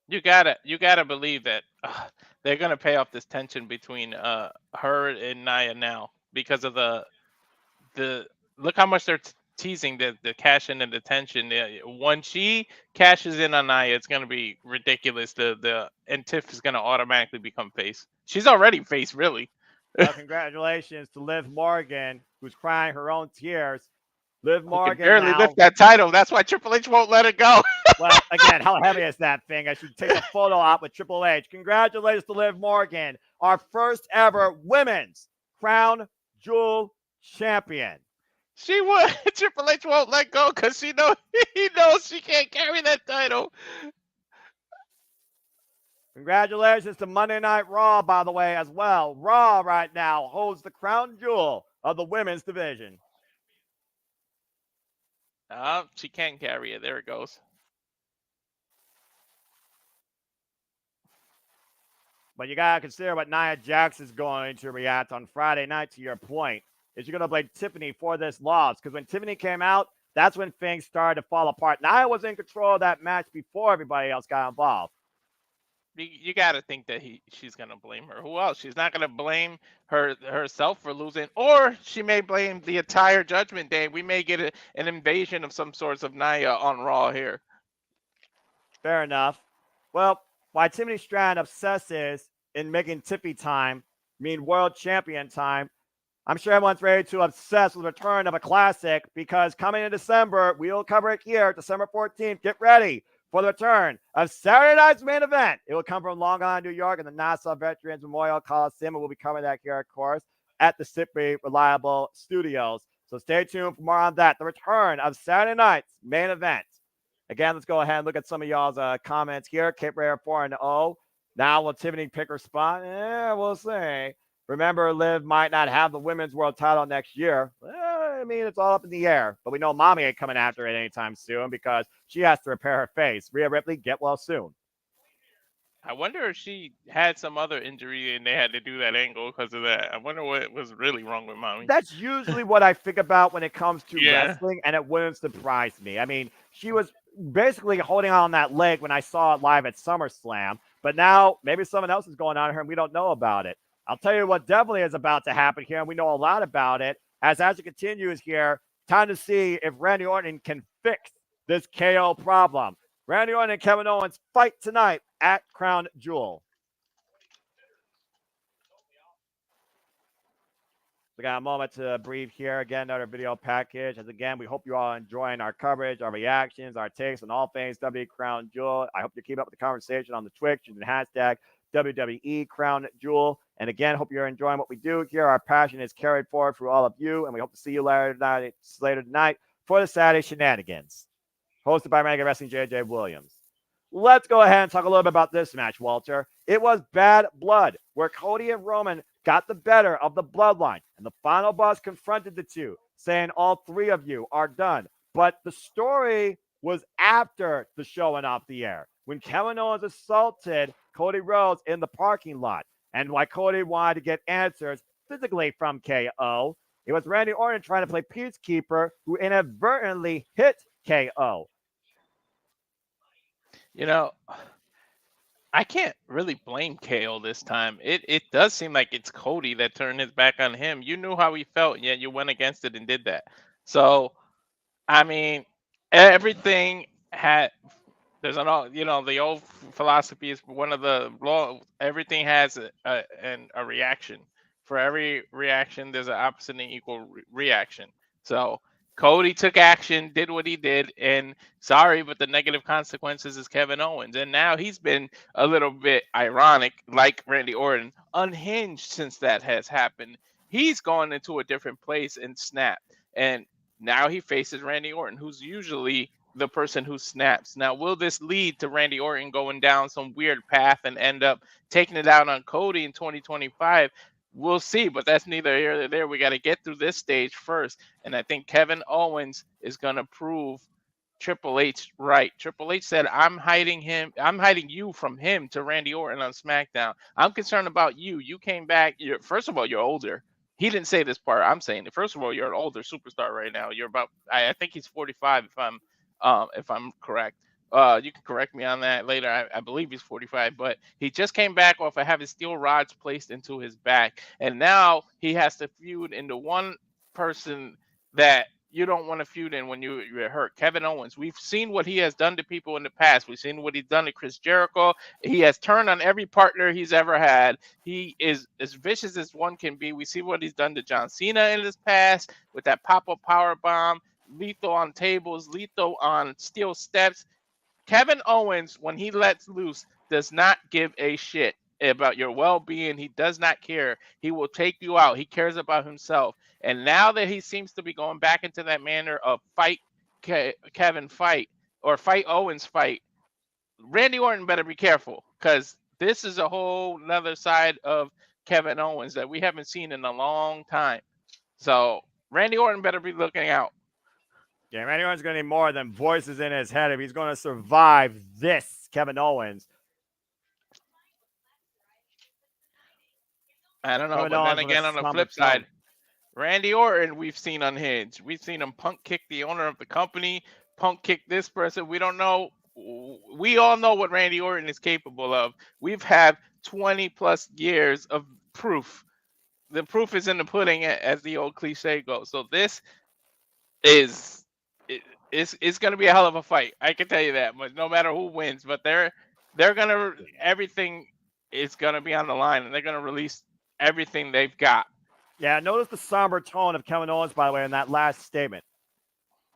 You gotta believe that they're gonna pay off this tension between her and Nia now because of the look how much they're teasing the cash in and the tension. When she cashes in on Nia, it's gonna be ridiculous. And Tiff is gonna automatically become face. She's already face, really. Well, congratulations to Liv Morgan, who's crying her own tears. Liv Morgan can barely now, lift that title. That's why Triple H won't let it go. well, again, how heavy is that thing? I should take a photo out with Triple H. Congratulations to Liv Morgan, our first ever women's Crown Jewel champion. She would. Triple H won't let go because he knows she can't carry that title. Congratulations to Monday Night Raw, by the way, as well. Raw right now holds the crown jewel of the women's division. She can't carry it. There it goes. But you got to consider what Nia Jax is going to react on Friday night, to your point. Is you're going to blame Tiffany for this loss. Because when Tiffany came out, that's when things started to fall apart. Nia was in control of that match before everybody else got involved. You got to think that she's going to blame her. Who else? She's not going to blame herself for losing. Or she may blame the entire Judgment Day. We may get an invasion of some sorts of Nia on Raw here. Fair enough. Well, why Tiffany Stratton obsesses in making Tiffy time mean world champion time, I'm sure everyone's ready to obsess with the return of a classic because coming in December, we'll cover it here, December 14th. Get ready for the return of Saturday night's main event. It will come from Long Island, New York, and the Nassau Veterans Memorial Coliseum. And we'll be covering that here, of course, at the Sippy Reliable Studios. So stay tuned for more on that. The return of Saturday night's main event. Again, let's go ahead and look at some of y'all's comments here. Cape Rare 4-0. Now will Tiffany pick her spot? We'll see. Remember, Liv might not have the women's world title next year. I mean, it's all up in the air. But we know Mommy ain't coming after it anytime soon because she has to repair her face. Rhea Ripley, get well soon. I wonder if she had some other injury and they had to do that angle because of that. I wonder what was really wrong with Mommy. That's usually what I think about when it comes to wrestling, and it wouldn't surprise me. I mean, she was basically holding on that leg when I saw it live at SummerSlam. But now maybe something else is going on here and we don't know about it. I'll tell you what definitely is about to happen here, and we know a lot about it. As it continues here, time to see if Randy Orton can fix this KO problem. Randy Orton and Kevin Owens fight tonight at Crown Jewel. We got a moment to breathe here. Again, another video package. As again, we hope you all are enjoying our coverage, our reactions, our takes on all things WWE Crown Jewel. I hope you keep up with the conversation on the Twitch using the hashtag WWE Crown Jewel. And again, hope you're enjoying what we do here. Our passion is carried forward through all of you, and we hope to see you later tonight for the Saturday Shenanigans, hosted by Mega Wrestling JJ Williams. let's go ahead and talk a little bit about this match, Walter. It was bad blood, where Cody and Roman got the better of the Bloodline, and the final boss confronted the two, saying all three of you are done. But the story was after the show went off the air, when Kevin Owens assaulted Cody Rhodes in the parking lot, and why Cody wanted to get answers physically from KO. It was Randy Orton trying to play peacekeeper who inadvertently hit KO. You know, I can't really blame KO this time. It does seem like it's Cody that turned his back on him. You knew how he felt, yet you went against it and did that. So, I mean, everything had there's an the old philosophy is one of the law. Everything has a reaction. For every reaction, there's an opposite and equal reaction. So Cody took action, did what he did, and sorry, but the negative consequences is Kevin Owens. And now he's been a little bit ironic, like Randy Orton, unhinged since that has happened. He's gone into a different place and snapped. And now he faces Randy Orton, who's usually the person who snaps. Now, will this lead to Randy Orton going down some weird path and end up taking it out on Cody in 2025? We'll see, but that's neither here nor there. We got to get through this stage first. And I think Kevin Owens is going to prove Triple H right. Triple H said, I'm hiding you from him to Randy Orton on SmackDown. I'm concerned about you. You came back. First of all, you're older. He didn't say this part. I'm saying it. First of all, you're an older superstar right now. You're about, I think he's 45 if I'm correct. You can correct me on that later. I believe he's 45, but he just came back off of having steel rods placed into his back, and now he has to feud into one person that you don't want to feud in when you're hurt. Kevin Owens. We've seen what he has done to people in the past. We've seen what he's done to Chris Jericho. He has turned on every partner he's ever had. He is as vicious as one can be. We see what he's done to John Cena in his past with that pop-up power bomb, lethal on tables, lethal on steel steps. Kevin Owens, when he lets loose, does not give a shit about your well-being. He does not care. He will take you out. He cares about himself. And now that he seems to be going back into that manner of fight Kevin fight or fight Owens fight, Randy Orton better be careful, because this is a whole nother side of Kevin Owens that we haven't seen in a long time. So Randy Orton better be looking out. Yeah, Randy Orton's going to need more than voices in his head if he's going to survive this Kevin Owens. I don't know, but then again, on the flip side, Randy Orton, we've seen unhinged. We've seen him punk kick the owner of the company, punk kick this person. We don't know. We all know what Randy Orton is capable of. We've had 20-plus years of proof. The proof is in the pudding, as the old cliche goes. So this is... It's going to be a hell of a fight. I can tell you that. But no matter who wins, but they're going to, everything is going to be on the line, and they're going to release everything they've got. Yeah, notice the somber tone of Kevin Owens, by the way, in that last statement.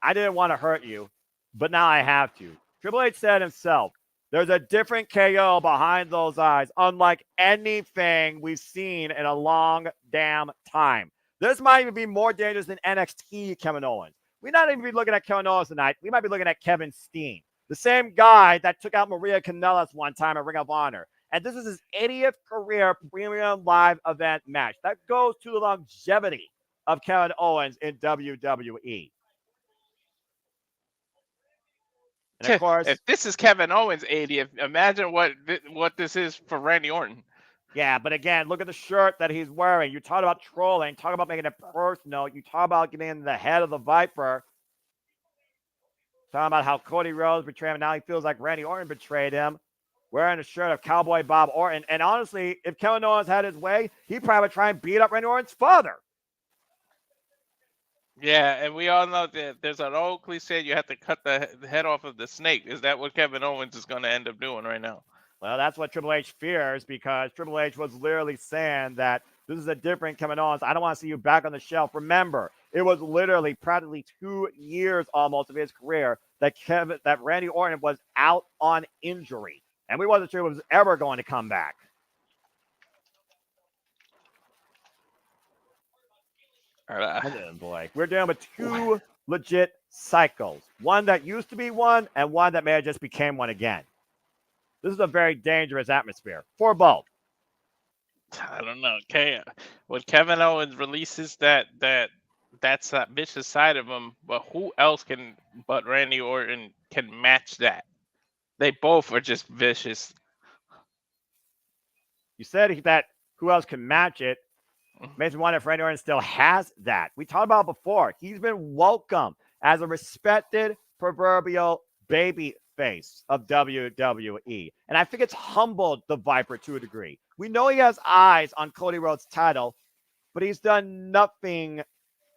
I didn't want to hurt you, but now I have to. Triple H said himself, there's a different KO behind those eyes, unlike anything we've seen in a long damn time. This might even be more dangerous than NXT Kevin Owens. We might not even be looking at Kevin Owens tonight. We might be looking at Kevin Steen, the same guy that took out Maria Kanellis one time at Ring of Honor. And this is his 80th career premium live event match. That goes to the longevity of Kevin Owens in WWE. And of course, if this is Kevin Owens' 80th, imagine what this is for Randy Orton. Yeah, but again, look at the shirt that he's wearing. You talk about trolling, talk about making it personal. You talk about getting in the head of the Viper. Talking about how Cody Rhodes betrayed him. Now he feels like Randy Orton betrayed him. Wearing a shirt of Cowboy Bob Orton. And honestly, if Kevin Owens had his way, he'd probably try and beat up Randy Orton's father. Yeah, and we all know that there's an old cliche, you have to cut the head off of the snake. Is that what Kevin Owens is going to end up doing right now? Well, that's what Triple H fears, because Triple H was literally saying that this is a different Kevin Owens. I don't want to see you back on the shelf. Remember, it was literally practically 2 years almost of his career that Randy Orton was out on injury. And we wasn't sure it was ever going to come back. Oh boy. We're dealing with two legit cycles. One that used to be one, and one that may have just became one again. This is a very dangerous atmosphere for both. I don't know. When Kevin Owens releases that's that vicious side of him, but who else but Randy Orton can match that? They both are just vicious. You said that who else can match it? Makes me wonder if Randy Orton still has that. We talked about it before. He's been welcomed as a respected proverbial baby face of WWE. And I think it's humbled the Viper to a degree. We know he has eyes on Cody Rhodes' title, but he's done nothing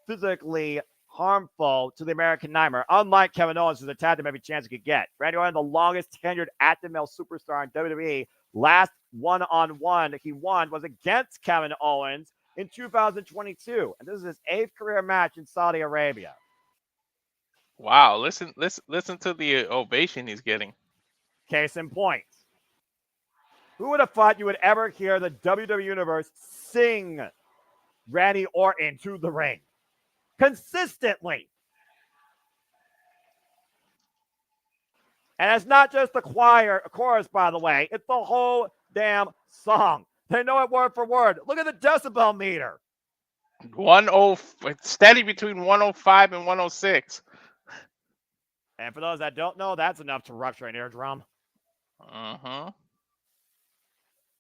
physically harmful to the American Nightmare, unlike Kevin Owens, who's attacked him every chance he could get. Randy Orton, the longest tenured active male superstar in WWE, last one-on-one he won was against Kevin Owens in 2022. And this is his 8th career match in Saudi Arabia. Wow, listen to the ovation he's getting. Case in point. Who would have thought you would ever hear the WWE Universe sing Randy Orton to the ring consistently? And it's not just the chorus, by the way. It's the whole damn song. They know it word for word. Look at the decibel meter. Steady between 105 and 106. And for those that don't know, that's enough to rupture an eardrum.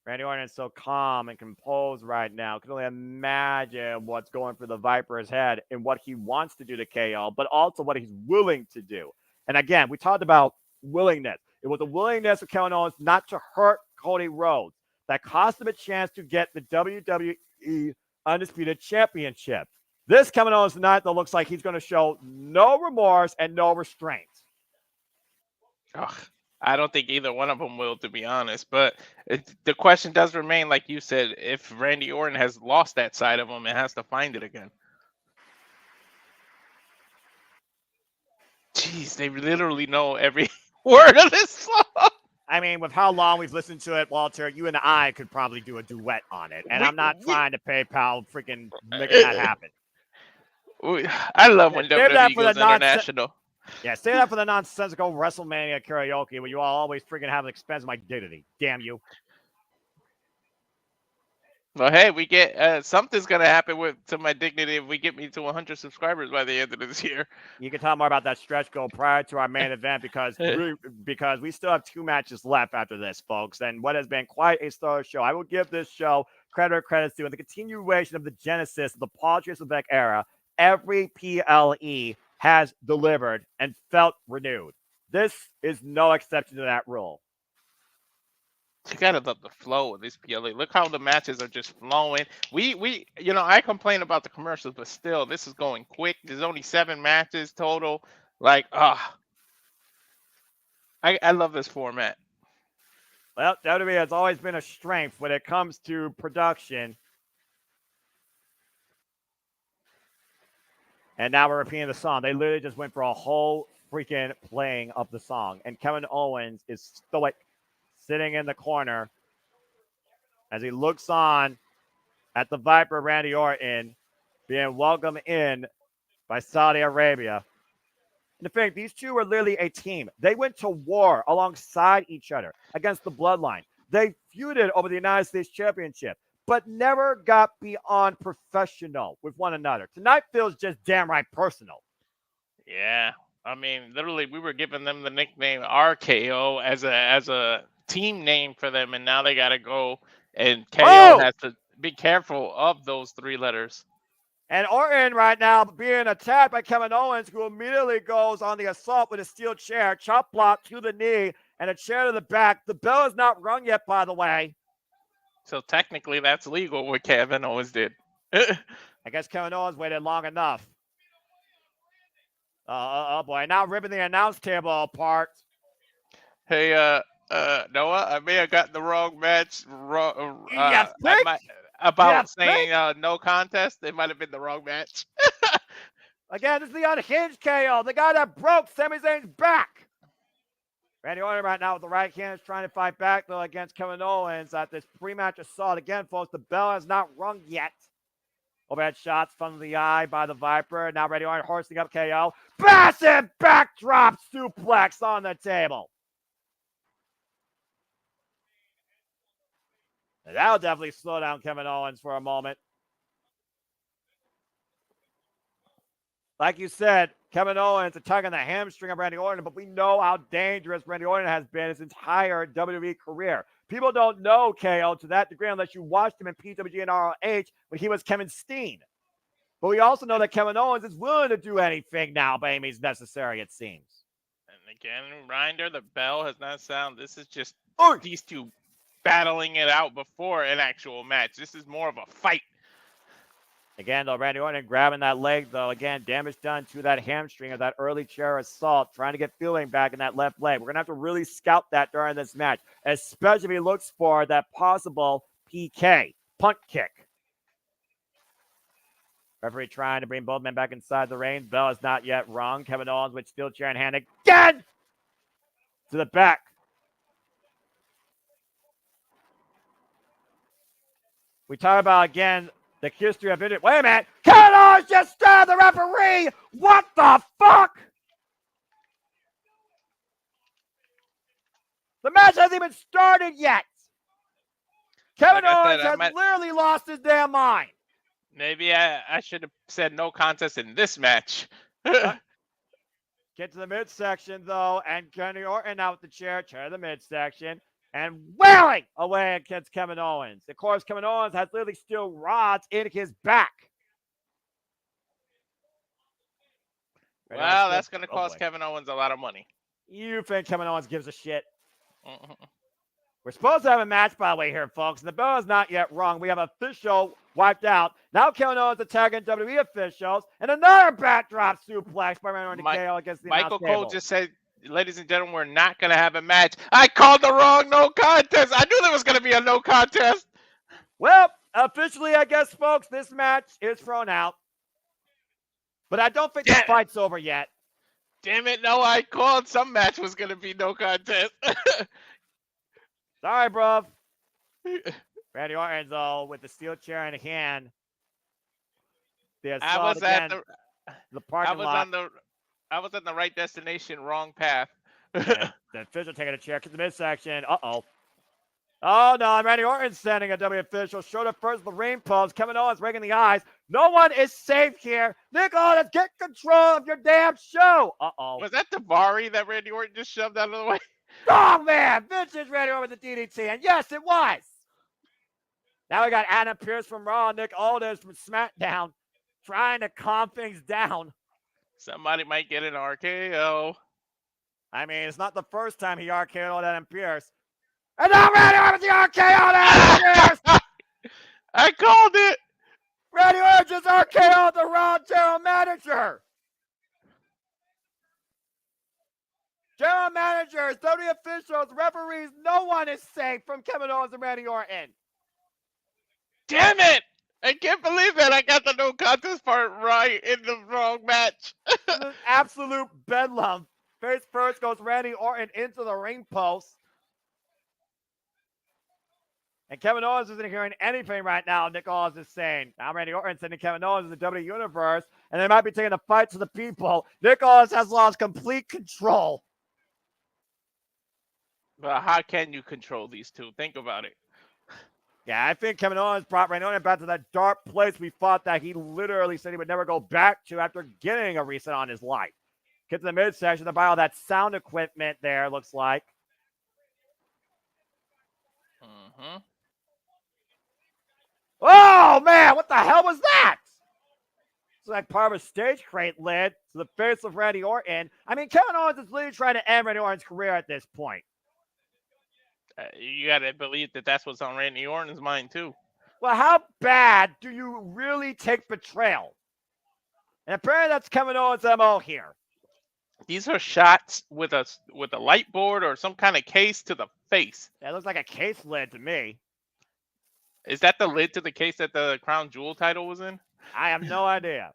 Randy Orton is so calm and composed right now. Can only imagine what's going through the Viper's head and what he wants to do to KO, but also what he's willing to do. And again, we talked about willingness. It was a willingness of Kevin Owens not to hurt Cody Rhodes that cost him a chance to get the WWE Undisputed Championship. This Kevin Owens tonight, though, looks like he's going to show no remorse and no restraint. I don't think either one of them will, to be honest. But the question does remain, like you said, if Randy Orton has lost that side of him and has to find it again. Jeez, they literally know every word of this song. I mean, with how long we've listened to it, Walter, you and I could probably do a duet on it. And I'm not trying to PayPal freaking making that happen. I love when WWE goes international. Yeah, say that for the nonsensical WrestleMania karaoke where you all always freaking have an expense of my dignity. Damn you. Well, hey, we get something's gonna happen to my dignity if we get me to 100 subscribers by the end of this year. You can talk more about that stretch goal prior to our main event because we still have 2 matches left after this, folks, and what has been quite a stellar show. I will give this show credit's due. In the continuation of the genesis of the Paul Beck era, every PLE has delivered and felt renewed. This is no exception to that rule. You gotta love the flow of this PLA. Look how the matches are just flowing. I complain about the commercials, but still, this is going quick. There's only 7 matches total. I love this format. Well, WWE has always been a strength when it comes to production. And now we're repeating the song. They literally just went for a whole freaking playing of the song. And Kevin Owens is stoic, sitting in the corner as he looks on at the Viper Randy Orton being welcomed in by Saudi Arabia. In fact, these two are literally a team. They went to war alongside each other against the Bloodline. They feuded over the United States Championship, but never got beyond professional with one another. Tonight feels just damn right personal. Yeah. I mean, literally, we were giving them the nickname RKO as a team name for them, and now they got to go, and KO has to be careful of those 3 letters. And Orton right now being attacked by Kevin Owens, who immediately goes on the assault with a steel chair, chop block to the knee, and a chair to the back. The bell is not rung yet, by the way. So technically, that's legal what Kevin Owens did. I guess Kevin Owens waited long enough. Oh boy, now ripping the announce table apart. Hey, Noah, I may have gotten the wrong match saying no contest. It might have been the wrong match. Again, this is the unhinged KO, the guy that broke Sami Zayn's back. Randy Orton right now with the right hand is trying to fight back, though, against Kevin Owens at this pre-match assault. Again, folks, the bell has not rung yet. Overhead shots from the eye by the Viper. Now Randy Orton hoisting up KO. Massive backdrop suplex on the table. And that'll definitely slow down Kevin Owens for a moment. Like you said, Kevin Owens attacking the hamstring of Randy Orton, but we know how dangerous Randy Orton has been his entire WWE career. People don't know KO to that degree unless you watched him in PWG and ROH when he was Kevin Steen. But we also know that Kevin Owens is willing to do anything now by any means necessary, it seems. And again, reminder, the bell has not sounded. This is just Oy! these two battling it out before an actual match. This is more of a fight. Again, though, Randy Orton grabbing that leg, though. Again, damage done to that hamstring of that early chair assault, trying to get feeling back in that left leg. We're going to have to really scout that during this match, especially if he looks for that possible PK, punt kick. Referee trying to bring both men back inside the ring. Bell is not yet rung. Kevin Owens with steel chair in hand again to the back. We talk about, again, the history of it. Wait a minute. Kevin Owens just stabbed the referee. What the fuck? The match hasn't even started yet. Kevin Owens has literally lost his damn mind. Maybe I should have said no contest in this match. Get to the midsection, though, and Randy Orton out with the chair to the midsection, and wailing away against Kevin Owens. Of course, Kevin Owens has literally steel rods in his back. Well, that's going to cost Kevin Owens a lot of money. You think Kevin Owens gives a shit? We're supposed to have a match, by the way, here, folks. And the bell is not yet rung. We have official wiped out. Now Kevin Owens attacking WWE officials. And another backdrop suplex by Randy Orton KO against the Michael announce Cole table. just said, ladies and gentlemen, we're not going to have a match. I called the wrong no contest. I knew there was going to be a no contest. Well, officially, I guess, folks, this match is thrown out. But I don't think the fight's over yet. Damn it, no, I called some match was going to be no contest. Sorry, bruv. Randy Orton, though, with the steel chair in hand. I was at the parking lot. I was on the right destination, wrong path. The official taking a chair to the midsection. Uh-oh. Oh, no, Randy Orton sending a W official. Shoulder first, the ring post. Kevin Owens raking the eyes. No one is safe here. Nick Owens, get control of your damn show. Uh-oh. Was that Davari that Randy Orton just shoved out of the way? Oh, man. Vintage Randy Orton with the DDT. And yes, it was. Now we got Adam Pearce from Raw, Nick Aldis from SmackDown trying to calm things down. Somebody might get an RKO. I mean, it's not the first time he RKO'd Adam Pearce. And now Randy Orton with the RKO to Adam Pearce. I called it. Randy Orton just RKO'd the Raw general manager. General managers, WWE officials, referees, no one is safe from Kevin Owens and Randy Orton. Damn it! I can't believe it. I got the no contest part right in the wrong match. This is absolute bedlam. Face first goes Randy Orton into the ring post. And Kevin Owens isn't hearing anything right now. Nick Owens is saying. Now Randy Orton sending Kevin Owens in the WWE Universe. And they might be taking a fight to the people. Nick Owens has lost complete control. But how can you control these two? Think about it. Yeah, I think Kevin Owens brought Randy Orton back to that dark place we thought that he literally said he would never go back to after getting a reset on his life. Get to the midsection to buy all that sound equipment there, looks like. Oh, man, what the hell was that? It's like part of a stage crate lid to the face of Randy Orton. I mean, Kevin Owens is literally trying to end Randy Orton's career at this point. You got to believe that that's what's on Randy Orton's mind, too. Well, how bad do you really take betrayal? And apparently that's Kevin Owens' MO here. These are shots with a light board or some kind of case to the face. That looks like a case lid to me. Is that the lid to the case that the Crown Jewel title was in? I have no idea.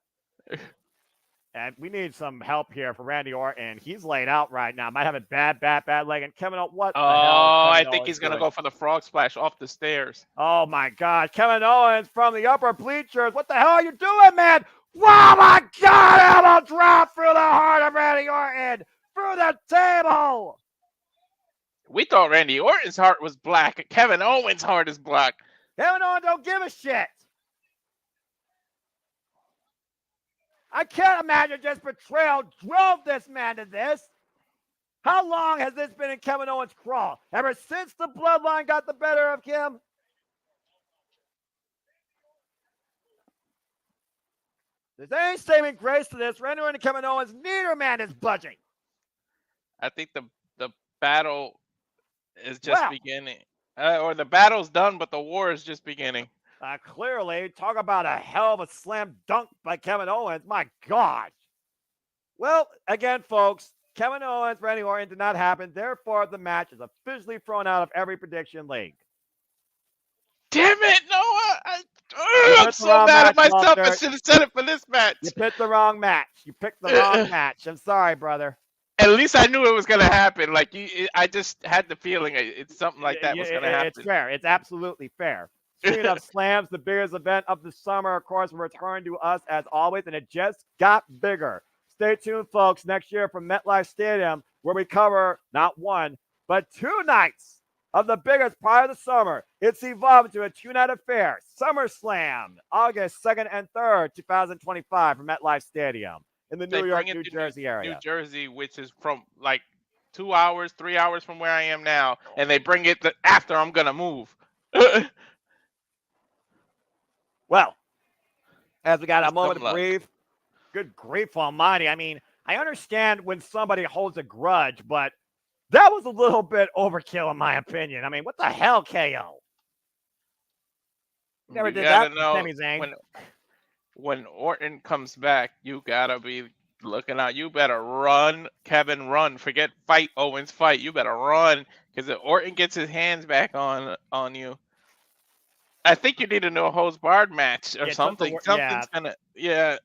And we need some help here for Randy Orton. He's laid out right now. Might have a bad leg. And Kevin Owens, what the hell? I think he's going to go for the frog splash off the stairs. Oh, my God. Kevin Owens from the upper bleachers. What the hell are you doing, man? Wow, my God. Elbow drop through the heart of Randy Orton. Through the table. We thought Randy Orton's heart was black. Kevin Owens' heart is black. Kevin Owens don't give a shit. I can't imagine just betrayal drove this man to this. How long has this been in Kevin Owens' crawl? Ever since the Bloodline got the better of him? There's any saving grace to this. Randy Orton and Kevin Owens, neither man is budging. I think the battle is just beginning. Or the battle's done, but the war is just beginning. Clearly, talk about a hell of a slam dunk by Kevin Owens. My God. Well, again, folks, Kevin Owens, Randy Orton did not happen. Therefore, the match is officially thrown out of every prediction league. Damn it, Noah! I'm so mad at myself. I should have said it for this match. You picked the wrong match. You picked the wrong match. I'm sorry, brother. At least I knew it was going to happen. Like I just had the feeling it's something like that was going to happen. It's fair. It's absolutely fair. Speaking of slams, the biggest event of the summer, of course, will return to us as always, and it just got bigger. Stay tuned, folks, next year from MetLife Stadium, where we cover not one, but 2 nights of the biggest part of the summer. It's evolved into a 2-night affair. SummerSlam, August 2nd and 3rd, 2025 from MetLife Stadium in the New York, New Jersey area. New Jersey, which is from like 2 hours, 3 hours from where I am now, and they bring it after I'm going to move. Well, as we got a moment to breathe, good grief almighty. I mean, I understand when somebody holds a grudge, but that was a little bit overkill in my opinion. I mean, what the hell, KO? Never did that, Sami Zayn. When Orton comes back, you gotta be looking out. You better run, Kevin, run. Forget fight, Owens, fight. You better run, because if Orton gets his hands back on you, I think you need a no holds barred match or something. Something's gonna, Yeah,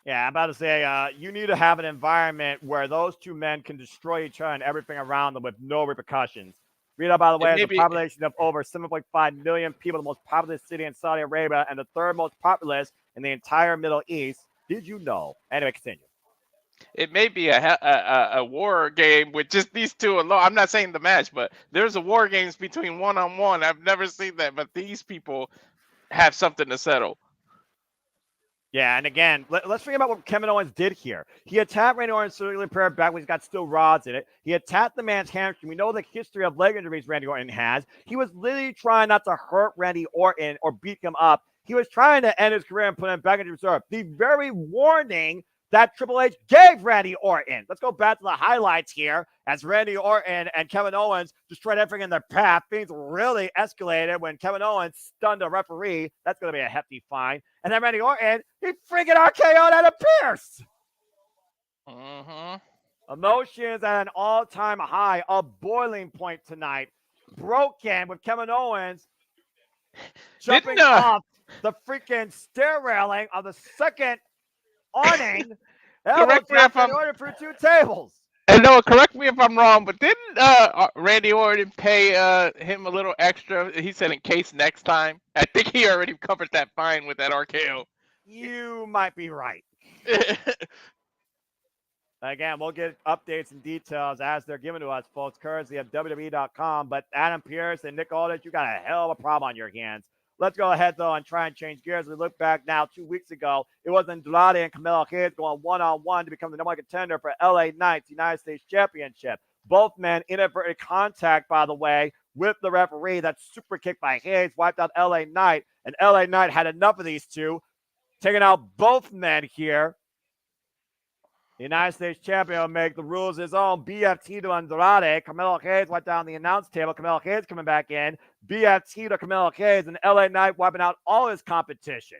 I'm about to say, you need to have an environment where those two men can destroy each other and everything around them with no repercussions. Riyadh, by the way, has a population of over 7.5 million people, the most populous city in Saudi Arabia, and the 3rd most populous in the entire Middle East. Did you know? Anyway, continue. it may be a war game with just these two alone. I'm not saying the match, but there's a war games between one-on-one. I've never seen that, but these people have something to settle. Yeah, and again, let's think about what Kevin Owens did here. He attacked Randy Orton's surgically repaired back when he's got still rods in it. He attacked the man's hamstring. We know the history of leg injuries Randy Orton has. He was literally trying not to hurt Randy Orton or beat him up. He was trying to end his career and put him back into reserve. The very warning that Triple H gave Randy Orton. Let's go back to the highlights here as Randy Orton and Kevin Owens destroyed everything in their path. Things really escalated when Kevin Owens stunned a referee. That's going to be a hefty fine. And then Randy Orton, he freaking RKO'd out of Pierce. Emotions at an all-time high, a boiling point tonight. Broken with Kevin Owens jumping off the freaking stair railing of the second awning. Correct me if I'm order for 2 tables. And no, correct me if I'm wrong, but didn't Randy Orton pay him a little extra? He said in case next time. I think he already covered that fine with that RKO. You might be right. Again, we'll get updates and details as they're given to us, folks, courtesy of WWE.com. But Adam Pearce and Nick Aldis, you got a hell of a problem on your hands. Let's go ahead, though, and try and change gears. We look back now 2 weeks ago. It was Andrade and Carmelo Hayes going one-on-one to become the number 1 contender for LA Knight's United States Championship. Both men inadvertent contact, by the way, with the referee. That super kick by Hayes wiped out LA Knight, and LA Knight had enough of these two, taking out both men here. The United States Champion will make the rules his own. BFT to Andrade. Carmelo Hayes went down the announce table. Carmelo Hayes coming back in. BFT to Carmelo Hayes, and LA Knight wiping out all his competition.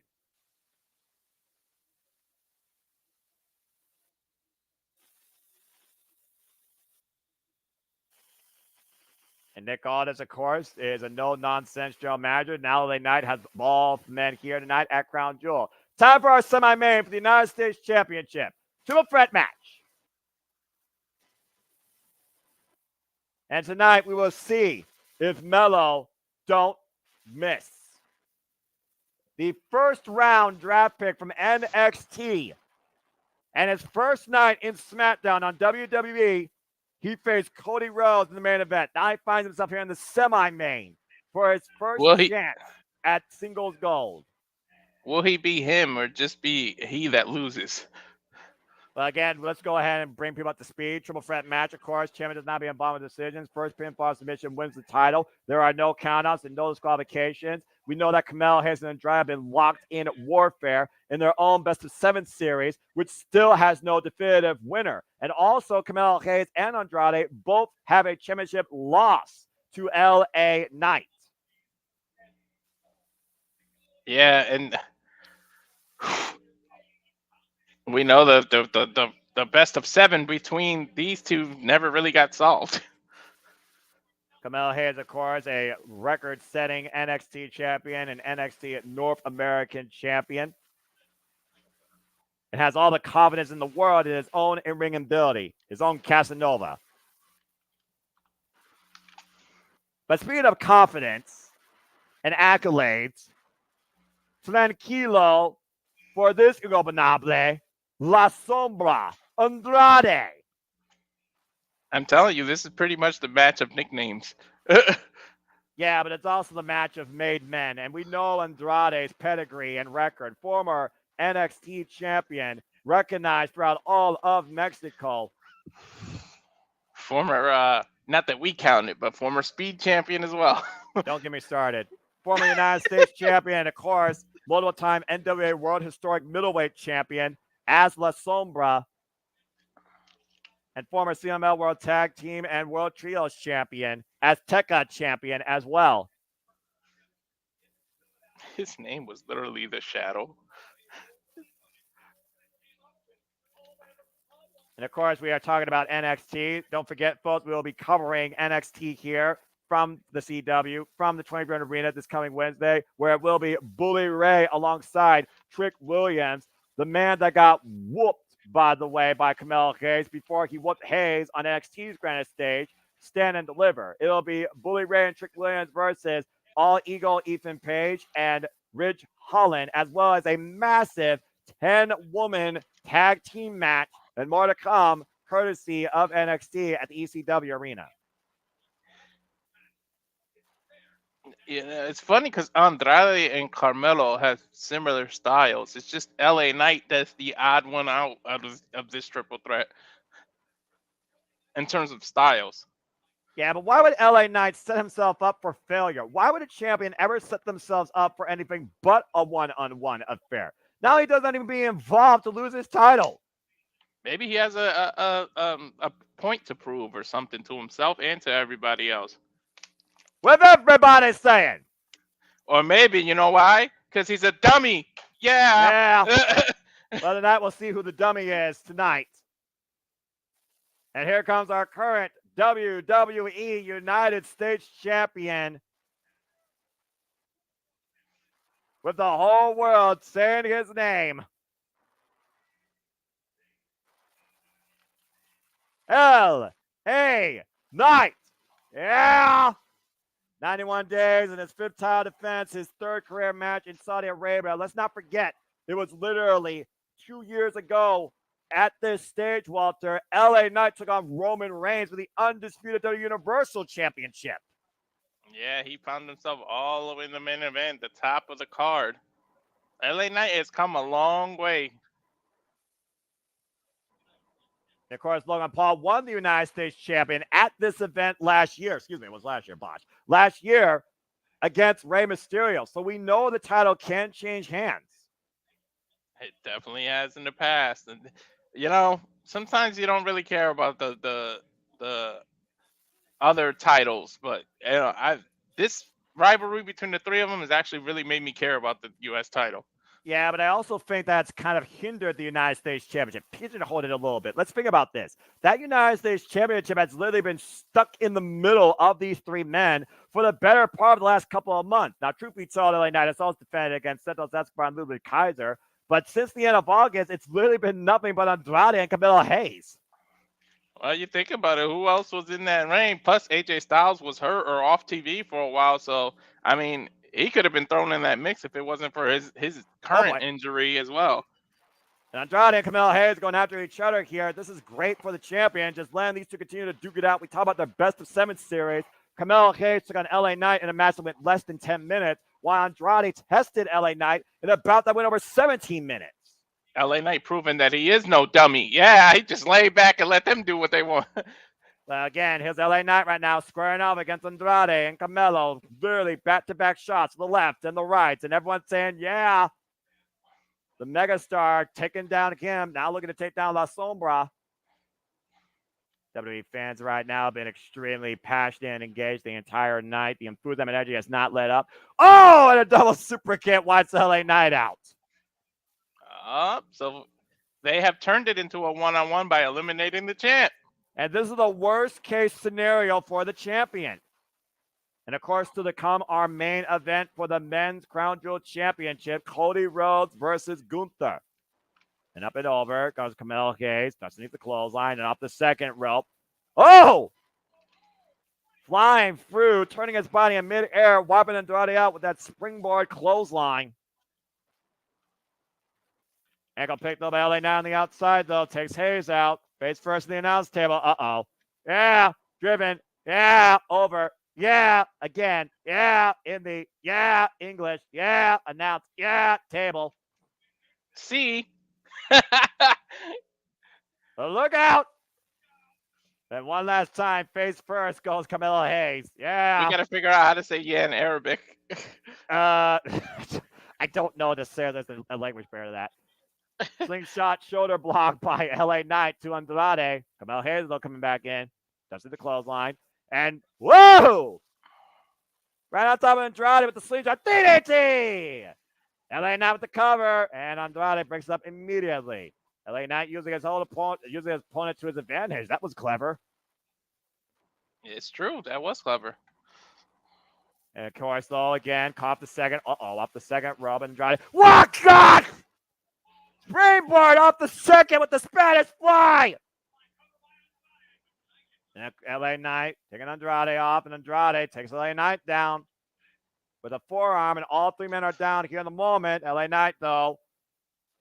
And Nick Aldis, of course, is a no-nonsense general manager. Now LA Knight has both men here tonight at Crown Jewel. Time for our semi-main for the United States Championship. Triple threat match. And tonight we will see if Melo don't miss. The first round draft pick from NXT and his first night in SmackDown on WWE He faced Cody Rhodes in the main event. Now he finds himself here in the semi-main for his first chance at singles gold. Will he be him or just be he that loses? But again, let's go ahead and bring people up to speed. Triple threat match, of course. Champion does not be involved with decisions. First pinfall submission wins the title. There are no countouts and no disqualifications. We know that Carmelo Hayes and Andrade have been locked in warfare in their own best-of-7 series, which still has no definitive winner. And also, Carmelo Hayes and Andrade both have a championship loss to LA Knight. Yeah, and we know the best of 7 between these two never really got solved. Carmelo Hayes, of course, a record-setting NXT champion and NXT North American champion. And has all the confidence in the world in his own in-ring ability, his own Casanova. But speaking of confidence and accolades, tranquilo for this ingobernable, La Sombra, Andrade. I'm telling you, this is pretty much the match of nicknames. Yeah, but it's also the match of made men. And we know Andrade's pedigree and record. Former NXT champion, recognized throughout all of Mexico. Former, not that we count it, but former speed champion as well. Don't get me started. Former United States champion, of course, multiple-time NWA World Historic Middleweight champion as La Sombra. And former CML World Tag Team and World Trios champion, Azteca champion as well. His name was literally The Shadow. And of course, we are talking about NXT. Don't forget, folks, we will be covering NXT here from the CW, from the 20 Arena this coming Wednesday, where it will be Bully Ray alongside Trick Williams, the man that got whooped, by the way, by Carmelo Hayes before he whooped Hayes on NXT's grandest stage, Stand and Deliver. It'll be Bully Ray and Trick Williams versus All Eagle, Ethan Page, and Ridge Holland, as well as a massive 10-woman tag team match, and more to come, courtesy of NXT at the ECW Arena. Yeah, it's funny because Andrade and Carmelo have similar styles. It's just LA Knight that's the odd one out of this triple threat in terms of styles. Yeah, but why would LA Knight set himself up for failure? Why would a champion ever set themselves up for anything but a one-on-one affair? Now he doesn't even be involved to lose his title. Maybe he has a point to prove or something to himself and to everybody else. With everybody saying. Or maybe, you know why? Because he's a dummy. Yeah. Well, tonight we'll see who the dummy is tonight. And here comes our current WWE United States champion. With the whole world saying his name. L.A. Knight. Yeah. 91 days in his 5th title defense, his 3rd career match in Saudi Arabia. Let's not forget, it was literally 2 years ago at this stage, Walter. LA Knight took on Roman Reigns for the undisputed Universal Championship. Yeah, he found himself all the way in the main event, the top of the card. LA Knight has come a long way. And of course, Logan Paul won the United States champion at this event last year. Excuse me, it was last year, botch. Last year against Rey Mysterio. So we know the title can change hands. It definitely has in the past. And, you know, sometimes you don't really care about the other titles. But, you know, this rivalry between the 3 of them has actually really made me care about the U.S. title. Yeah, but I also think that's kind of hindered the United States Championship, pigeonholed it a little bit. Let's think about this. That United States Championship has literally been stuck in the middle of these 3 men for the better part of the last couple of months. Now, truth be told, LA Knight has also defended against Santos Escobar and Ludwig Kaiser, but since the end of August, it's literally been nothing but Andrade and Carmelo Hayes. Well, you think about it, who else was in that ring? Plus, AJ Styles was hurt or off TV for a while, so, I mean, he could have been thrown in that mix if it wasn't for his current injury as well. And Andrade and Camille Hayes going after each other here. This is great for the champion. Just letting these two continue to duke it out. We talk about their best of 7 series. Camille Hayes took on LA Knight in a match that went less than 10 minutes, while Andrade tested LA Knight in a bout that went over 17 minutes. LA Knight proving that he is no dummy. Yeah, he just lay back and let them do what they want. Well, again, here's LA Knight right now squaring off against Andrade and Camelo. Literally back-to-back shots to the left and the right. And everyone's saying, yeah. The megastar taking down him. Now looking to take down La Sombra. WWE fans right now have been extremely passionate and engaged the entire night. The enthusiasm and energy has not let up. Oh, and a double super kick wipes LA Knight out. So they have turned it into a one-on-one by eliminating the champ. And this is the worst case scenario for the champion. And of course, to come our main event for the Men's Crown Jewel Championship, Cody Rhodes versus Gunther. And up and over goes Camille Hayes, underneath the clothesline, and off the second rope. Oh! Flying through, turning his body in midair, wiping Andrade out with that springboard clothesline. Ankle picked up by LA Knight on the outside, though. Takes Hayes out. Face first in the announce table. Uh-oh. Yeah, driven. Yeah, over. Yeah, again. Yeah, in the. Yeah, English. Yeah, announce. Yeah, table. See? But look out. And one last time, face first goes Camilo Hayes. Yeah. We got to figure out how to say yeah in Arabic. I don't know to say there's a language barrier to that. Slingshot shoulder block by LA Knight to Andrade. Camilo Hayes though coming back in. Touches the clothesline. And whoa! Right on top of Andrade with the slingshot. DDT! LA Knight with the cover. And Andrade breaks it up immediately. LA Knight using his opponent to his advantage. That was clever. It's true. That was clever. And of course, though, again, off the second. Off the second rope. Andrade. What? God! Springboard off the second with the Spanish fly. And LA Knight taking Andrade off, and Andrade takes LA Knight down with a forearm, and all 3 men are down here in the moment. LA Knight, though,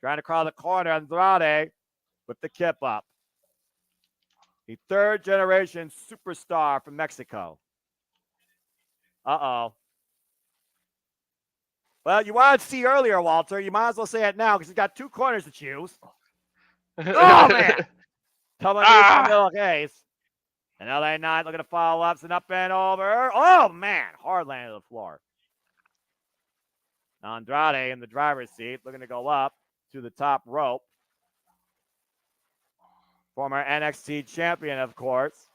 trying to crawl the corner. Andrade with the kip up. The 3rd generation superstar from Mexico. Uh-oh. Well, you wanted to see earlier, Walter. You might as well say it now because he's got 2 corners to choose. Oh, man. Coming from Camilo Hayes. And LA Knight looking to follow up and up and over. Oh, man. Hard landed to the floor. Andrade in the driver's seat looking to go up to the top rope. Former NXT champion, of course.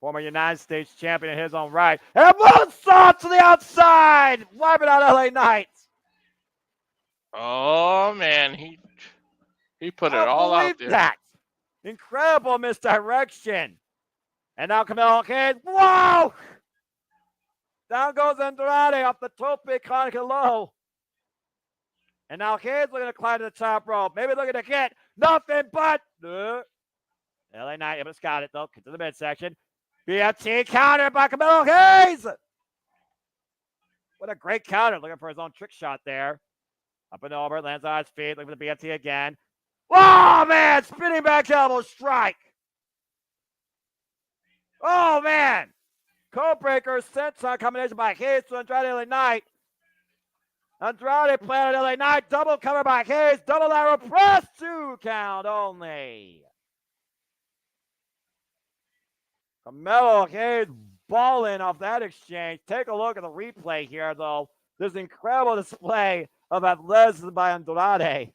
Former United States champion in his own right. And moonsault to the outside! Wiping out LA Knight. Oh, man. He put it all out there. That. Incredible misdirection. And now Camilo Hayes. Whoa! Down goes Andrade off the tope con low. And now Hayes looking to climb to the top rope. Maybe looking to get nothing but. LA Knight able to scout it, though. Get to the midsection. BFT counter by Camilo Hayes. What a great counter. Looking for his own trick shot there. Up and over. Lands on his feet. Looking for the BFT again. Oh, man. Spinning back elbow strike. Oh, man. Code breaker senton combination by Hayes to Andrade LA Knight. Andrade planted LA Knight. Double cover by Hayes. Double arrow press. 2 count only. Camilo Hayes balling off that exchange. Take a look at the replay here, though. This incredible display of athleticism by Andrade.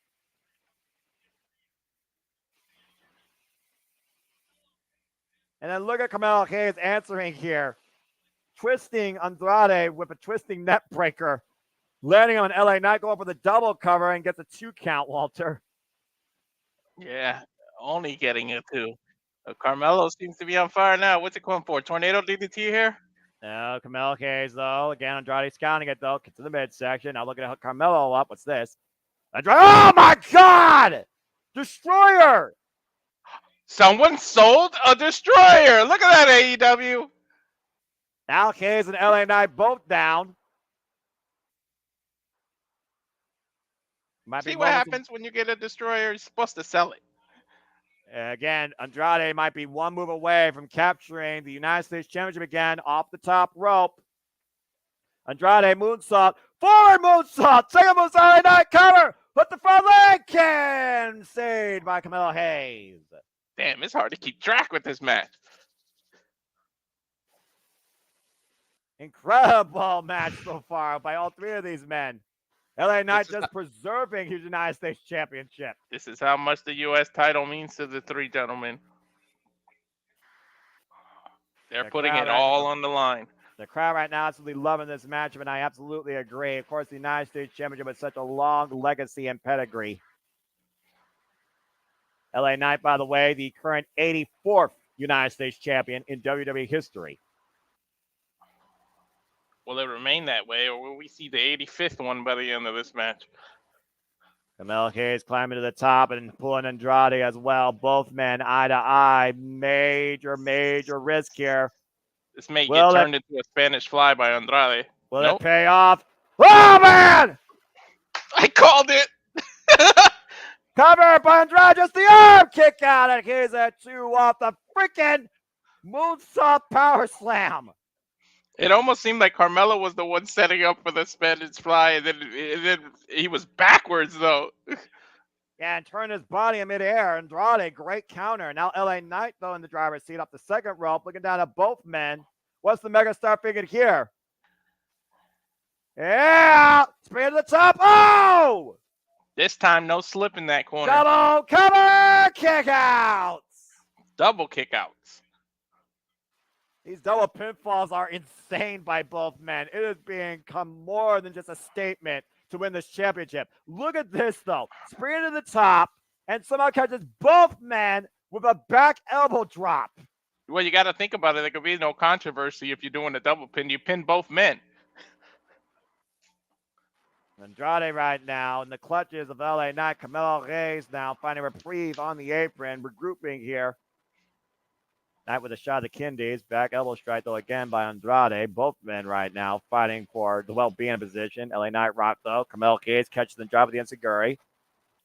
And then look at Camilo Hayes answering here. Twisting Andrade with a twisting net breaker. Landing on LA Knight, going for the double cover and gets a 2 count, Walter. Yeah, only getting a 2. Carmelo seems to be on fire now. What's it going for? Tornado DDT here? No, Camilo Hayes, though. Again, Andrade scouting it, though. Get to the midsection. Now looking at Carmelo up. What's this? Andrade. Oh, my God! Destroyer! Someone sold a destroyer. Look at that, AEW. Now Hayes and LA Knight both down. Might be See what moments happens when you get a destroyer? You're supposed to sell it. Again, Andrade might be one move away from capturing the United States Championship again off the top rope. Andrade moonsault, forward moonsault, second moonsault, night cover, put the front leg can, saved by Camille Hayes. Damn, it's hard to keep track with this match. Incredible match so far by all three of these men. LA Knight just preserving his United States Championship. This is how much the U.S. title means to the three gentlemen. They're putting it all on the line. The crowd right now absolutely loving this matchup, and I absolutely agree. Of course, the United States Championship has such a long legacy and pedigree. LA Knight, by the way, the current 84th United States champion in WWE history. Will it remain that way, or will we see the 85th one by the end of this match? Camille Hayes climbing to the top and pulling Andrade as well. Both men eye to eye. Major risk here. This may get turned into a Spanish fly by Andrade. Will it pay off? Oh, man! I called it! Cover by Andrade, just the arm kick out, and here's a 2 off the freaking moonsault power slam. It almost seemed like Carmelo was the one setting up for the Spanish fly, and then he was backwards, though. Yeah, and turned his body in midair. Andrade, great counter. Now LA Knight, though, in the driver's seat off the second rope, looking down at both men. What's the megastar figured here? Yeah! Spin to the top. Oh! This time, no slip in that corner. Double cover kickouts. Double kickouts. These double pinfalls are insane by both men. It has become more than just a statement to win this championship. Look at this, though. Spring to the top, and somehow catches both men with a back elbow drop. Well, you got to think about it. There could be no controversy if you're doing a double pin. You pin both men. Andrade right now in the clutches of LA Knight. Camilo Hayes now finding reprieve on the apron, regrouping here. Knight with a shot of the Kindies. Back elbow strike, though, again by Andrade. Both men right now fighting for the well-being position. LA Knight rock, though. Camilo Hayes catches the drive with the Enziguri.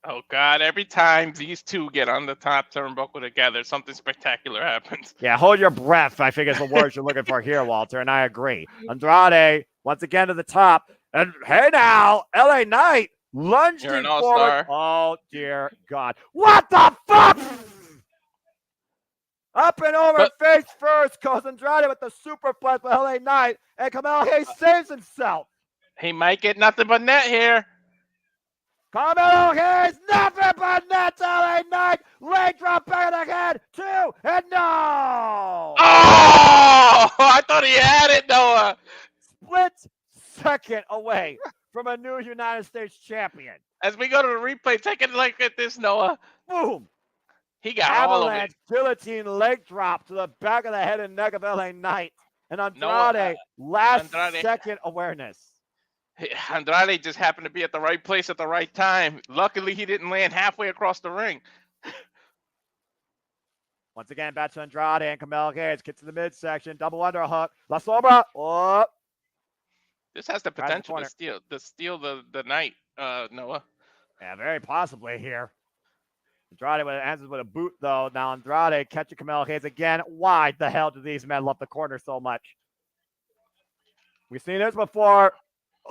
Oh, God. Every time these two get on the top turnbuckle together, something spectacular happens. Yeah, hold your breath, I think is the words you're looking for here, Walter, and I agree. Andrade, once again to the top. And hey now, LA Knight lunging You're an forward. all-star. Oh, dear God. What the fuck? Up and over face first goes Andrade with the superplex for LA Knight, and Camilo Hayes saves himself. He might get nothing but net here. Camilo Hayes, nothing but net to LA Knight. Leg drop back of the head, 2, and no. Oh, I thought he had it, Noah. Split second away from a new United States champion. As we go to the replay, take a look at this, Noah. Boom. He got all of it. Avalanche guillotine leg drop to the back of the head and neck of LA Knight. And Andrade, second awareness. Andrade just happened to be at the right place at the right time. Luckily, he didn't land halfway across the ring. Once again, back to Andrade and Camilo Hayes. Get to the midsection. Double underhook. La Sombra. Oh. This has the potential to steal the night, Noah. Yeah, very possibly here. Andrade answers with a boot, though. Now Andrade catching Camilo Hayes again. Why the hell do these men love the corner so much? We've seen this before.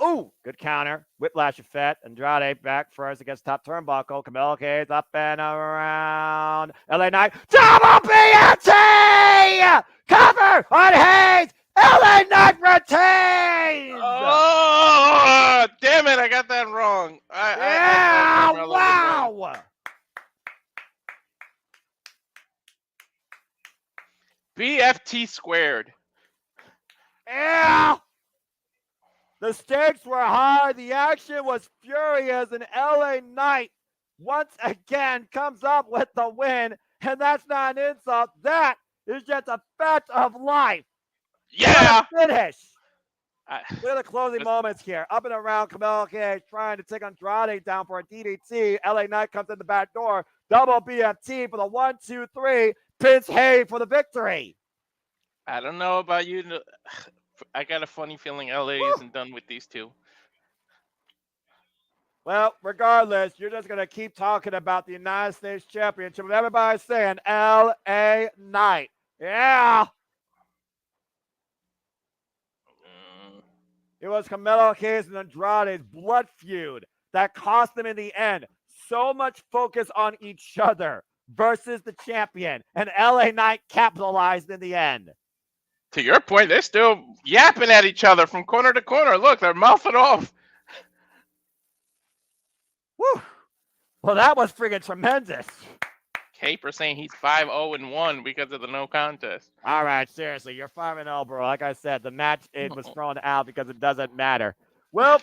Ooh, good counter. Whiplash effect. Andrade back first against top turnbuckle. Camilo Hayes up and around. LA Knight. Double BMT! Cover on Hayes. LA Knight retains! Oh, damn it. I got that wrong. Wow! BFT squared. Yeah! The stakes were high. The action was furious. And LA Knight once again comes up with the win. And that's not an insult. That is just a fact of life. Yeah! Finish. Look at the closing moments here. Up and around, Camilo Hayes trying to take Andrade down for a DDT. LA Knight comes in the back door. Double BFT for the 1, 2, 3. Pins Hayes for the victory. I don't know about you. I got a funny feeling LA isn't done with these two. Well, regardless, you're just going to keep talking about the United States Championship. And everybody's saying LA Knight. Yeah. It was Carmelo Hayes and Andrade's blood feud that cost them in the end so much focus on each other versus the champion. And LA Knight capitalized in the end. To your point, they're still yapping at each other from corner to corner. Look, they're mouthing off. Woo. Well, that was friggin' tremendous. Caper saying he's 5-0-1 because of the no contest. All right, seriously, you're 5-0, bro. Like I said, the match it was thrown out because it doesn't matter. Well,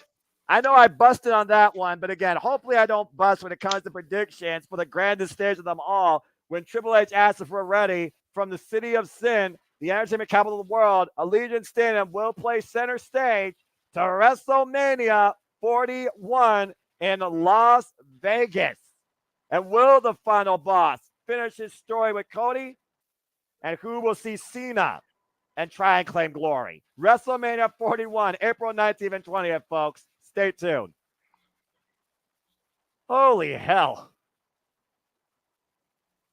I know I busted on that one, but again, hopefully I don't bust when it comes to predictions for the grandest stage of them all. When Triple H asked if we're ready, from the City of Sin, the entertainment capital of the world, Allegiant Stadium will play center stage to WrestleMania 41 in Las Vegas. And will the final boss finish his story with Cody? And who will see Cena and try and claim glory? WrestleMania 41, April 19th and 20th, folks. Stay tuned. Holy hell.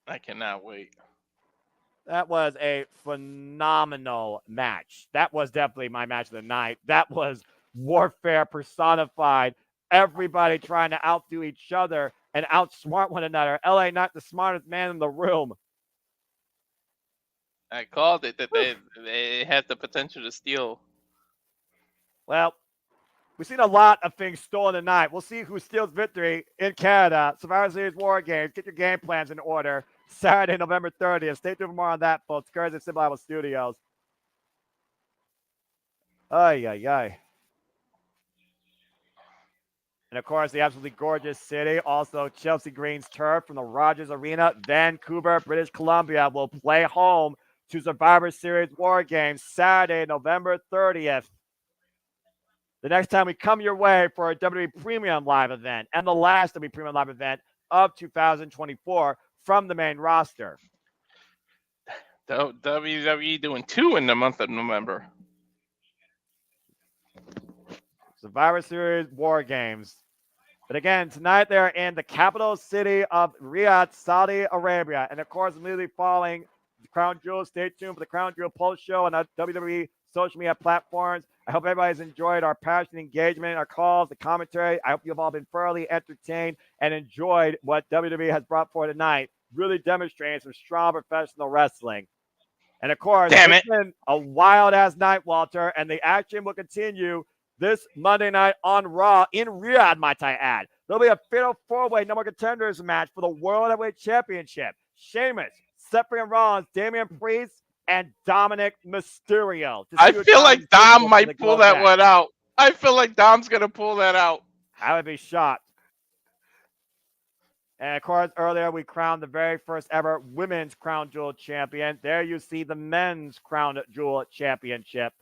I cannot wait. That was a phenomenal match. That was definitely my match of the night. That was warfare personified. Everybody trying to outdo each other and outsmart one another. LA Knight, the smartest man in the room. I called it that they had the potential to steal. Well, we've seen a lot of things stolen tonight. We'll see who steals victory in Canada. Survivor Series War Games. Get your game plans in order. Saturday, November 30th. Stay tuned for more on that, folks. Courtesy of Simple Iowa Studios. Ay, ay, ay. And, of course, the absolutely gorgeous city. Also, Chelsea Green's turf from the Rogers Arena. Vancouver, British Columbia will play home to Survivor Series War Games Saturday, November 30th. The next time we come your way for a WWE Premium Live event and the last WWE Premium Live event of 2024 from the main roster. WWE doing 2 in the month of November. Survivor Series War Games. But again, tonight they're in the capital city of Riyadh, Saudi Arabia. And of course, immediately following the Crown Jewel, stay tuned for the Crown Jewel post show on our WWE social media platforms. I hope everybody's enjoyed our passionate engagement, our calls, the commentary. I hope you've all been thoroughly entertained and enjoyed what WWE has brought forward tonight, really demonstrating some strong professional wrestling. And of course, it's been a wild-ass night, Walter, and the action will continue this Monday night on Raw in Riyadh, might I add. There'll be a fatal four-way number contenders match for the World Heavyweight Championship. Sheamus, Seth Rollins, Damian Priest, and Dominic Mysterio. I feel like Dom might pull that one out. I feel like Dom's going to pull that out. I would be shocked. And of course, earlier we crowned the very first ever Women's Crown Jewel Champion. There you see the Men's Crown Jewel Championship.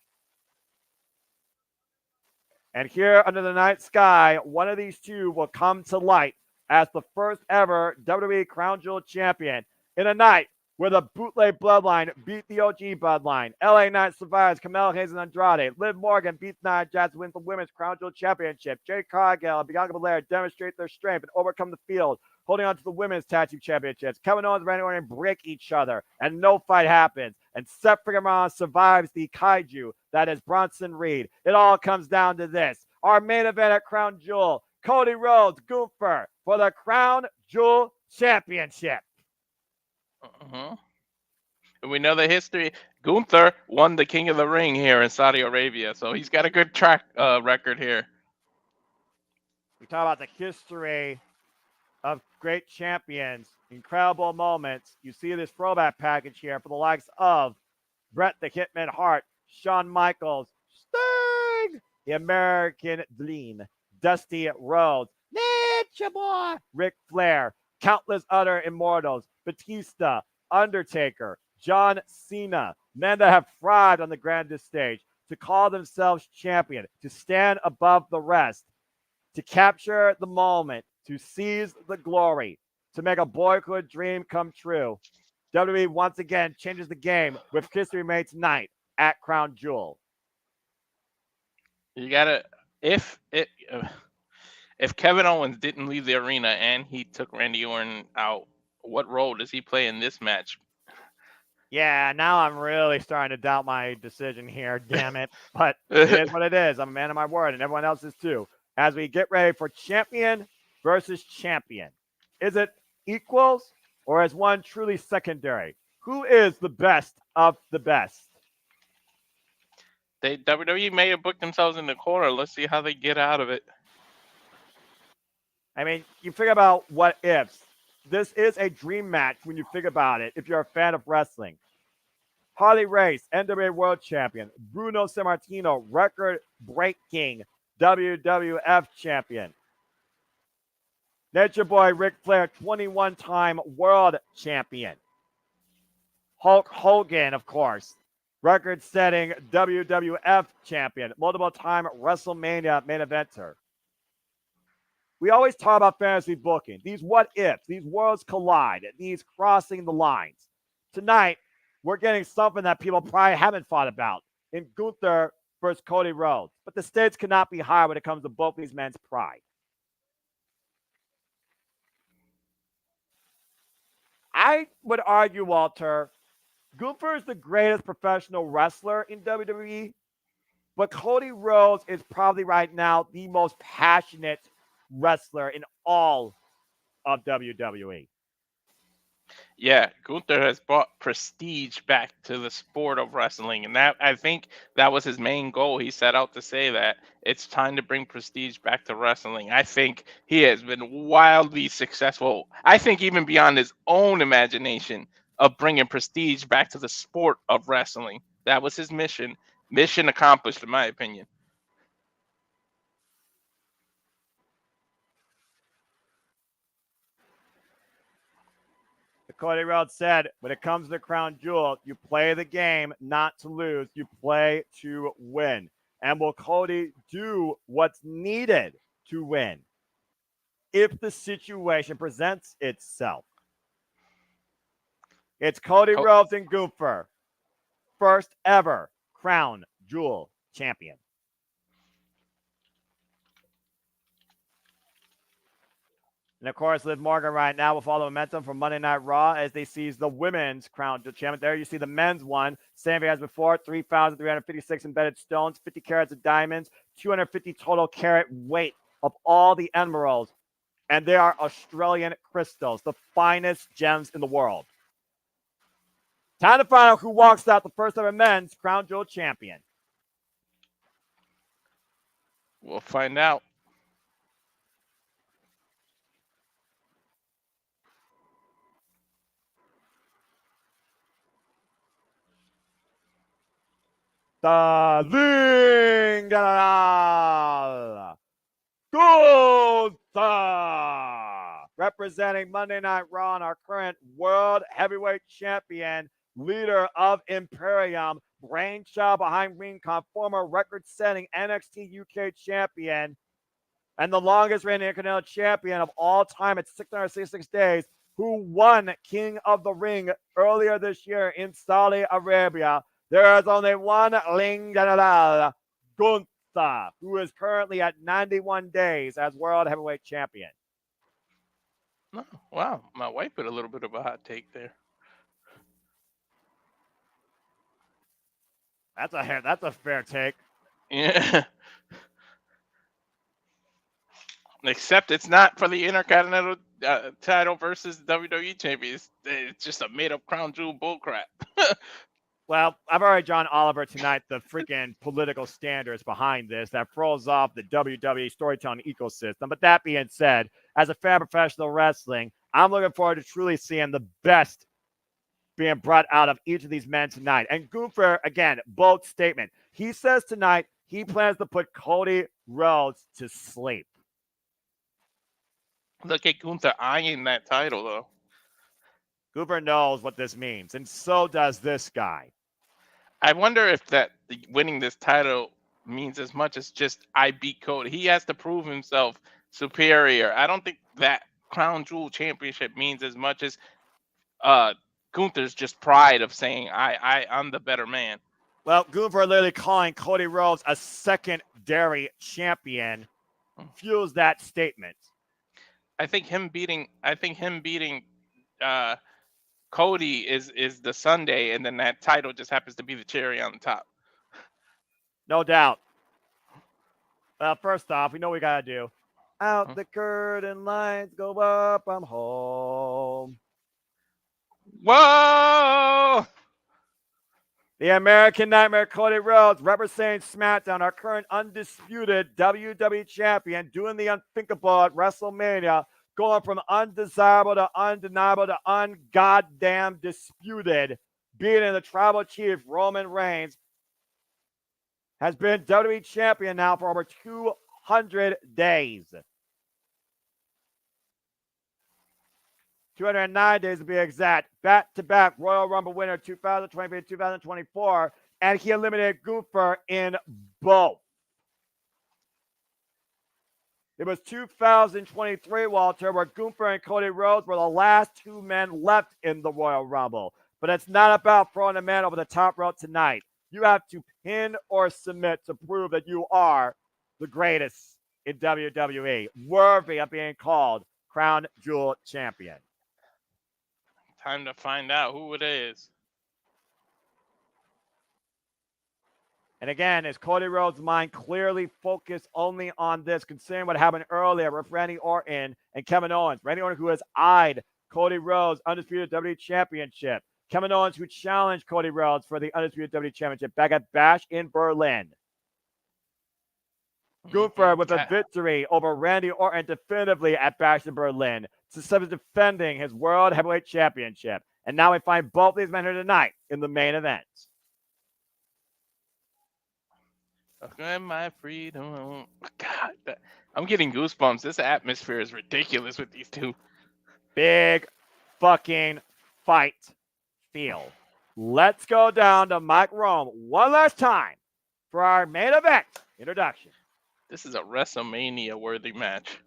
And here under the night sky, one of these two will come to light as the first ever WWE Crown Jewel Champion in a night where the bootleg Bloodline beat the OG Bloodline. LA Knight survives Carmelo Hayes and Andrade. Liv Morgan beats Nia Jax to win the Women's Crown Jewel Championship. Jade Cargill and Bianca Belair demonstrate their strength and overcome the field, holding on to the Women's Tag Team Championships. Kevin Owens and Randy Orton break each other, and no fight happens. And Seth Rollins survives the kaiju that is Bronson Reed. It all comes down to this. Our main event at Crown Jewel, Cody Rhodes, Gunther for the Crown Jewel Championship. And we know the history. Gunther won the King of the Ring here in Saudi Arabia, so he's got a good track record here. We talk about the history of great champions, incredible moments. You see this throwback package here for the likes of Bret the Hitman Hart, Shawn Michaels, Sting, the American Dream, Dusty Rhodes, Nature Boy, Ric Flair, countless other immortals, Batista, Undertaker, John Cena, men that have thrived on the grandest stage, to call themselves champion, to stand above the rest, to capture the moment, to seize the glory, to make a boyhood dream come true. WWE once again changes the game with history made tonight at Crown Jewel. You gotta, If Kevin Owens didn't leave the arena and he took Randy Orton out, what role does he play in this match? Yeah, now I'm really starting to doubt my decision here, damn it. But it is what it is. I'm a man of my word, and everyone else is too. As we get ready for champion versus champion. Is it equals or is one truly secondary? Who is the best of the best? WWE may have booked themselves in the corner. Let's see how they get out of it. I mean, you figure about what ifs. This is a dream match when you think about it, if you're a fan of wrestling. Harley Race, NWA World Champion. Bruno Sammartino, record-breaking WWF Champion. Nature Boy Ric Flair, 21-time World Champion. Hulk Hogan, of course, record-setting WWF Champion, multiple-time WrestleMania main eventer. We always talk about fantasy booking. These what-ifs, these worlds collide, these crossing the lines. Tonight, we're getting something that people probably haven't thought about in Gunther versus Cody Rhodes. But the stakes cannot be high when it comes to both these men's pride. I would argue, Walter, Gunther is the greatest professional wrestler in WWE, but Cody Rhodes is probably right now the most passionate wrestler in all of WWE. Yeah, Gunther has brought prestige back to the sport of wrestling, and that I think that was his main goal. He set out to say that it's time to bring prestige back to wrestling. I think he has been wildly successful. I think even beyond his own imagination of bringing prestige back to the sport of wrestling. That was his mission. Mission accomplished, in my opinion. Cody Rhodes said, when it comes to the Crown Jewel, you play the game not to lose. You play to win. And will Cody do what's needed to win if the situation presents itself? It's Cody Rhodes and Gunther, first ever Crown Jewel champion. And, of course, Liv Morgan right now with all the momentum from Monday Night Raw as they seize the women's Crown Jewel champion. There you see the men's one. Same as before, 3,356 embedded stones, 50 carats of diamonds, 250 total carat weight of all the emeralds. And they are Australian crystals, the finest gems in the world. Time to find out who walks out the first ever men's Crown Jewel champion. We'll find out. The Lingal Gunther, representing Monday Night Raw and our current World Heavyweight Champion, leader of Imperium, brainchild behind Rincon, former record-setting NXT UK Champion, and the longest reigning Intercontinental Champion of all time at 666 days, who won King of the Ring earlier this year in Saudi Arabia. There is only one Lingal Gunther, who is currently at 91 days as World Heavyweight Champion. Oh, wow, my wife put a little bit of a hot take there. That's a fair take. Yeah. Except it's not for the Intercontinental title versus WWE Champion. It's just a made-up Crown Jewel bullcrap. Well, I've already drawn Oliver tonight the freaking political standards behind this that throws off the WWE storytelling ecosystem. But that being said, as a fan of professional wrestling, I'm looking forward to truly seeing the best being brought out of each of these men tonight. And Gunther, again, bold statement. He says tonight he plans to put Cody Rhodes to sleep. Look at Gunther eyeing that title, though. Gunther knows what this means, and so does this guy. I wonder if that winning this title means as much as just I beat Cody. He has to prove himself superior. I don't think that Crown Jewel Championship means as much as Gunther's just pride of saying I'm the better man. Well, Gunther literally calling Cody Rhodes a secondary champion fuels that statement. I think him beating Cody is the Sunday, and then that title just happens to be the cherry on the top. No doubt. Well, first off, we know what we got to do. Out the curtain, lights go up, I'm home. Whoa! The American Nightmare, Cody Rhodes, representing SmackDown, our current undisputed WWE champion, doing the unthinkable at WrestleMania, going from undesirable to undeniable to ungoddamn disputed, beating the tribal chief Roman Reigns, has been WWE champion now for over 200 days. 209 days to be exact. Back-to-back Royal Rumble winner 2023-2024, and he eliminated Gunther in both. It was 2023, Walter, where Gunther and Cody Rhodes were the last two men left in the Royal Rumble. But it's not about throwing a man over the top rope tonight. You have to pin or submit to prove that you are the greatest in WWE, worthy of being called Crown Jewel champion. Time to find out who it is. And again, is Cody Rhodes' mind clearly focused only on this, considering what happened earlier with Randy Orton and Kevin Owens? Randy Orton, who has eyed Cody Rhodes' Undisputed WWE Championship. Kevin Owens, who challenged Cody Rhodes for the Undisputed WWE Championship back at Bash in Berlin. Gunther with a victory over Randy Orton definitively at Bash in Berlin. Seth is defending his World Heavyweight Championship. And now we find both these men here tonight in the main event. Look at my freedom. God, I'm getting goosebumps. This atmosphere is ridiculous with these two. Big fucking fight feel. Let's go down to Mike Rome one last time for our main event introduction. This is a WrestleMania-worthy match.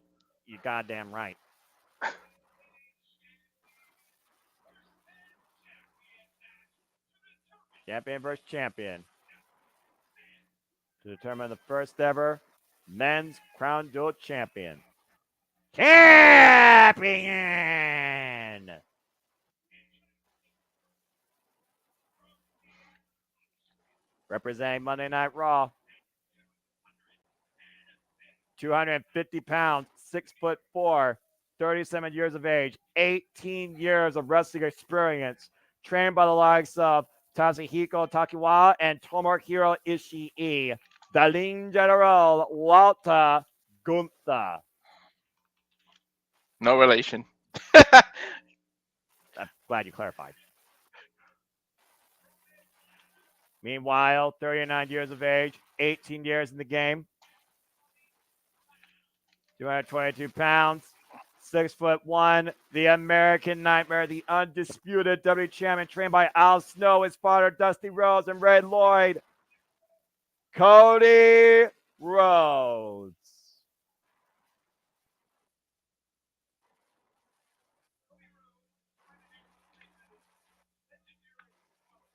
You goddamn right. Champion versus champion. To determine the first ever men's Crown Jewel champion. Champion! Representing Monday Night Raw. 250 pounds, 6'4", 37 years of age, 18 years of wrestling experience, trained by the likes of Tatsuhiko Takiwa and Tomohiro Ishii, the Lean General Walter Gunther. No relation. I'm glad you clarified. Meanwhile, 39 years of age, 18 years in the game, 222 pounds, 6'1", the American Nightmare, the undisputed WWE champion, trained by Al Snow, his father Dusty Rhodes and Ray Lloyd, Cody Rhodes.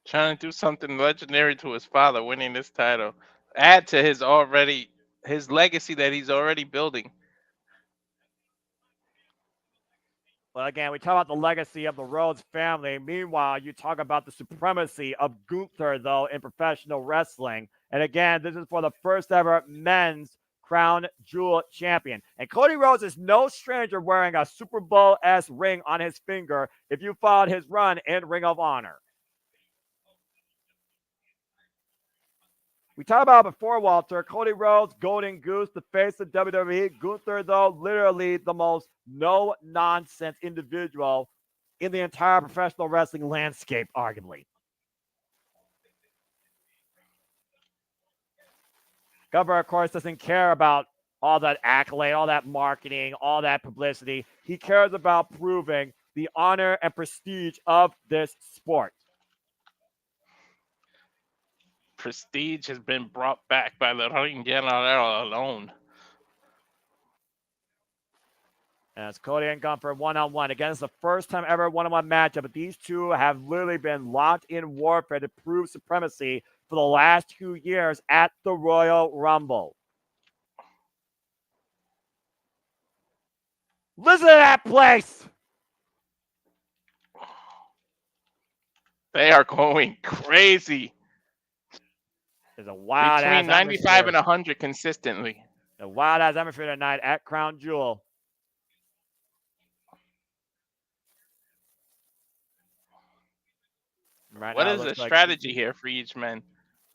Trying to do something legendary to his father, winning this title. Add to his legacy that he's already building. Well, again, we talk about the legacy of the Rhodes family. Meanwhile, you talk about the supremacy of Gunther, though, in professional wrestling. And again, this is for the first ever men's Crown Jewel champion. And Cody Rhodes is no stranger wearing a Super Bowl-esque ring on his finger if you followed his run in Ring of Honor. We talked about before, Walter, Cody Rhodes, Golden Goose, the face of WWE. Gunther, though, literally the most no-nonsense individual in the entire professional wrestling landscape, arguably. Gunther, of course, doesn't care about all that accolade, all that marketing, all that publicity. He cares about proving the honor and prestige of this sport. Prestige has been brought back by the Ring General alone. And it's Cody and Gunther one-on-one. Again, it's the first time ever one-on-one matchup, but these two have literally been locked in warfare to prove supremacy for the last 2 years at the Royal Rumble. Listen to that place. They are going crazy. There's a wild Between ass 95 atmosphere. and 100 consistently. A wild ass atmosphere tonight at Crown Jewel. Right What now, it is the looks like strategy here for each man?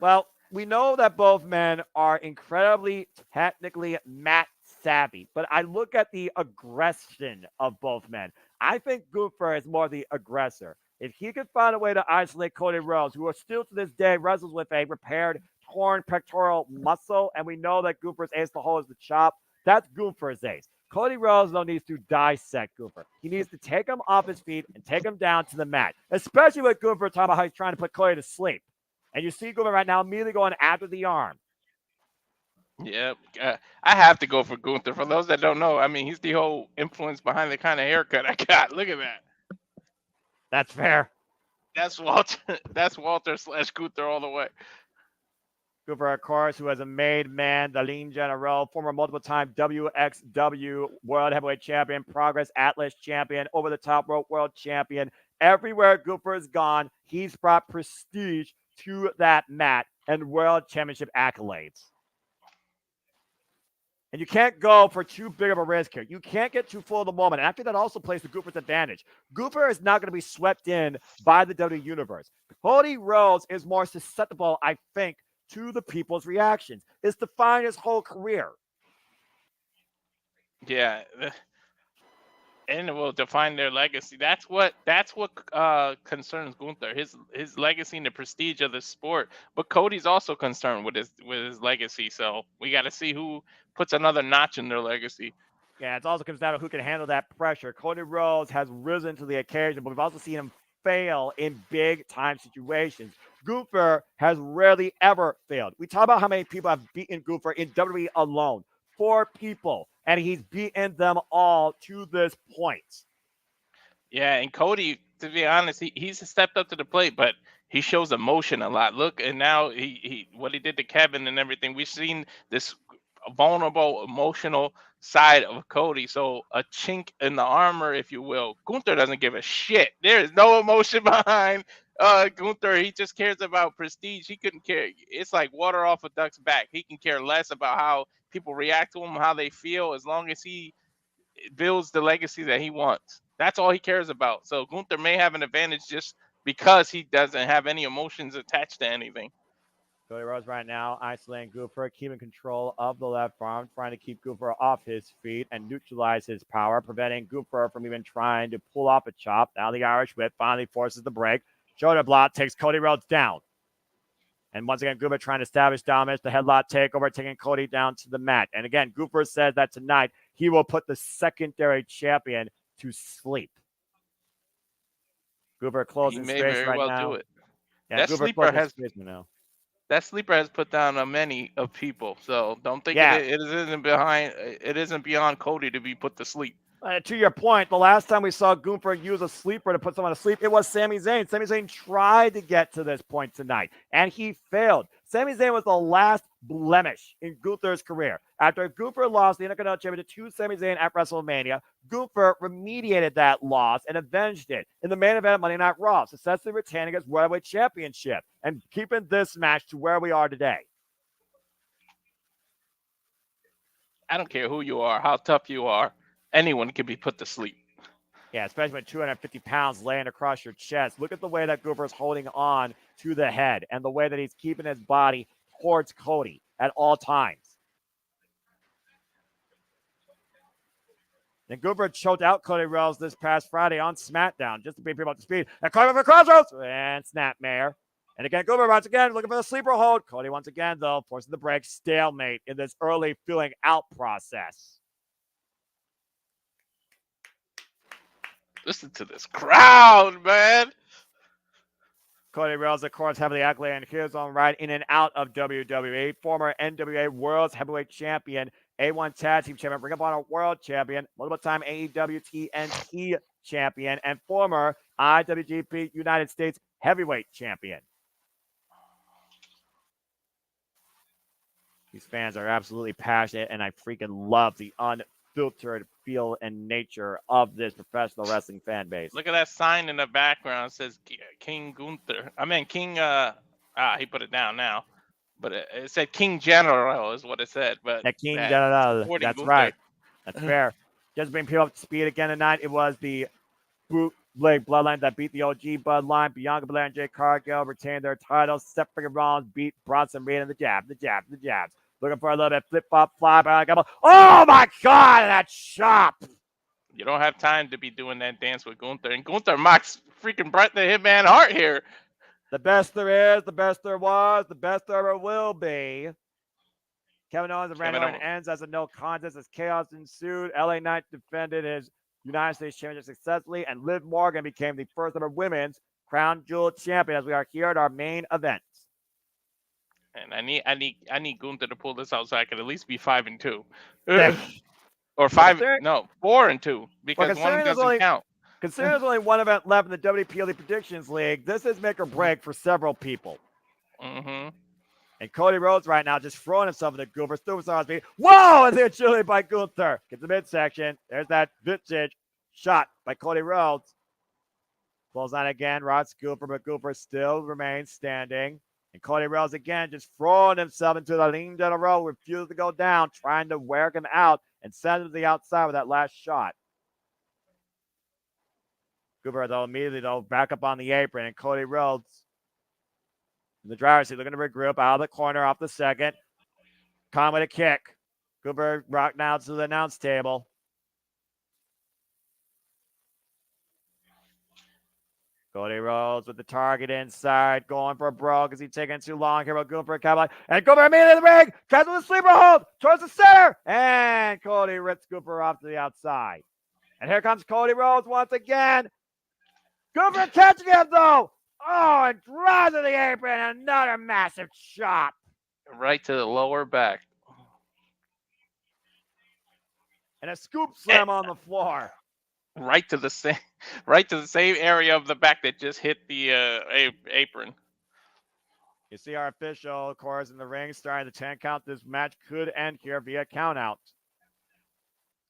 Well, we know that both men are incredibly technically mat savvy, but I look at the aggression of both men. I think Gunther is more the aggressor. If he could find a way to isolate Cody Rhodes, who still to this day wrestles with a repaired torn pectoral muscle, and we know that Gunther's ace to hold is the chop, that's Gunther's ace. Cody Rhodes, though, needs to dissect Gunther. He needs to take him off his feet and take him down to the mat, especially with Gunther talking about how he's trying to put Cody to sleep. And you see Gunther right now immediately going after the arm. Yep. I have to go for Gunther. For those that don't know, I mean, he's the whole influence behind the kind of haircut I got. Look at that. That's fair. That's Walter. That's Walter / Gunther all the way. Gunther, of course, who has a made man, the lean general, former multiple-time WXW World Heavyweight Champion, Progress Atlas Champion, Over the Top Rope World Champion. Everywhere Gunther has gone, he's brought prestige to that mat and World Championship accolades. And you can't go for too big of a risk here. You can't get too full of the moment. And I think that also plays to Gunther's advantage. Gunther is not going to be swept in by the WWE Universe. Cody Rhodes is more susceptible, I think, to the people's reactions. It's defined his whole career. Yeah. And it will define their legacy. That's what concerns Gunther. His legacy and the prestige of the sport. But Cody's also concerned with his legacy. So we got to see who puts another notch in their legacy. Yeah, it also comes down to who can handle that pressure. Cody Rhodes has risen to the occasion, but we've also seen him fail in big time situations. Gunther has rarely ever failed. We talk about how many people have beaten Gunther in WWE alone. 4 people, and he's beaten them all to this point. Yeah, and Cody, to be honest, he's stepped up to the plate, but he shows emotion a lot. Look, and now he what he did to Kevin and everything. We've seen this vulnerable, emotional side of Cody. So a chink in the armor, if you will. Gunther doesn't give a shit. There is no emotion behind Gunther. He just cares about prestige. He couldn't care. It's like water off a duck's back. He can care less about how people react to him, how they feel, as long as he builds the legacy that he wants. That's all he cares about. So Gunther may have an advantage just because he doesn't have any emotions attached to anything. Cody Rhodes right now isolating Gunther, keeping control of the left arm, trying to keep Gunther off his feet and neutralize his power, preventing Gunther from even trying to pull off a chop. Now the Irish whip finally forces the break. Shoulder block takes Cody Rhodes down. And once again, Gunther trying to establish dominance, the headlock takeover, taking Cody down to the mat. And again, Gunther says that tonight he will put the secondary champion to sleep. Gunther closing He may space very right well now. do it. Yeah, That Gunther sleeper closing has space now. That sleeper has put down many of people. So don't think Yeah. it isn't behind. It isn't beyond Cody to be put to sleep. To your point, the last time we saw Gunther use a sleeper to put someone to sleep, it was Sami Zayn. Sami Zayn tried to get to this point tonight, and he failed. Sami Zayn was the last blemish in Gunther's career. After Gunther lost the Intercontinental Championship to Sami Zayn at WrestleMania, Gunther remediated that loss and avenged it in the main event of Monday Night Raw, successfully retaining his World Heavyweight Championship and keeping this match to where we are today. I don't care who you are, how tough you are. Anyone can be put to sleep. Yeah, especially with 250 pounds laying across your chest. Look at the way that Gunther's holding on to the head and the way that he's keeping his body towards Cody at all times. And Gunther choked out Cody Rhodes this past Friday on SmackDown just to bring people up to speed. And Cody for crossroads and snapmare. And again, Gunther once again looking for the sleeper hold. Cody once again, though, forcing the break. Stalemate in this early feeling out process. Listen to this crowd, man. Cody Rhodes, of course, having the accolade in his own right in and out of WWE. Former NWA World Heavyweight Champion, A1 Tag Team Champion, Ring of Honor World Champion, multiple-time AEW TNT Champion, and former IWGP United States Heavyweight Champion. These fans are absolutely passionate, and I freaking love the unfiltered feel and nature of this professional wrestling fan base. Look at that sign in the background. It says King Gunther. I mean King. He put it down now, but it said King General is what it said. But The King General. supporting That's Gunther. right. That's fair. Just bring people up to speed again tonight. It was the bootleg Bloodline that beat the OG Bloodline. Bianca Belair and Jade Cargill retained their titles. Seth Rollins beat Bronson Reed and the jabs. Looking for a little bit flip-flop, fly by a couple. Oh, my God, that chop. You don't have time to be doing that dance with Gunther. And Gunther mocks freaking Bret the Hitman Hart here. The best there is, the best there was, the best there ever will be. Kevin Owens and Randy Orton ends as a no contest as chaos ensued. LA Knight defended his United States Championship successfully, and Liv Morgan became the first ever women's Crown Jewel champion as we are here at our main event. And I need Gunther to pull this out so I can at least be 5-2. Or 4-2, because one doesn't count. Considering there's only one event left in the WPLE Predictions League, this is make or break for several people. Mm-hmm. And Cody Rhodes right now just throwing himself in the Goober. Superstars beat. Whoa! And then chilling by Gunther. Gets the midsection. There's that vintage shot by Cody Rhodes. Pulls on again. Rod Scooper, but Gooper still remains standing. And Cody Rhodes again just throwing himself into the lean down the road. Refuses to go down. Trying to wear him out and send him to the outside with that last shot. Gooper, though, immediately, back up on the apron. And Cody Rhodes in the driver's seat, looking to regroup out of the corner off the second. Con with a kick. Gooper rocked now to the announce table. Cody Rhodes with the target inside, going for a brawl because he's taking too long here. But Gooper, and Gooper immediately in the ring, catches the sleeper hold towards the center, and Cody rips Gooper off to the outside. And here comes Cody Rhodes once again. Gooper catching him though. Oh, and drives to the apron. Another massive chop. Right to the lower back. And a scoop slam on the floor. Right to the same area of the back that just hit the apron. You see our official, of course, in the ring, starting the 10 count. This match could end here via count out.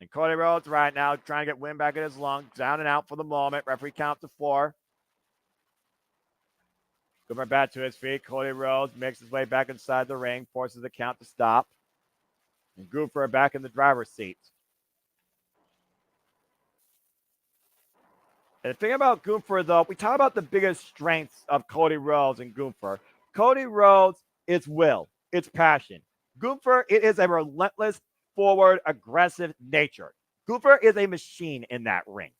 And Cody Rhodes right now trying to get wind back in his lung. Down and out for the moment. Referee count to 4. Gooper back to his feet. Cody Rhodes makes his way back inside the ring. Forces the count to stop. And Gooper back in the driver's seat. And the thing about Gunther, though, we talk about the biggest strengths of Cody Rhodes and Gunther. Cody Rhodes, it's will. It's passion. Gunther, it is a relentless, forward, aggressive nature. Gunther is a machine in that ring.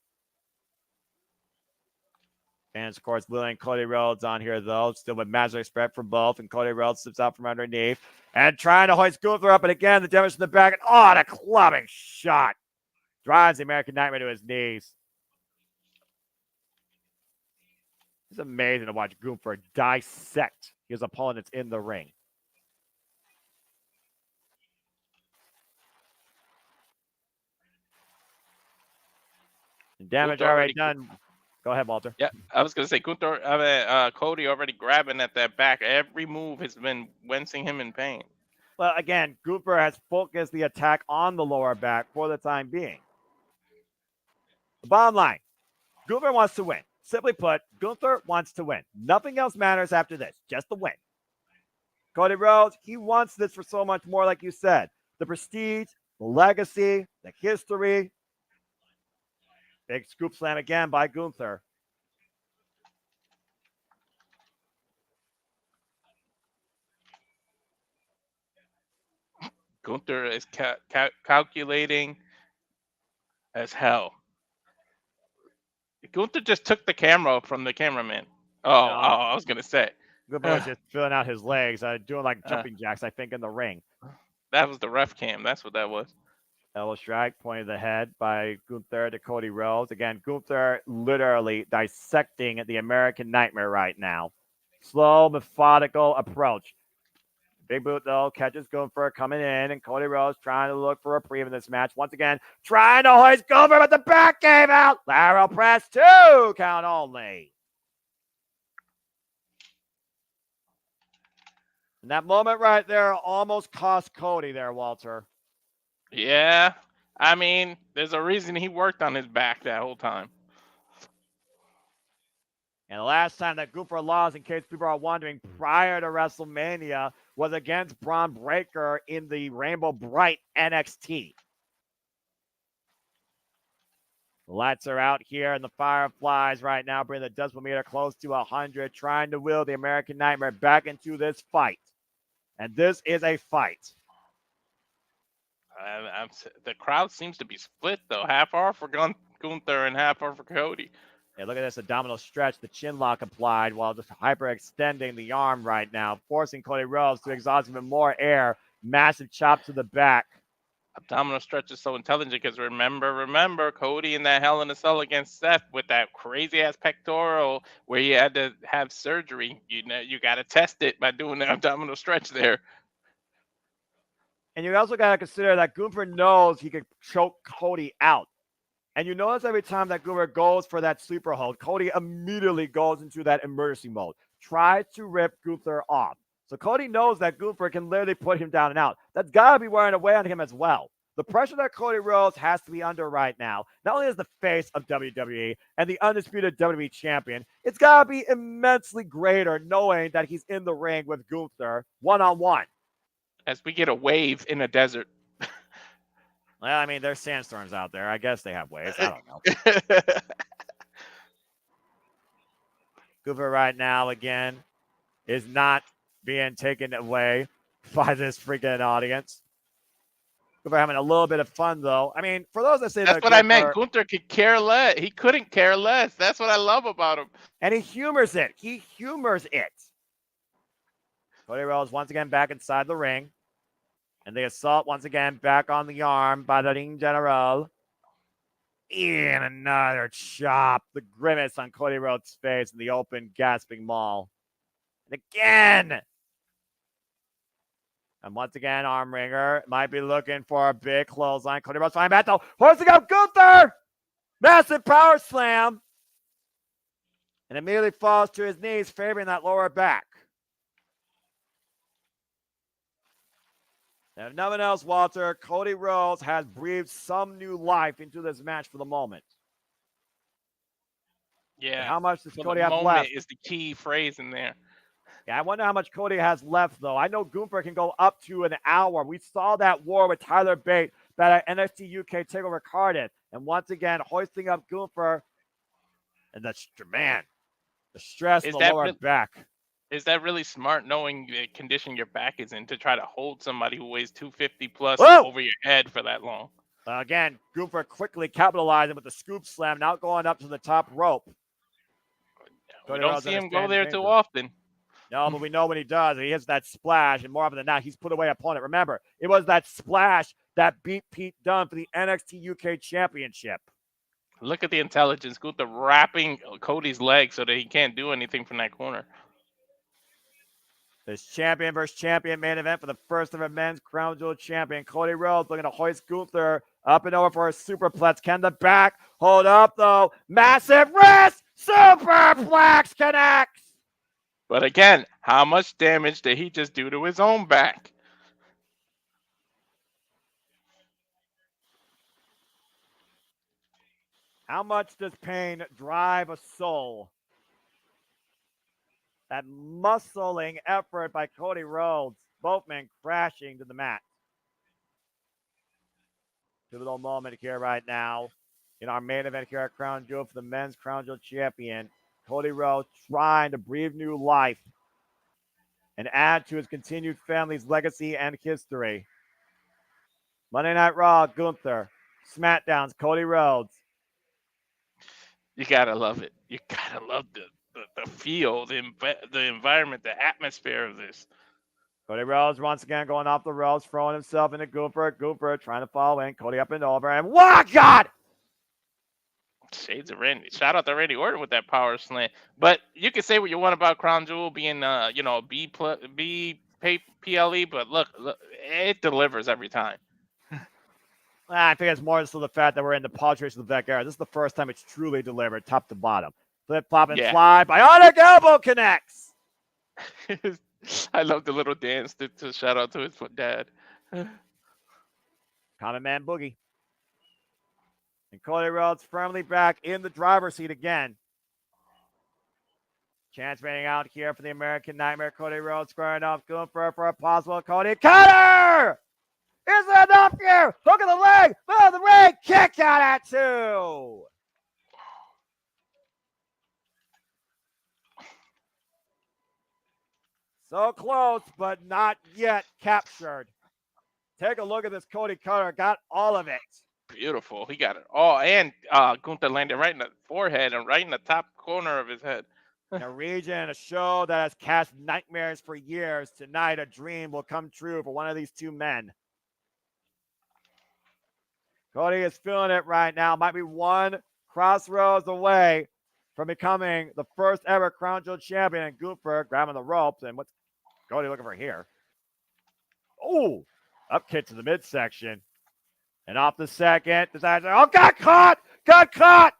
Fans, of course, Lily and Cody Rhodes on here, though. Still with magic spread for both. And Cody Rhodes slips out from underneath. And trying to hoist Gunther up. And again, the damage to the back. And the clubbing shot. Drives the American Nightmare to his knees. It's amazing to watch Gunther dissect his opponents in the ring. And damage already done. Go ahead, Walter. Yeah, I was going to say, Cody already grabbing at that back. Every move has been wincing him in pain. Well, again, Gunther has focused the attack on the lower back for the time being. The bottom line, Gunther wants to win. Simply put, Gunther wants to win. Nothing else matters after this, just the win. Cody Rhodes, he wants this for so much more, like you said. The prestige, the legacy, the history. Big scoop slam again by Gunther. Gunther is calculating as hell. Gunther just took the camera from the cameraman. I was going to say. Gunther was just filling out his legs, doing like jumping jacks, I think, in the ring. That was the ref cam. That's what that was. Elbow strike, pointed the head by Gunther to Cody Rhodes. Again, Gunther literally dissecting the American Nightmare right now. Slow, methodical approach. Big boot, though, catches Gunther coming in, and Cody Rhodes trying to look for a reprieve in this match. Once again, trying to hoist Gunther, but the back came out. Lateral press, 2 count only. And that moment right there almost cost Cody there, Walter. Yeah. I mean, there's a reason he worked on his back that whole time. And the last time that Gunther lost, in case people are wondering, prior to WrestleMania, was against Braun Breaker in the Rainbow Bright NXT. The lights are out here, and the Fireflies right now bring the decibel meter close to 100, trying to will the American Nightmare back into this fight. And this is a fight. The crowd seems to be split, though. Half are for Gunther and half are for Cody. Yeah, look at this abdominal stretch, the chin lock applied while just hyperextending the arm right now, forcing Cody Rhodes to exhaust even more air. Massive chop to the back. Abdominal stretch is so intelligent because remember, Cody in that Hell in a Cell against Seth with that crazy ass pectoral where he had to have surgery. You got to test it by doing the abdominal stretch there. And you also got to consider that Gunther knows he could choke Cody out. And you notice every time that Gunther goes for that sleeper hold, Cody immediately goes into that emergency mode, tries to rip Gunther off. So Cody knows that Gunther can literally put him down and out. That's got to be wearing away on him as well. The pressure that Cody Rhodes has to be under right now, not only as the face of WWE and the undisputed WWE champion, it's got to be immensely greater knowing that he's in the ring with Gunther one-on-one. As we get a wave in a desert. Well, I mean, there's sandstorms out there. I guess they have waves. I don't know. Gunther right now, again, is not being taken away by this freaking audience. Gunther having a little bit of fun, though. I mean, for those that say that's what I meant. Gunther could care less. He couldn't care less. That's what I love about him. And he humors it. He humors it. Cody Rhodes once again back inside the ring. And the assault once again back on the arm by the Ring General. And another chop. The grimace on Cody Rhodes' face in the open, gasping maul. And again. And once again, arm wringer. Might be looking for a big clothesline. Cody Rhodes flying back though. Hoisting up Gunther. Massive power slam. And immediately falls to his knees, favoring that lower back. And if nothing else, Walter, Cody Rhodes has breathed some new life into this match for the moment. Yeah. And how much does for Cody the have moment left? is the key phrase in there. Yeah, I wonder how much Cody has left, though. I know Gunther can go up to an hour. We saw that war with Tyler Bate that NXT UK TakeOver carded. And once again, hoisting up Gunther. And the stress in the lower back. Is that really smart, knowing the condition your back is in, to try to hold somebody who weighs 250 plus over your head for that long? Again, Gunther quickly capitalizing with the scoop slam, now going up to the top rope. We don't see him go there too often. No, but we know when he does, he hits that splash, and more often than not, he's put away opponent. Remember, it was that splash that beat Pete Dunne for the NXT UK Championship. Look at the intelligence. Gunther wrapping Cody's leg so that he can't do anything from that corner. This champion versus champion main event for the first ever men's Crown Jewel champion. Cody Rhodes looking to hoist Gunther up and over for a superplex. Can the back hold up, though? Massive wrist! Superplex connects! But again, how much damage did he just do to his own back? How much does pain drive a soul? That muscling effort by Cody Rhodes. Both men crashing to the mat. Pivotal moment here right now in our main event here at Crown Jewel for the men's Crown Jewel champion. Cody Rhodes trying to breathe new life and add to his continued family's legacy and history. Monday Night Raw, Gunther. SmackDown's Cody Rhodes. You gotta love it. You gotta love the feel, the environment, the atmosphere of this. Cody Rhodes once again going off the ropes, throwing himself into Gunther. Gunther trying to follow in. Cody up and over. And what? God! Shades of Randy. Shout out to Randy Orton with that power slam. But you can say what you want about Crown Jewel being, B PLE, but look, it delivers every time. I think it's more so the fact that we're in the Patrice Levesque era. This is the first time it's truly delivered top to bottom. Flip, flop, and slide. Bionic elbow connects. I love the little dance to shout out to his dad. Common Man Boogie. And Cody Rhodes firmly back in the driver's seat again. Chance waiting out here for the American Nightmare. Cody Rhodes squaring off Gunther for a possible Cody cutter. Is it enough here? Hook of the leg, middle of the ring, kick out at 2. So close, but not yet captured. Take a look at this Cody cutter. Got all of it. Beautiful. He got it all. And Gunther landed right in the forehead and right in the top corner of his head. In a region, a show that has cast nightmares for years. Tonight, a dream will come true for one of these two men. Cody is feeling it right now. Might be one crossroads away from becoming the first ever Crown Jewel champion. And Gunther grabbing the ropes. And what's Cody looking for here? Oh, up kick to the midsection. And off the second, decides, oh, got caught! Got caught!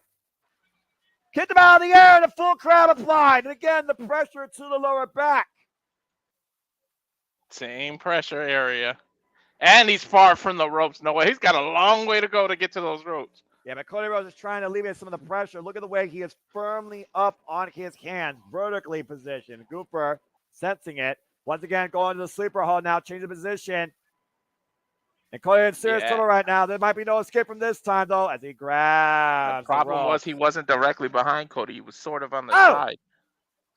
Kicked him out of the air and a full crowd applied. And again, the pressure to the lower back. Same pressure area. And he's far from the ropes. No way. He's got a long way to go to get to those ropes. Yeah, but Cody Rhodes is trying to alleviate some of the pressure. Look at the way he is firmly up on his hands, vertically positioned. Gunther sensing it. Once again, going to the sleeper hold now, change the position. And Cody in serious trouble right now. There might be no escape from this time, though, as he grabs. The problem was he wasn't directly behind Cody. He was sort of on the side.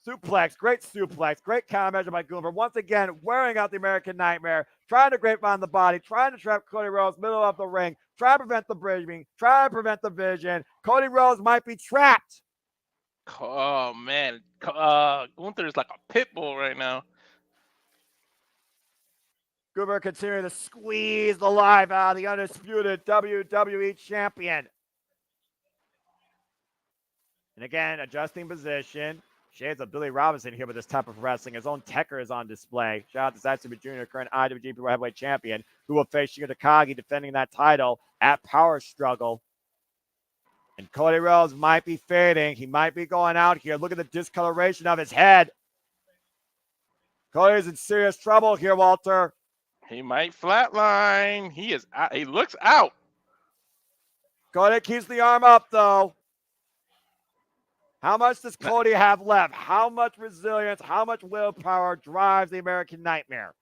Suplex, great countermeasure by Gunther. Once again, wearing out the American Nightmare, trying to grapevine the body, trying to trap Cody Rhodes middle of the ring, trying to prevent the bridging, trying to prevent the vision. Cody Rhodes might be trapped. Oh, man. Gunther is like a pit bull right now. Gunther continuing to squeeze the life out of the undisputed WWE champion. And again, adjusting position. Shades of Billy Robinson here with this type of wrestling. His own Tekker is on display. Shout out to Zack Sabre Jr., current IWGP World Heavyweight Champion, who will face Shingo Takagi defending that title at Power Struggle. And Cody Rhodes might be fading. He might be going out here. Look at the discoloration of his head. Cody's in serious trouble here, Walter. He might flatline. He is out. He looks out. Cody keeps the arm up, though. How much does Cody have left? How much resilience, how much willpower drives the American Nightmare?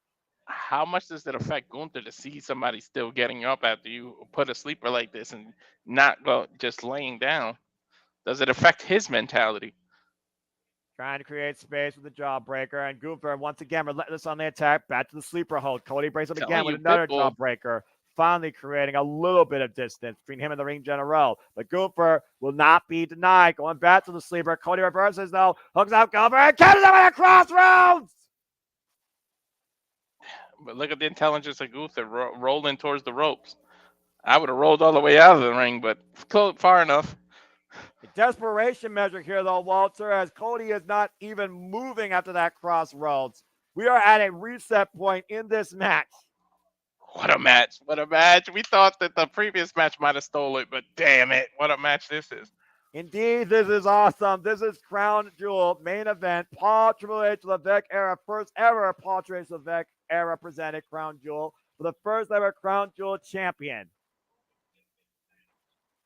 How much does it affect Gunther to see somebody still getting up after you put a sleeper like this and not go just laying down? Does it affect his mentality? Trying to create space with the jawbreaker, and Gunther once again relentless on the attack. Back to the sleeper hold. Cody breaks up again with another jawbreaker. Finally creating a little bit of distance between him and the ring general. But Gunther will not be denied. Going back to the sleeper. Cody reverses, though. Hooks out Gunther and catches him at a crossroads. But look at the intelligence of Gunther rolling towards the ropes. I would have rolled all the way out of the ring, but far enough. A desperation measure here, though, Walter, as Cody is not even moving after that crossroads. We are at a reset point in this match. What a match. What a match. We thought that the previous match might have stole it, but damn it. What a match this is. Indeed, this is awesome. This is Crown Jewel main event. Paul Triple H Levesque era. First ever Paul Triple H Levesque era presented Crown Jewel for the first ever Crown Jewel champion.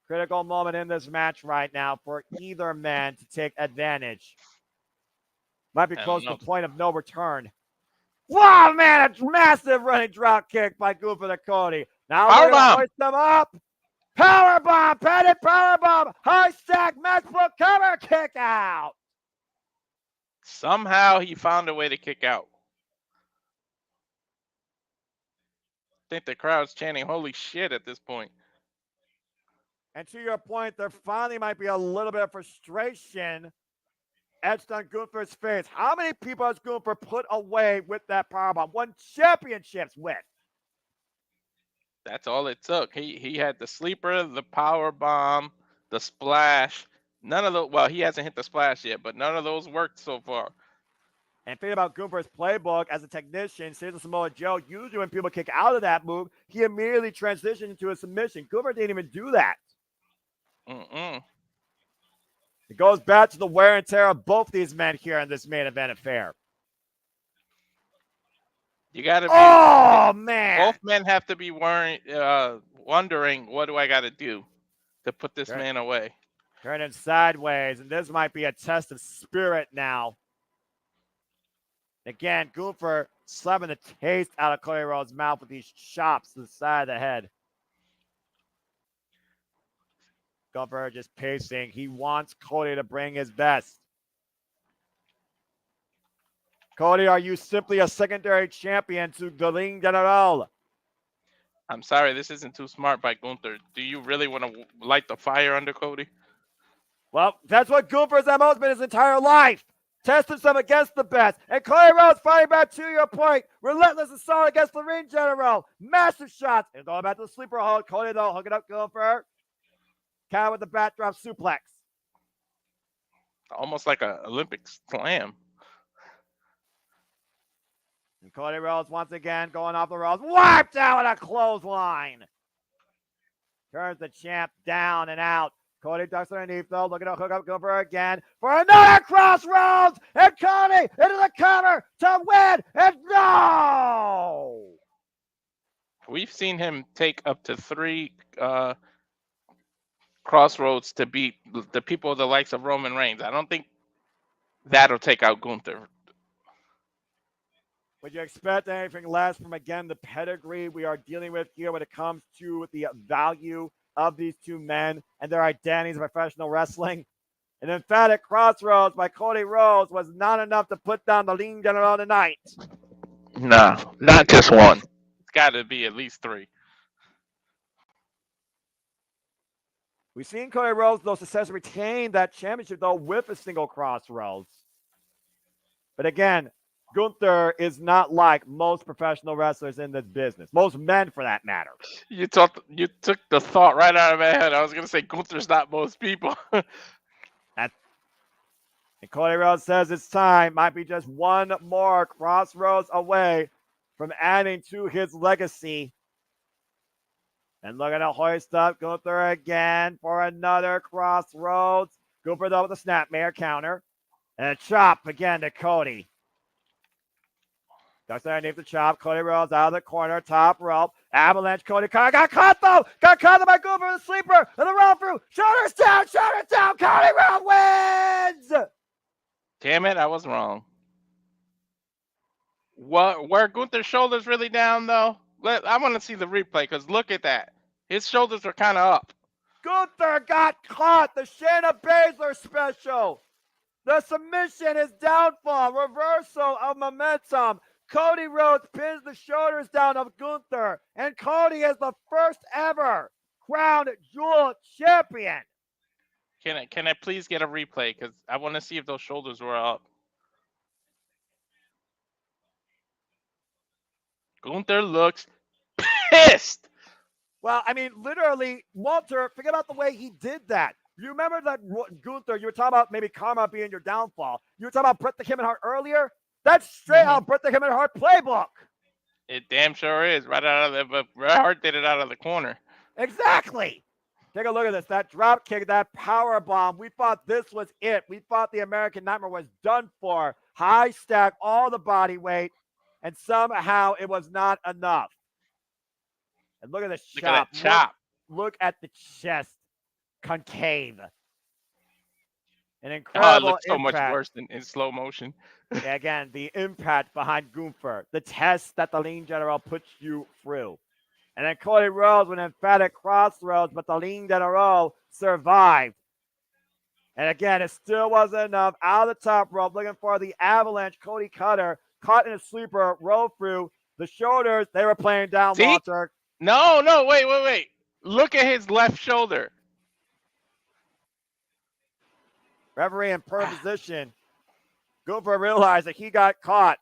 Critical moment in this match right now for either man to take advantage. Might be close to the point of no return. Wow, man, a massive running drop kick by Gunther to Cody. Now we're going to hoist them up. Powerbomb, padded powerbomb, high stack, matchbook cover, kick out. Somehow he found a way to kick out. I think the crowd's chanting, holy shit, at this point. And to your point, there finally might be a little bit of frustration etched on Gunther's face. How many people has Gunther put away with that powerbomb? Won championships with. That's all it took. He had the sleeper, the powerbomb, the splash. None of those. Well, he hasn't hit the splash yet, but none of those worked so far. And think about Gunther's playbook as a technician. Cesar Samoa Joe, usually when people kick out of that move, he immediately transitioned into a submission. Gunther didn't even do that. It goes back to the wear and tear of both these men here in this main event affair. You got to be. Oh, man. Both men have to be wondering, what do I got to do? to put this Right. man away. Turning sideways, and this might be a test of spirit now. Again, Gunther slapping the taste out of Cody Rhodes' mouth with these chops to the side of the head. Gunther just pacing. He wants Cody to bring his best. Cody, are you simply a secondary champion to the Ring General? I'm sorry, this isn't too smart by Gunther. Do you really want to light the fire under Cody? Well, that's what Gunther's MO has been his entire life. Test himself against the best. And Cody Rhodes fighting back to your point. Relentless assault against the Ring General. Massive shots. And going back to the sleeper hold. Cody, though, hooking up Gunther. Counter with the backdrop suplex. Almost like an Olympic slam. And Cody Rhodes once again going off the rails. Wiped out with a clothesline. Turns the champ down and out. Cody ducks underneath though, looking to hook up Gunther again for another crossroads, and Cody into the cover to win, and no! We've seen him take up to 3 crossroads to beat the people the likes of Roman Reigns. I don't think that'll take out Gunther. Would you expect anything less from, again, the pedigree we are dealing with here when it comes to the value of these two men and their identities in professional wrestling? An emphatic crossroads by Cody Rhodes was not enough to put down the Ring General tonight. No, not just one. It's got to be at least 3. We've seen Cody Rhodes, though, successfully retain that championship, though, with a single crossroads. But again, Gunther is not like most professional wrestlers in this business. Most men, for that matter. You took the thought right out of my head. I was going to say Gunther's not most people. And Cody Rhodes says it's time. Might be just one more crossroads away from adding to his legacy. And looking to hoist up Gunther again for another crossroads. Gunther though with a snapmare counter. And a chop again to Cody. Ducks underneath the chop. Cody Rhodes out of the corner. Top rope. Avalanche. Cody got caught though. Got caught by Gunther the sleeper. And the roll through. Shoulders down. Shoulders down. Cody Rhodes wins. Damn it, I was wrong. Were Gunther's shoulders really down though? I want to see the replay because look at that. His shoulders are kind of up. Gunther got caught. The Shayna Baszler special. The submission is downfall. Reversal of momentum. Cody Rhodes pins the shoulders down of Gunther. And Cody is the first ever Crown Jewel champion. Can I please get a replay? Because I want to see if those shoulders were up. Gunther looks pissed. Well, I mean, literally, Walter, forget about the way he did that. You remember that Gunther, you were talking about maybe karma being your downfall. You were talking about Bret the Hitman Hart earlier. That's straight out Bret the Hitman Hart playbook. It damn sure is. Right out of the, but Bret Hart did it out of the corner. Exactly. Take a look at this. That drop kick, that power bomb. We thought this was it. We thought the American Nightmare was done for. High stack, all the body weight, and somehow it was not enough. And look at the chop. Look at that chop. Look at the chest. Concave. An Oh, it incredible looks so impact. much worse than in slow motion. Again, the impact behind Gunther. The test that the Ring General puts you through. And then Cody Rhodes with an emphatic crossroads, but the Ring General survived. And again, it still wasn't enough. Out of the top rope, looking for the avalanche. Cody Cutter caught in a sleeper, roll through the shoulders. They were playing down, See? Walter. No, wait. Look at his left shoulder. Referee in per position. Gunther realized that he got caught.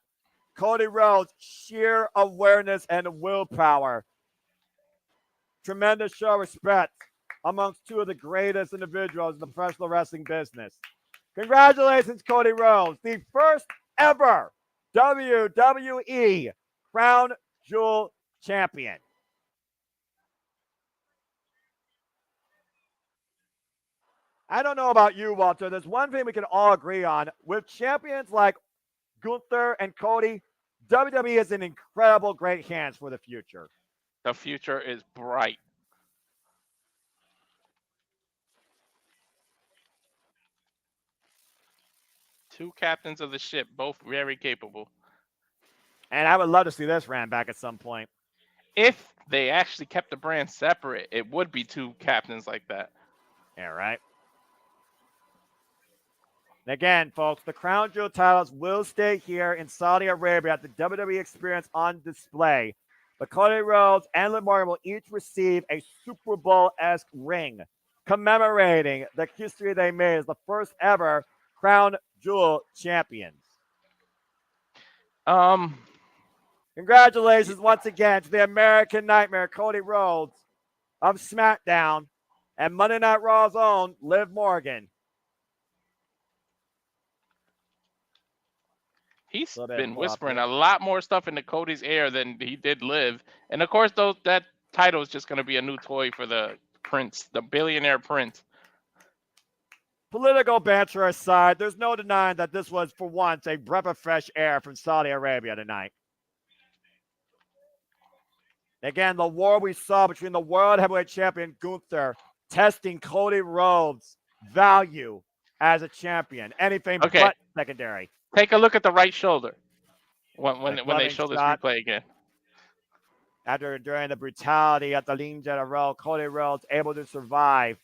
Cody Rhodes, sheer awareness and willpower. Tremendous show of respect amongst two of the greatest individuals in the professional wrestling business. Congratulations, Cody Rhodes, the first ever WWE Crown Jewel champion. I don't know about you, Walter. There's one thing we can all agree on. With champions like Gunther and Cody, WWE is in incredible great hands for the future. The future is bright. 2 captains of the ship, both very capable. And I would love to see this ran back at some point. If they actually kept the brand separate, it would be 2 captains like that. Yeah, right. And again, folks, the Crown Jewel titles will stay here in Saudi Arabia at the WWE Experience on display. But Cody Rhodes and Liv Morgan will each receive a Super Bowl-esque ring commemorating the history they made as the first ever Crown Jewel champions. Congratulations once again to the American Nightmare, Cody Rhodes of SmackDown, and Monday Night Raw's own Liv Morgan. He's been whispering a lot more stuff into Cody's ear than he did Liv. And of course, that title is just going to be a new toy for the prince, the billionaire prince. Political banter aside, there's no denying that this was, for once, a breath of fresh air from Saudi Arabia tonight. Again, the war we saw between the World Heavyweight Champion Gunther testing Cody Rhodes' value as a champion. Anything but secondary. Take a look at the right shoulder when they show this replay again. During the brutality at the Lean Jet Row, Cody Rhodes able to survive.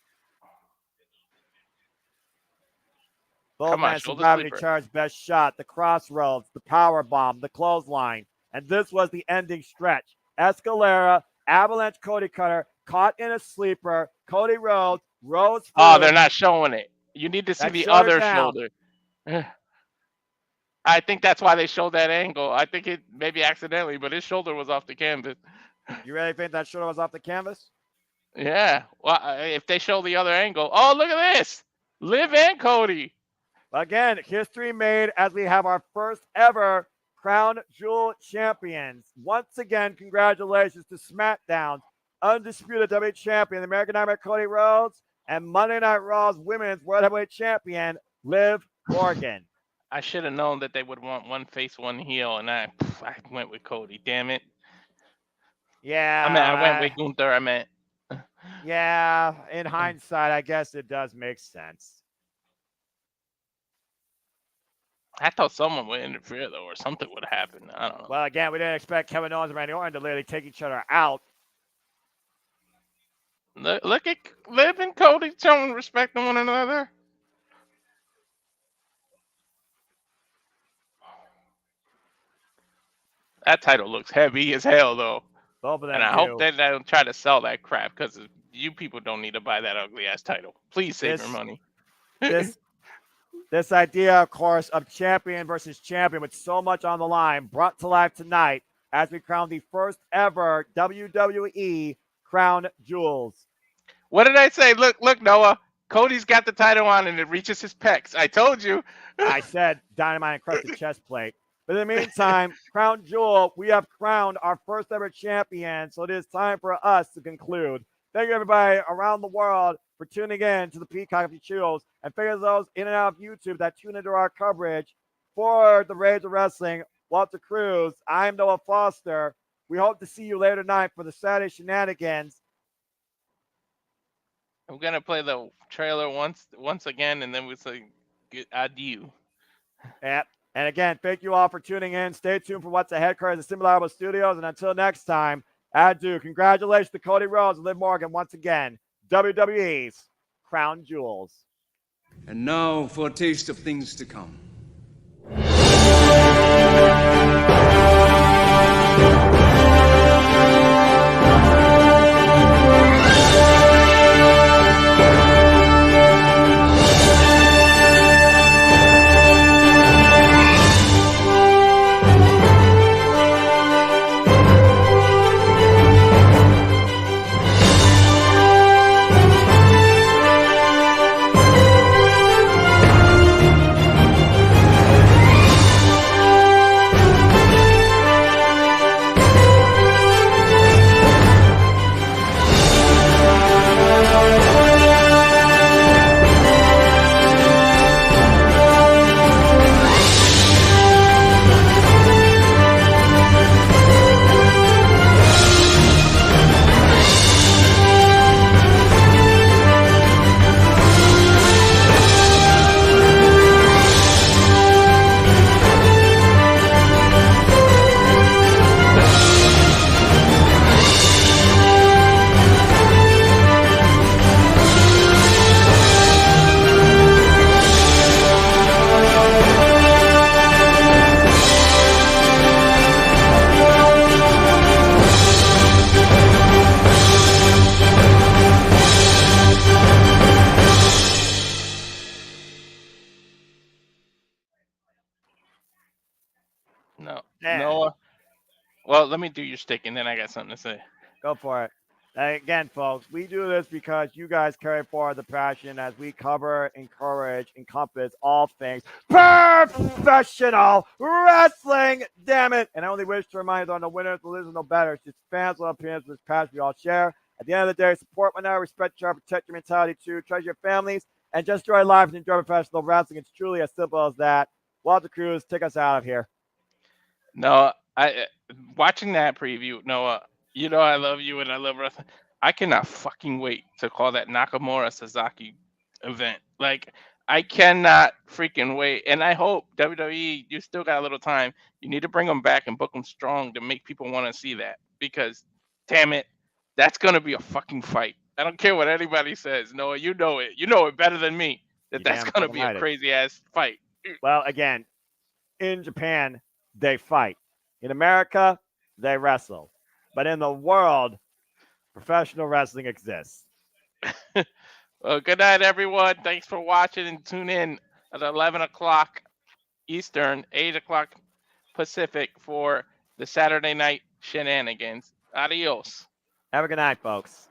Both men survived to charge best shot, the crossroads, the power bomb, the clothesline. And this was the ending stretch. Escalera, Avalanche Cody Cutter, caught in a sleeper, Cody Rhodes, Rhodes. Oh, they're not showing it. You need to see the other shoulder. I think that's why they showed that angle. I think it maybe accidentally, but his shoulder was off the canvas. You really think that shoulder was off the canvas? Yeah. Well, if they show the other angle. Oh, look at this. Liv and Cody. Again, history made as we have our first ever Crown Jewel champions. Once again, congratulations to SmackDown's undisputed WWE champion, the American Nightmare Cody Rhodes, and Monday Night Raw's Women's World Heavyweight Champion, Liv Morgan. I should have known that they would want one face, one heel, and I went with Cody. Damn it. Yeah. I went with Gunther. Yeah, in hindsight, I guess it does make sense. I thought someone would interfere, though, or something would happen. I don't know. Well, again, we didn't expect Kevin Owens and Randy Orton to literally take each other out. Look at Liv and Cody showing respect to one another. That title looks heavy as hell, though. Both of them and I hope they don't try to sell that crap, because you people don't need to buy that ugly-ass title. Please save your money. This idea, of course, of champion versus champion with so much on the line brought to life tonight as we crown the first ever WWE Crown Jewels. What did I say? Look, Noah. Cody's got the title on and it reaches his pecs. I told you. I said dynamite and crushed the chest plate. But in the meantime, Crown Jewel, we have crowned our first ever champion. So it is time for us to conclude. Thank you, everybody around the world, for tuning in to the Peacock if you choose. And for those in and out of YouTube that tune into our coverage for the Rage of Wrestling, Walter Cruz, I'm Noah Foster. We hope to see you later tonight for the Saturday shenanigans. I'm going to play the trailer once again, and then we'll say adieu. Yep. And again, thank you all for tuning in. Stay tuned for what's ahead, currently at the Simulable Studios. And until next time, adieu. Congratulations to Cody Rhodes and Liv Morgan once again. WWE's Crown Jewels. And now for a taste of things to come. Noah. Well, let me do your stick, and then I got something to say. Go for it. Again, folks, we do this because you guys carry forward the passion as we cover, encourage, encompass all things professional wrestling. Damn it. And I only wish to remind you on the winners, the losers, no better. It's just fans with opinions with this passion we all share. At the end of the day, support one another, respect your protect your mentality too, treasure your families, and just enjoy life and enjoy professional wrestling. It's truly as simple as that. Walter Cruz, take us out of here. No, I watching that preview, Noah. You know I love you and I love wrestling. I cannot fucking wait to call that Nakamura Sasaki event. Like I cannot freaking wait. And I hope WWE, you still got a little time. You need to bring them back and book them strong to make people want to see that. Because, damn it, that's gonna be a fucking fight. I don't care what anybody says. Noah, you know it. You know it better than me. That's gonna be a crazy ass fight. Well, again, in Japan, they fight. In America, they wrestle. But in the world, professional wrestling exists. Well, good night, everyone. Thanks for watching and tune in at 11 o'clock Eastern, 8 o'clock Pacific for the Saturday night shenanigans. Adios. Have a good night, folks.